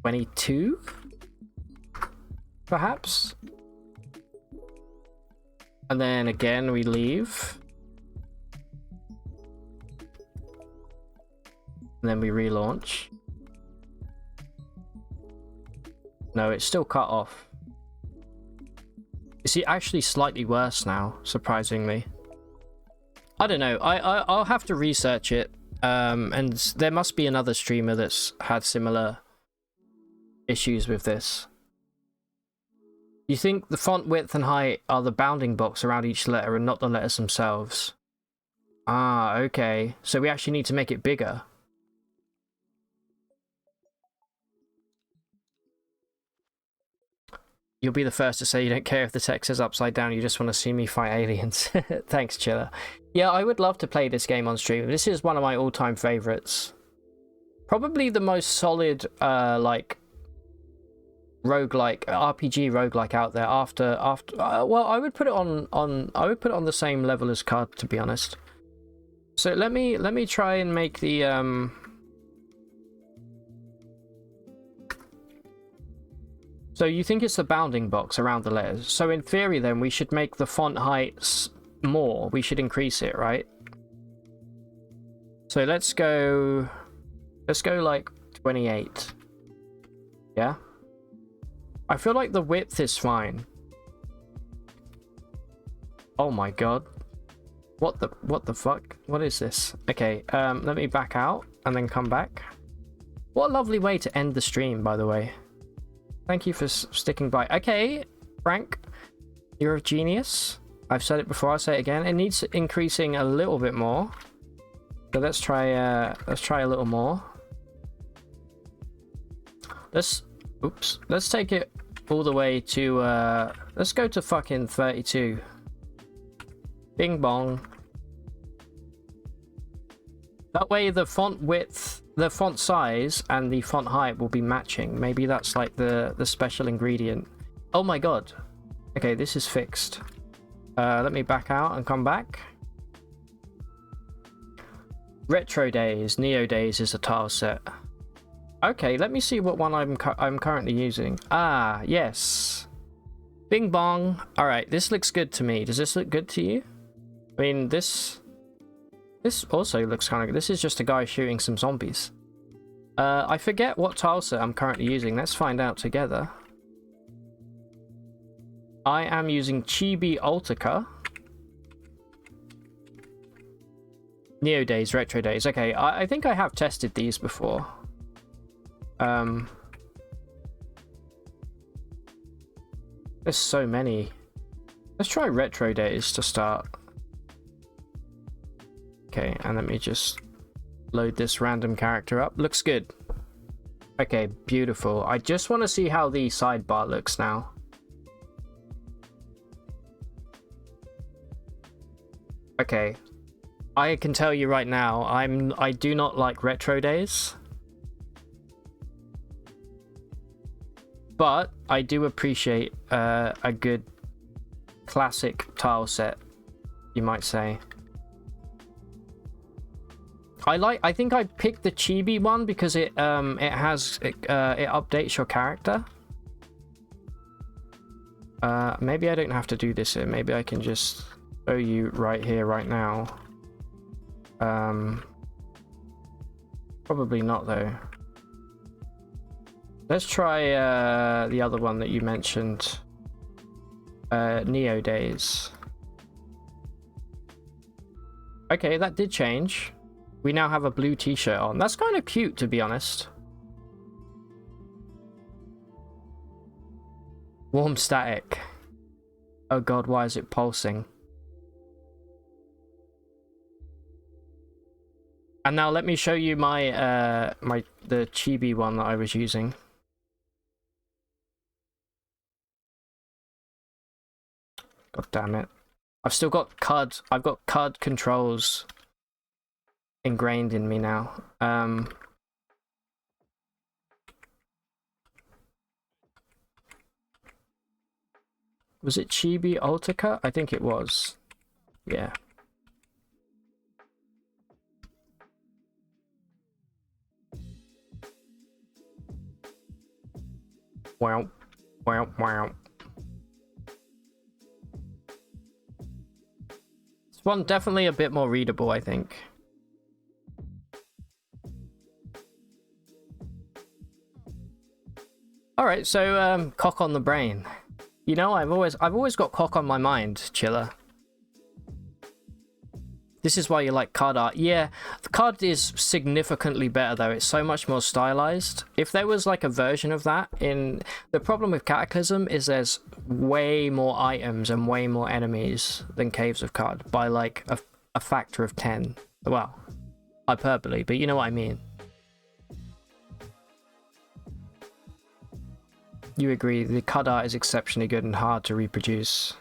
22, perhaps, and then again we leave, and then we relaunch. No, it's still cut off. Is it actually slightly worse now, surprisingly? I don't know. I'll have to research it. And there must be another streamer that's had similar issues with this. You think the font width and height are the bounding box around each letter and not the letters themselves? Ah, okay. So we actually need to make it bigger. You'll be the first to say you don't care if the text is upside down, you just want to see me fight aliens. Thanks, Chiller. Yeah, I would love to play this game on stream. This is one of my all-time favorites. Probably the most solid, like, roguelike, RPG roguelike out there after well, I would put it on the same level as CUD, to be honest. So let me try and make the So you think it's the bounding box around the letters. So in theory then we should make the font heights more. We should increase it, right? So let's go Let's go like 28. Yeah? I feel like the width is fine. Oh my god. What the fuck? What is this? Okay, let me back out and then come back. What a lovely way to end the stream, by the way. Thank you for sticking by. Okay, Frank, you're a genius. I've said it before, I'll say it again. It needs increasing a little bit more. So let's try a little more. Let's take it all the way to let's go to fucking 32. Bing bong. That way the font width, the font size, and the font height will be matching. Maybe that's like the special ingredient. Oh my god. Okay, this is fixed. Let me back out and come back. Retro Days, Neo Days is a tile set. Okay, let me see what one I'm currently using. Ah, yes. Bing bong. Alright, this looks good to me. Does this look good to you? I mean, this also looks kind of good. This is just a guy shooting some zombies. I forget what tile set I'm currently using. Let's find out together. I am using Chibi Ultica. Neo Days, Retro Days. Okay, I think I have tested these before. There's so many. Let's try Retro Days to start. Okay, and let me just load this random character up. Looks good. Okay, beautiful. I just want to see how the sidebar looks now. Okay, I can tell you right now, I do not like Retro Days. But I do appreciate a good classic tile set, you might say. I think I picked the chibi one because it updates your character. Maybe I don't have to do this here. Maybe I can just show you right here, right now. Probably not though. Let's try the other one that you mentioned. Neo Days. Okay, that did change. We now have a blue t-shirt on. That's kind of cute, to be honest. Warm static. Oh god, why is it pulsing? And now let me show you my the chibi one that I was using. God damn it. I've still got CUD. I've got CUD controls ingrained in me now. Was it Chibi Ultica? I think it was. Yeah. Wow. Wow. Wow. This one definitely a bit more readable, I think. Alright, so cock on the brain. You know, I've always got cock on my mind, Chiller. This is why you like card art. Yeah, the card is significantly better though. It's so much more stylized. If there was like a version of that in... The problem with Cataclysm is there's way more items and way more enemies than Caves of Card by like a factor of 10. Well, hyperbole, but you know what I mean. You agree, the card art is exceptionally good and hard to reproduce.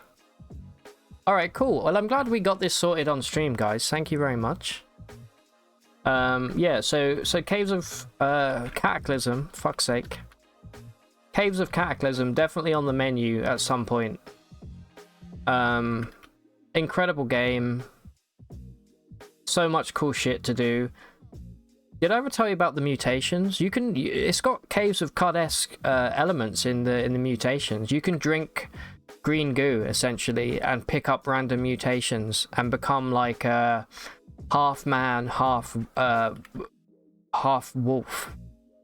Alright, cool. Well, I'm glad we got this sorted on stream, guys. Thank you very much. Yeah, so Caves of Cataclysm, fuck's sake. Caves of Cataclysm, definitely on the menu at some point. Incredible game. So much cool shit to do. Did I ever tell you about the mutations? You can... It's got Caves of Card-esque elements in the mutations. You can drink green goo, essentially, and pick up random mutations and become like a half man, half half wolf,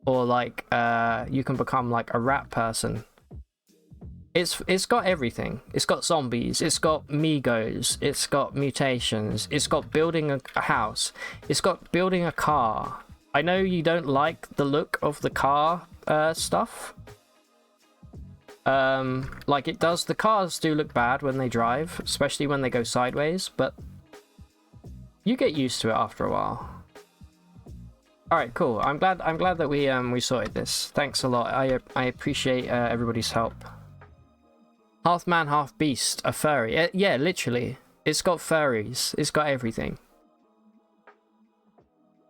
or like you can become like a rat person. It's got everything. It's got zombies, it's got Migos, it's got mutations, it's got building a house, it's got building a car. I know you don't like the look of the car stuff. Like it does, the cars do look bad when they drive, especially when they go sideways, but you get used to it after a while. Alright, cool. I'm glad that we sorted this. Thanks a lot. I appreciate everybody's help. Half man, half beast, a furry. Yeah, literally. It's got furries. It's got everything.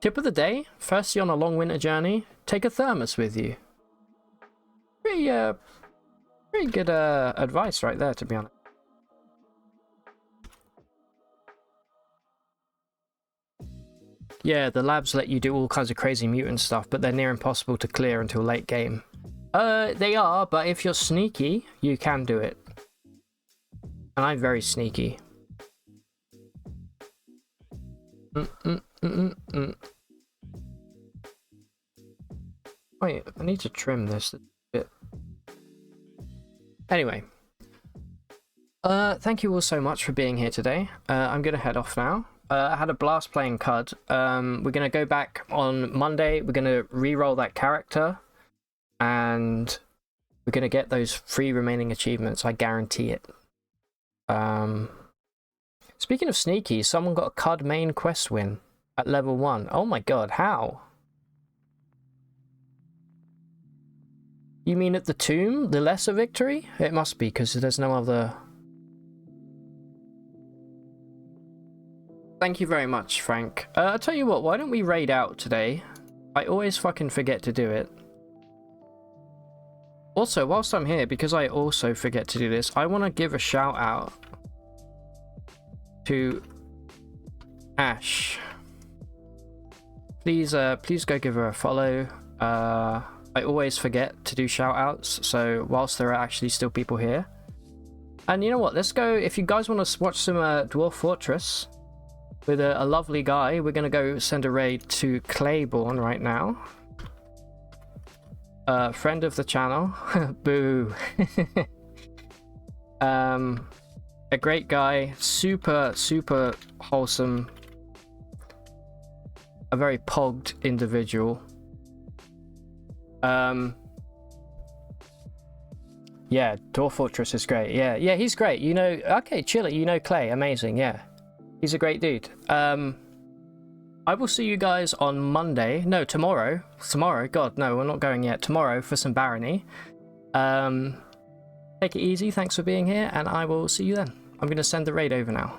Tip of the day, first you're on a long winter journey, take a thermos with you. Pretty good advice right there, to be honest. Yeah, the labs let you do all kinds of crazy mutant stuff, but they're near impossible to clear until late game. They are, but if you're sneaky, you can do it. And I'm very sneaky. Wait, I need to trim this a bit. Anyway. Thank you all so much for being here today. I'm gonna head off now. I had a blast playing CUD. We're gonna go back on Monday. We're gonna re-roll that character. And we're gonna get those 3 remaining achievements. I guarantee it. Speaking of sneaky, someone got a CUD main quest win at level 1. Oh my god, how? You mean at the tomb? The lesser victory? It must be, because there's no other... Thank you very much, Frank. I'll tell you what, why don't we raid out today? I always fucking forget to do it. Also, whilst I'm here, because I also forget to do this, I want to give a shout out to Ash. Please go give her a follow. I always forget to do shout outs, so whilst there are actually still people here. And you know what, let's go, if you guys want to watch some Dwarf Fortress with a lovely guy, we're going to go send a raid to Claiborne right now. Friend of the channel. Boo. A great guy, super wholesome, a very pogged individual. Yeah, Dwarf Fortress is great. Yeah, he's great. You know, okay, Chili, you know Clay, amazing. Yeah, he's a great dude. I will see you guys on Monday. No, tomorrow. Tomorrow. God, no, we're not going yet. Tomorrow for some Barony. Take it easy. Thanks for being here, and I will see you then. I'm going to send the raid over now.